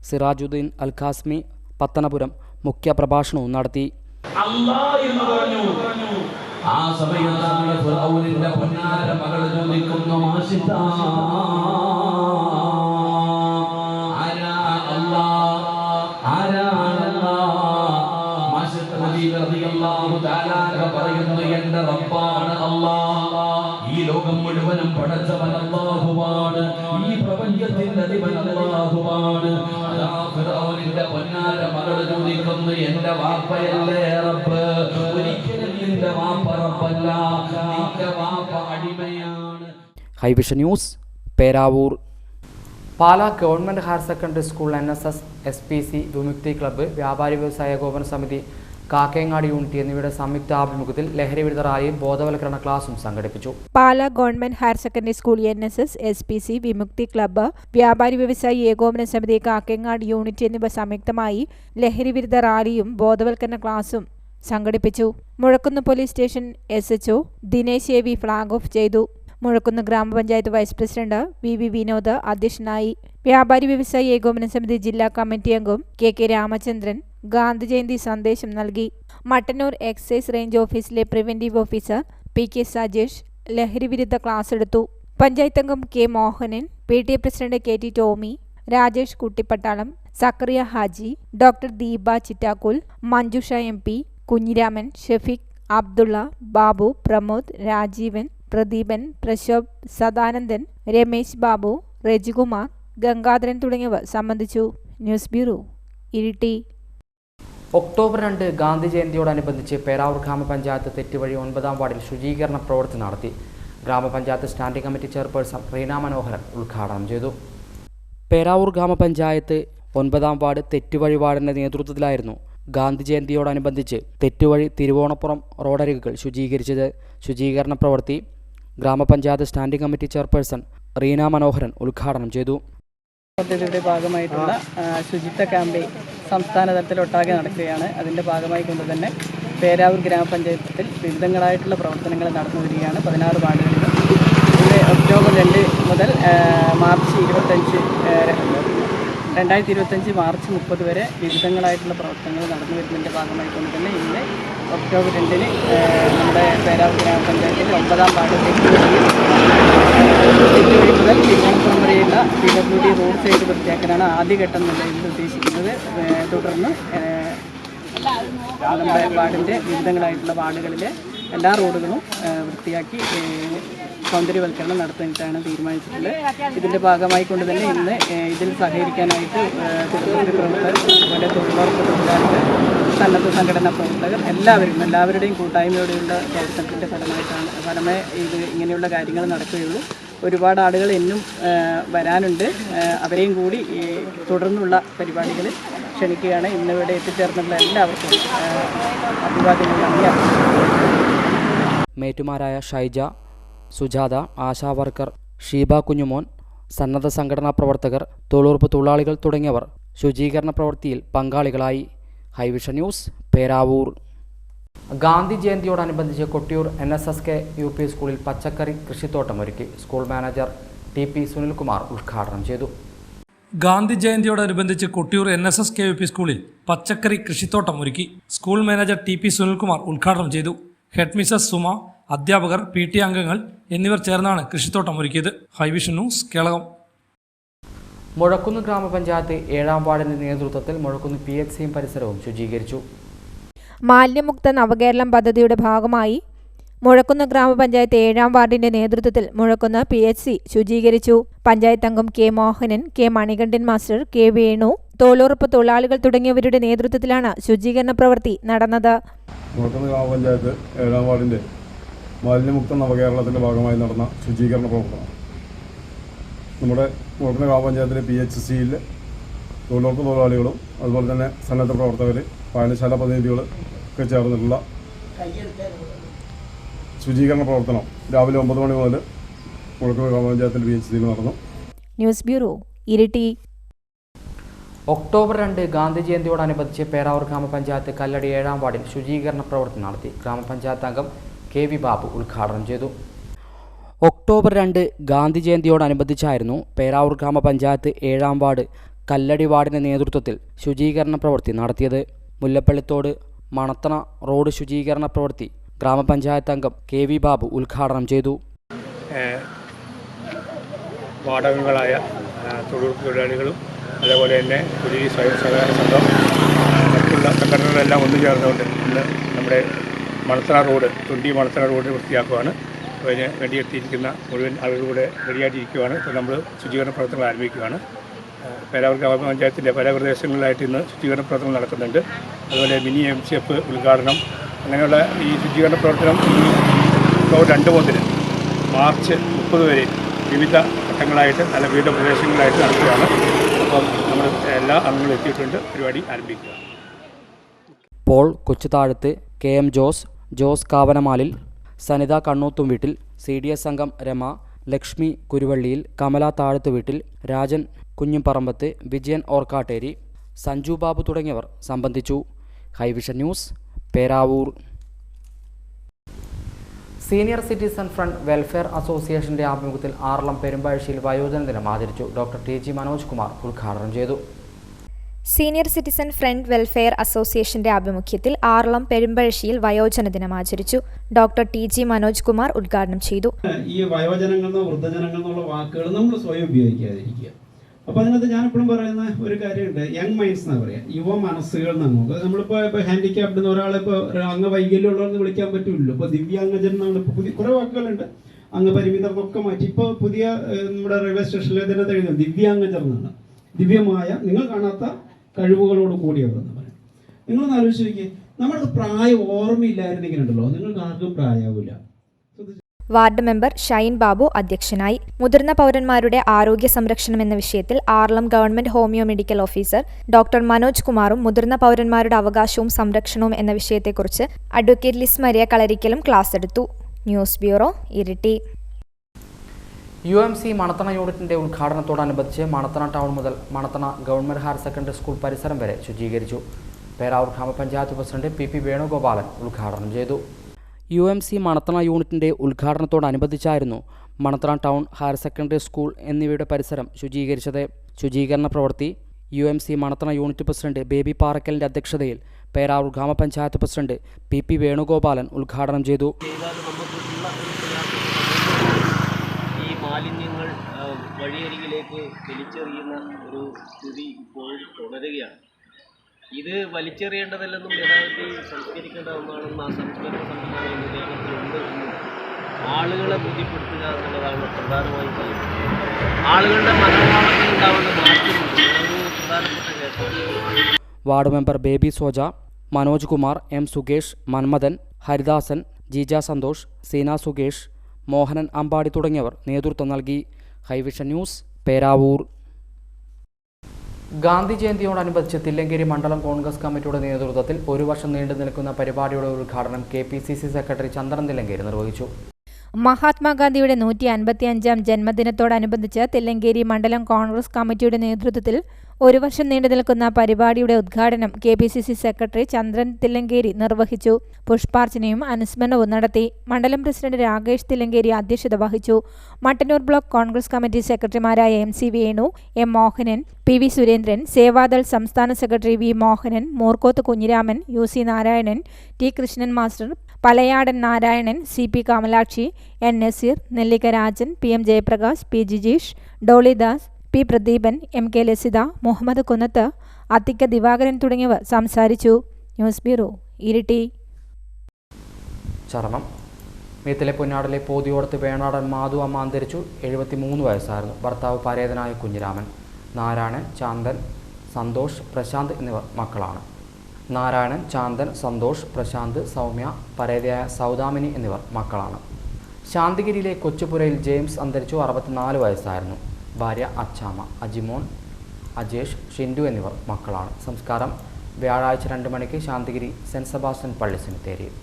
സിറാജുദ്ദീൻ അൽ ഖാസ്മി പത്തനപുരം മുഖ്യ പ്രഭാഷണവും നടത്തി. ആ സമയത്താണ് ഫിർഔനിന്റെ പൊന്നാര മകൾ ചോദിക്കുന്നു, മാഷിത പറയുന്നു, എന്റെ റബ്ബാണ് അല്ലാഹ്. ഈ ലോകം മുഴുവനും പടച്ചവൻ അല്ലാഹുവാണ്. ഈ പ്രപഞ്ചത്തിന്റെ അധിപൻ അല്ലാഹുവാണ്. അതാ ഫിർഔനിന്റെ പൊന്നാര മകൾ ചോദിക്കുന്നു, എന്റെ വാപ്പയല്ലേ റബ്ബ്? ഒരിക്കലും നിന്റെ വാപ്പ റബ്ബല്ല, നിന്റെ വാപ്പ അടിമയാണ്. Hi Vision news, Peravoor. Pala government higher secondary school NSS SPC വിമുക്തി ക്ലബ്ബ് വ്യാപാരി വ്യവസായ ഏകോപന സമിതി കാക്കേങ്ങാട് യൂണിറ്റ് എന്നിവയുടെ സംയുക്താഭിമുഖ്യത്തിൽ ലഹരി വിരുദ്ധ റാലിയും ബോധവൽക്കരണ ക്ലാസും സംഘടിപ്പിച്ചു. Pala government higher secondary school NSS SPC വിമുക്തി ക്ലബ്ബ് വ്യാപാരി വ്യവസായി ഏകോപന സമിതി കാക്കേങ്ങാട് യൂണിറ്റ് എന്നിവ സംയുക്തമായി ലഹരി വിരുദ്ധ റാലിയും ബോധവൽക്കരണ ക്ലാസും സംഘടിപ്പിച്ചു. Muzhakkunnu police station SHO Dinesh AV flag off ചെയ്തു. മുഴക്കുന്ന് ഗ്രാമപഞ്ചായത്ത് വൈസ് പ്രസിഡന്റ് VV വിനോദ് അധ്യക്ഷനായി. വ്യാപാരി വ്യവസായി ഏകോപന സമിതി ജില്ലാ കമ്മിറ്റി അംഗം KK രാമചന്ദ്രൻ ഗാന്ധി ജയന്തി സന്ദേശം നൽകി. മട്ടന്നൂർ എക്സൈസ് റേഞ്ച് ഓഫീസിലെ പ്രിവന്റീവ് ഓഫീസർ PK സജേഷ് ലഹരി വിരുദ്ധ ക്ലാസ് എടുത്തു. പഞ്ചായത്ത് അംഗം K Mohanan, PTA president KT Tommy, Rajesh Kuttippattalam, Zakariya Haji, doctor Deepa Chittakkul, Manjusha MP, Kunhiraman, Shafeeq, Abdulla, Babu, Pramod, Rajeevan, Pradeepan, Prashobh, Sadanandan, Ramesh Babu, Rajikumar, Gangadharan തുടങ്ങിയവർ സംബന്ധിച്ചു. News bureau, Iritty. October 2 Gandhi ജയന്തിയോടനുബന്ധിച്ച് പേരാവൂർ ഗ്രാമപഞ്ചായത്ത് തെറ്റുവഴി 9-ാം വാർഡിൽ ശുചീകരണ പ്രവൃത്തി നടത്തി. ഗ്രാമപഞ്ചായത്ത് standing committee chairperson Reena Manoharan ഉദ്ഘാടനം ചെയ്തു. പേരാവൂർ ഗ്രാമപഞ്ചായത്ത് 9-ാം വാർഡ് തെറ്റുവഴി വാർഡിൻ്റെ നേതൃത്വത്തിലായിരുന്നു ഗാന്ധി ജയന്തിയോടനുബന്ധിച്ച് തെറ്റുവഴി തിരുവോണപ്പുറം റോഡരികുകൾ ശുചീകരിച്ചത്. ശുചീകരണ പ്രവൃത്തി ഗ്രാമപഞ്ചായത്ത് standing committee chairperson Reena Manoharan ഉദ്ഘാടനം ചെയ്തു. പദ്ധതിയുടെ ഭാഗമായിട്ടുള്ള ശുചിത്വ ക്യാമ്പയിൻ സംസ്ഥാന തലത്തിലൊട്ടാകെ നടക്കുകയാണ്. അതിൻ്റെ ഭാഗമായി കൊണ്ട് തന്നെ പേരാവൂർ ഗ്രാമപഞ്ചായത്തിൽ വിവിധങ്ങളായിട്ടുള്ള പ്രവർത്തനങ്ങൾ നടന്നു വരികയാണ്. 16 വാർഡുകളിലും ഇത് ഒക്ടോബർ 2 മുതൽ മാർച്ച് 2025 മാർച്ച് 30 വരെ വിവിധങ്ങളായിട്ടുള്ള പ്രവർത്തനങ്ങൾ നടന്നു വരുന്നതിൻ്റെ ഭാഗമായി കൊണ്ട് തന്നെ ഇന്ന് ഒക്ടോബർ 2 നമ്മുടെ പേരാവൂർ ഗ്രാമപഞ്ചായത്തിൽ 9-ാം വാർഡ് തെറ്റുവഴി മുതൽ തിരുവനന്തപുരം വരെയുള്ള PWD റോഡ് സൈഡ് വൃത്തിയാക്കാനാണ് ആദ്യഘട്ടം നിലയിൽ ഉദ്ദേശിക്കുന്നത്. തുടർന്ന് നമ്മുടെ വാർഡിൻ്റെ വിവിധങ്ങളായിട്ടുള്ള വാർഡുകളിലെ എല്ലാ റോഡുകളും വൃത്തിയാക്കി സൗന്ദര്യവൽക്കരണം നടത്താനായിട്ടാണ് തീരുമാനിച്ചിട്ടുള്ളത്. ഇതിൻ്റെ ഭാഗമായി കൊണ്ട് തന്നെ ഇന്ന് ഇതിൽ സഹകരിക്കാനായിട്ട് തിരുവനന്തപുരം പ്രവർത്തകർ, അതുപോലെ തൊഴിലുറപ്പ് തൊഴിലാളികൾ, സന്നദ്ധ സംഘടനാ പ്രവർത്തകർ എല്ലാവരുടെയും കൂട്ടായ്മയോടെയുള്ള പ്രവർത്തനത്തിൻ്റെ ഫലമേ ഇത് ഇങ്ങനെയുള്ള കാര്യങ്ങൾ നടക്കുകയുള്ളൂ. ഒരുപാട് ആളുകൾ ഇന്നും വരാനുണ്ട്. അവരെയും കൂടി തുടർന്നുള്ള പരിപാടികളിൽ ക്ഷണിക്കുകയാണ്. ഇന്നിവിടെ എത്തിച്ചേർന്നുള്ള എല്ലാവർക്കും അഭിവാദ്യങ്ങൾ നന്ദി. മേറ്റുമാരായ ഷൈജ, സുജാത, ആശാ വർക്കർ, ഷീബ കുഞ്ഞുമോൻ, സന്നദ്ധ സംഘടനാ പ്രവർത്തകർ, തൊഴിലുറപ്പ് തൊഴിലാളികൾ തുടങ്ങിയവർ ശുചീകരണ പ്രവൃത്തിയിൽ പങ്കാളികളായി. Hivision news, Peravoor. ഗാന്ധി ജയന്തിയോടനുബന്ധിച്ച് കൊട്ടിയൂർ NSSK UP സ്കൂളിൽ പച്ചക്കറി കൃഷിത്തോട്ടം ഒരുക്കി. സ്കൂൾ മാനേജർ TP സുനിൽകുമാർ ഉദ്ഘാടനം ചെയ്തു. ഗാന്ധി ജയന്തിയോടനുബന്ധിച്ച് കൊട്ടിയൂർ NSS KVP സ്കൂളിൽ പച്ചക്കറി കൃഷിത്തോട്ടം ഒരുക്കി. സ്കൂൾ മാനേജർ TP സുനിൽകുമാർ ഉദ്ഘാടനം ചെയ്തു. ഹെഡ് മിസസ് സുമ, അധ്യാപകർ, PT അംഗങ്ങൾ എന്നിവർ ചേർന്നാണ് കൃഷിത്തോട്ടം ഒരുക്കിയത്. ഹൈവിഷൻ ന്യൂസ്, കേളകം. മുഴക്കുന്ന് ഗ്രാമപഞ്ചായത്ത് 7ാം വാർഡിന്റെ നേതൃത്വത്തിൽ മുഴക്കുന്ന് PHCയും പരിസരവും ശുചീകരിച്ചു. മാലിന്യമുക്ത നവകേരളം പദ്ധതിയുടെ ഭാഗമായി മുഴക്കുന്ന് ഗ്രാമപഞ്ചായത്ത് 7ാം വാർഡിന്റെ നേതൃത്വത്തിൽ മുഴക്കുന്ന് PHC ശുചീകരിച്ചു. പഞ്ചായത്ത് അംഗം K Mohanan, K Manikandan master, K Venu, തൊഴിലുറപ്പ് തൊഴിലാളികൾ തുടങ്ങിയവരുടെ നേതൃത്വത്തിലാണ് ശുചീകരണ പ്രവൃത്തി നടന്നത്. മുഴക്കുന്ന് ഗ്രാമപഞ്ചായത്ത് 7ാം വാർഡിന്റെ മാലിന്യമുക്ത നവകേരളത്തിന്റെ ഭാഗമായി നടന്ന ശുചീകരണ പ്രവർത്തനം നമ്മുടെ മുഴക്കുന്ന് ഗ്രാമപഞ്ചായത്തിലെ PHCയിൽ തൊഴിലുറപ്പ് തൊഴിലാളികളും അതുപോലെ തന്നെ സന്നദ്ധ പ്രവർത്തകർ, വായനശാല പ്രതിനിധികൾ ഒക്കെ ചേർന്നിട്ടുള്ള ശുചീകരണ പ്രവർത്തനം രാവിലെ 9 മണി മുതൽ മുഴക്കുന്ന് ഗ്രാമപഞ്ചായത്തിലെ PHCയിൽ നടന്നു. News bureau, Iritty. October 2 Gandhi ജയന്തിയോടനുബന്ധിച്ച് പേരാവൂർ ഗ്രാമപഞ്ചായത്ത് കല്ലടി 7ാം വാർഡിൽ ശുചീകരണ പ്രവൃത്തി നടത്തി. ഗ്രാമപഞ്ചായത്ത് അംഗം KV ബാബു ഉദ്ഘാടനം ചെയ്തു. ഒക്ടോബർ 2 ഗാന്ധി ജയന്തിയോടനുബന്ധിച്ചായിരുന്നു പേരാവൂർ ഗ്രാമപഞ്ചായത്ത് 7ാം വാർഡ് കല്ലടി വാർഡിൻ്റെ നേതൃത്വത്തിൽ ശുചീകരണ പ്രവൃത്തി നടത്തിയത്. മുല്ലപ്പള്ളിത്തോട് മണത്തണ റോഡ് ശുചീകരണ പ്രവൃത്തി ഗ്രാമപഞ്ചായത്ത് അംഗം KV ബാബു ഉദ്ഘാടനം ചെയ്തു. വാടകങ്ങളായ തൊഴിലുറപ്പ് തൊഴിലാളികളും അതേപോലെ തന്നെ പുതിയ സ്വയം സഹകരണ സംഘം മറ്റുള്ള സംഘടനകളെല്ലാം ഒന്നു ചേർന്നുകൊണ്ട് ഇന്ന് നമ്മുടെ മണത്തണ റോഡ് മണത്തണ റോഡ് വൃത്തിയാക്കുകയാണ്. അതിന് വേണ്ടിയെത്തിയിരിക്കുന്ന മുഴുവൻ ആളുകളുടെ റെഡിയായിട്ടിരിക്കുകയാണ്. ഇപ്പോൾ നമ്മൾ ശുചീകരണ പ്രവർത്തനങ്ങൾ ആരംഭിക്കുകയാണ്. പേരാവൂർ ഗ്രാമപഞ്ചായത്തിൻ്റെ പല പ്രദേശങ്ങളിലായിട്ട് ഇന്ന് ശുചീകരണ പ്രവർത്തനം നടക്കുന്നുണ്ട്. അതുപോലെ മിനി MCF ഉദ്ഘാടനം, അങ്ങനെയുള്ള ഈ ശുചീകരണ പ്രവർത്തനം ഒക്ടോബർ 2 മുതൽ മാർച്ച് 30 വരെ വിവിധ ഘട്ടങ്ങളായിട്ട് വിവിധ പ്രദേശങ്ങളിലായിട്ട് നടക്കുകയാണ്. അപ്പം നമ്മൾ എല്ലാ അംഗങ്ങളും എത്തിയിട്ടുണ്ട്. പരിപാടി ആരംഭിക്കുക. പോൾ കൊച്ചുതാഴത്ത്, KM ജോസ് കാവനമാലിൽ, സനിത കണ്ണൂത്തും വീട്ടിൽ, CDS അംഗം രമ, ലക്ഷ്മി കുരുവള്ളിയിൽ, കമല താഴത്ത് വീട്ടിൽ, രാജൻ കുഞ്ഞിപ്പറമ്പത്ത്, വിജയൻ ഓർക്കാട്ടേരി, സഞ്ജു ബാബു തുടങ്ങിയവർ സംബന്ധിച്ചു. Hivision news, Peravoor. Senior citizen front welfare അസോസിയേഷന്റെ ആഭിമുഖ്യത്തിൽ ആറളം പെരുമ്പാഴ്ചയിൽ വയോജന ദിനം ആചരിച്ചു. ഡോക്ടർ TG മനോജ് കുമാർ ഉദ്ഘാടനം ചെയ്തു. സീനിയർ സിറ്റിസൺ ഫ്രണ്ട് വെൽഫെയർ അസോസിയേഷന്റെ ആഭിമുഖ്യത്തിൽ ആറളം പെരുമ്പഴശ്ശിയിൽ വയോജന ദിനം ആചരിച്ചു. ഡോക്ടർ TG മനോജ് കുമാർ ഉദ്ഘാടനം ചെയ്തു. ഈ വയോജനങ്ങളെന്നോ വൃദ്ധജനങ്ങൾ എന്നുള്ള വാക്കുകൾ നമ്മൾ സ്വയം ഉപയോഗിക്കാതിരിക്കുക. അപ്പോൾ അതിനകത്ത് ഞാനെപ്പോഴും പറയുന്ന ഒരു കാര്യമുണ്ട്, യങ് മൈൻഡ്സ് എന്നാണ് പറയുക, യുവ മനസ്സുകൾ എന്നാണ്. നമ്മളിപ്പോൾ ഹാൻഡിക്യാപ്ഡ് എന്ന് ഒരാളെ ഇപ്പോൾ അംഗവൈകല്യമുള്ളവരെന്ന് വിളിക്കാൻ പറ്റില്ലല്ലോ. ഇപ്പോൾ ദിവ്യാംഗജൻ എന്നാണ് ഇപ്പോൾ പുതിയ കുറേ വാക്കുകളുണ്ട്. അംഗപരിമിതർക്കൊക്കെ മാറ്റി ഇപ്പോൾ പുതിയ നമ്മുടെ റെയിൽവേ സ്റ്റേഷനിൽ ഇതിനകത്ത് എഴുതുന്നത് ദിവ്യാംഗജർ എന്നാണ്. ദിവ്യമായ, നിങ്ങൾ കാണാത്ത കഴിവുകളോട് കൂടിയവരെന്ന് പറയും. നിങ്ങളൊന്ന് ആലോചിച്ച് നോക്കിയേ, നമ്മൾക്ക് പ്രായം ഓർമ്മയില്ലായിരുന്നെങ്കിൽ ഉണ്ടല്ലോ നിങ്ങൾക്ക് ആർക്കും പ്രായമാവില്ല. വാർഡ് മെമ്പർ ഷൈൻ ബാബു അധ്യക്ഷനായി. മുതിർന്ന പൗരന്മാരുടെ ആരോഗ്യ സംരക്ഷണം എന്ന വിഷയത്തിൽ Aralam government homeo medical officer doctor Manoj കുമാറും മുതിർന്ന പൗരന്മാരുടെ അവകാശവും സംരക്ഷണവും എന്ന വിഷയത്തെക്കുറിച്ച് അഡ്വക്കേറ്റ് ലിസ് മരിയ കളരിക്കലും ക്ലാസ് എടുത്തു. News bureau, Iritty. UMC Manathana യൂണിറ്റിന്റെ ഉദ്ഘാടനത്തോടനുബന്ധിച്ച് മണത്തണ ടൗൺ മുതൽ Manathana government higher secondary school പരിസരം വരെ ശുചീകരിച്ചു. പേരാവൂർ ഗ്രാമപഞ്ചായത്ത് പ്രസിഡന്റ് PP വേണുഗോപാലൻ ഉദ്ഘാടനം ചെയ്തു. UMC മണത്തണ യൂണിറ്റിന്റെ ഉദ്ഘാടനത്തോടനുബന്ധിച്ചായിരുന്നു Manathana town, higher secondary school എന്നിവയുടെ പരിസരം ശുചീകരിച്ചത്. ശുചീകരണ പ്രവൃത്തി UMC Manathana unit president Baby പാറക്കലിന്റെ അധ്യക്ഷതയിൽ പേരാവൂർ ഗ്രാമപഞ്ചായത്ത് പ്രസിഡന്റ് PP വേണുഗോപാലൻ ഉദ്ഘാടനം ചെയ്തു. മാലിന്യങ്ങൾ വഴിയരികിലേക്ക് വലിച്ചെറിയുന്ന ഒരു സ്ഥിതി ഇപ്പോൾ തുടരുകയാണ്. ഇത് വലിച്ചെറിയേണ്ടതല്ലെന്നും യഥാർത്ഥത്തിൽ സംസ്കരിക്കേണ്ട ഒന്നാണെന്നും ആ സംസ്കരണ സംവിധാനം കേരളത്തിലുണ്ട് എന്നും ആളുകളെ ബോധ്യപ്പെടുത്തുക എന്നുള്ളതാണ് പ്രധാനമായും പറയുന്നത്. ആളുകളുടെ മനോഭാവത്തിൽ ഉണ്ടാവേണ്ട മാറ്റമുണ്ട്. ഒരു പ്രധാനപ്പെട്ട ഘട്ടം. Ward member Baby Soja, Manoj Kumar, M Sukesh, Manmathan, Haridasan, Jeeja Santhosh, Seena Sukesh, Mohanan Ambadi തുടങ്ങിയവർ നേതൃത്വം നൽകി. ഹൈവിഷൻ ന്യൂസ്, പേരാവൂർ. ഗാന്ധി ജയന്തിയോടനുബന്ധിച്ച് തില്ലങ്കേരി മണ്ഡലം കോൺഗ്രസ് കമ്മിറ്റിയുടെ നേതൃത്വത്തിൽ 1 വർഷം നീണ്ടു നിൽക്കുന്ന പരിപാടിയുടെ ഉദ്ഘാടനം KPCC സെക്രട്ടറി ചന്ദ്രൻ തില്ലങ്കേരി നിർവഹിച്ചു. മഹാത്മാഗാന്ധിയുടെ 155-ാം ജന്മദിനത്തോടനുബന്ധിച്ച് തില്ലങ്കേരി മണ്ഡലം കോൺഗ്രസ് കമ്മിറ്റിയുടെ നേതൃത്വത്തിൽ ഒരു വർഷം നീണ്ടു നിൽക്കുന്ന പരിപാടിയുടെ ഉദ്ഘാടനം KPCC സെക്രട്ടറി ചന്ദ്രൻ തില്ലങ്കേരി നിർവഹിച്ചു. പുഷ്പാർച്ചനയും അനുസ്മരണവും നടത്തി. മണ്ഡലം പ്രസിഡന്റ് രാകേഷ് തില്ലങ്കേരി അധ്യക്ഷത വഹിച്ചു. മട്ടന്നൂർ ബ്ലോക്ക് കോൺഗ്രസ് കമ്മിറ്റി സെക്രട്ടറിമാരായ MC Venu, M Mohanan, PV Surendran, Sevadal സംസ്ഥാന secretary V Mohanan, Moorkoth Kunhiraman, UC Narayanan, T Krishnan master, Palayadan Narayanan, CP Kamalakshi, N Naseer, Nellikka Rajan, PM Jayaprakash, P Jijeesh, ഡോളിദാസ്, P Pradeepan, MK Lasitha, Muhammad കുന്നത്ത്, അത്തിക്ക ദിവാകരൻ തുടങ്ങിയവർ സംസാരിച്ചു. News bureau, Iritty. ചരണം. മീത്തിലെ പുന്നാടിലെ പോതിയോടത്ത് വേണാടൻ മാധു അമ്മ അന്തരിച്ചു. 73 വയസ്സായിരുന്നു. ഭർത്താവ് പരേതനായ കുഞ്ഞിരാമൻ. നാരായണൻ, ചാന്ദൻ, സന്തോഷ്, പ്രശാന്ത് എന്നിവർ മക്കളാണ്. നാരായണൻ, ചാന്ദൻ, സന്തോഷ്, പ്രശാന്ത്, സൗമ്യ, പരേതയായ സൗദാമിനി എന്നിവർ മക്കളാണ്. ശാന്തിഗിരിയിലെ കൊച്ചുപുരയിൽ ജെയിംസ് അന്തരിച്ചു. 64 വയസ്സായിരുന്നു. ഭാര്യ അച്ചാമ്മ. അജിമോൻ, അജേഷ്, ഷിൻഡു എന്നിവർ മക്കളാണ്. സംസ്കാരം വ്യാഴാഴ്ച 2 മണിക്ക് ശാന്തിഗിരി സെൻറ്റ് സെബാസ്റ്റ്യൻ പള്ളി സെമിത്തേരിയിൽ.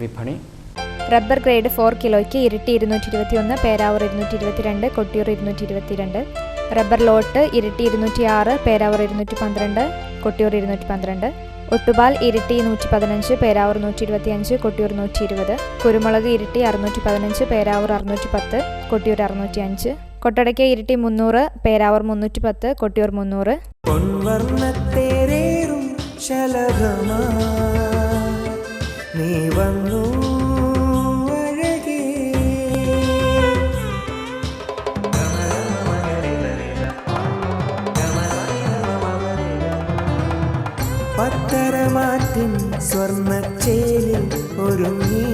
വിപണി. റബ്ബർ ഗ്രേഡ് 4 കിലോയ്ക്ക് ഇരിട്ടി 221, പേരാവൂർ 222, കൊട്ടിയൂർ 222. റബ്ബർ ലോട്ട് ഇരിട്ടി 206, പേരാവൂർ 212, കൊട്ടിയൂർ 212. ഒട്ടുപാൽ ഇരിട്ടി 115, പേരാവൂർ 125, കൊട്ടിയൂർ 120. കുരുമുളക് ഇരിട്ടി 615, പേരാവൂർ 610, കൊട്ടിയൂർ 605. കൊട്ടടയ്ക്ക ഇരിട്ടി 300, പേരാവൂർ 310, കൊട്ടിയൂർ 300. നീ വന്നു പത്തരമാറ്റിൻ സ്വർണ്ണച്ചേലിൽ ഒരുങ്ങി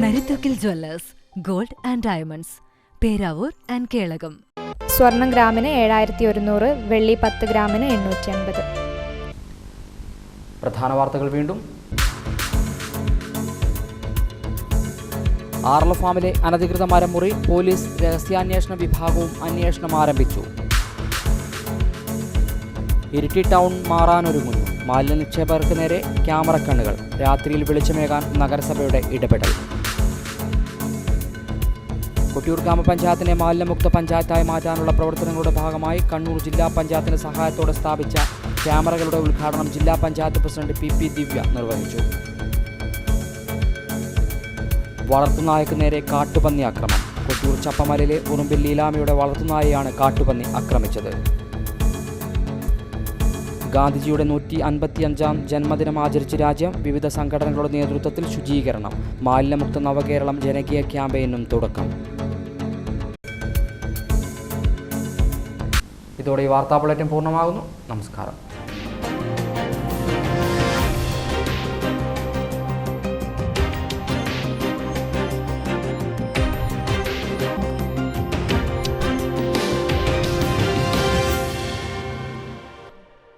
Narithookil Jewellers gold and diamonds, Peravoor and Kelakam. സ്വർണം ഗ്രാമിന് 7100, വെള്ളി 10 ഗ്രാമിന് 850. പ്രധാന വാർത്തകൾ വീണ്ടും. ആർല ഫാമിലെ അനധികൃത മരമുറി പോലീസ് രഹസ്യാന്വേഷണ വിഭാഗവും അന്വേഷണം ആരംഭിച്ചു. ഇരിട്ടി ടൗൺ മാറാനൊരുങ്ങുന്നു. മാലിന്യ നിക്ഷേപകർക്ക് നേരെ ക്യാമറ കണ്ണുകൾ. രാത്രിയിൽ വെളിച്ചമേകാൻ നഗരസഭയുടെ ഇടപെടൽ. കൊട്ടിയൂർ ഗ്രാമപഞ്ചായത്തിനെ മാലിന്യമുക്ത പഞ്ചായത്തായി മാറ്റാനുള്ള പ്രവർത്തനങ്ങളുടെ ഭാഗമായി കണ്ണൂർ ജില്ലാ പഞ്ചായത്തിന്റെ സഹായത്തോടെ സ്ഥാപിച്ച ക്യാമറകളുടെ ഉദ്ഘാടനം ജില്ലാ പഞ്ചായത്ത് പ്രസിഡന്റ് PP ദിവ്യ നിർവഹിച്ചു. വളർത്തുനായക്ക് നേരെ കാട്ടുപന്നി ആക്രമണം. കൊട്ടിയൂർ ചപ്പമലയിലെ ഉറുമ്പിൽ ലീലാമയുടെ വളർത്തുനായയാണ് കാട്ടുപന്നി ആക്രമിച്ചത്. ഗാന്ധിജിയുടെ 155-ാം ജന്മദിനം ആചരിച്ച് രാജ്യം. വിവിധ സംഘടനകളുടെ നേതൃത്വത്തിൽ ശുചീകരണം. മാലിന്യമുക്ത നവകേരളം ജനകീയ ക്യാമ്പയിനും തുടക്കം. ഇതോടെ ഈ വാർത്താ ബുള്ളറ്റിൻ പൂർണ്ണമാകുന്നു. നമസ്കാരം.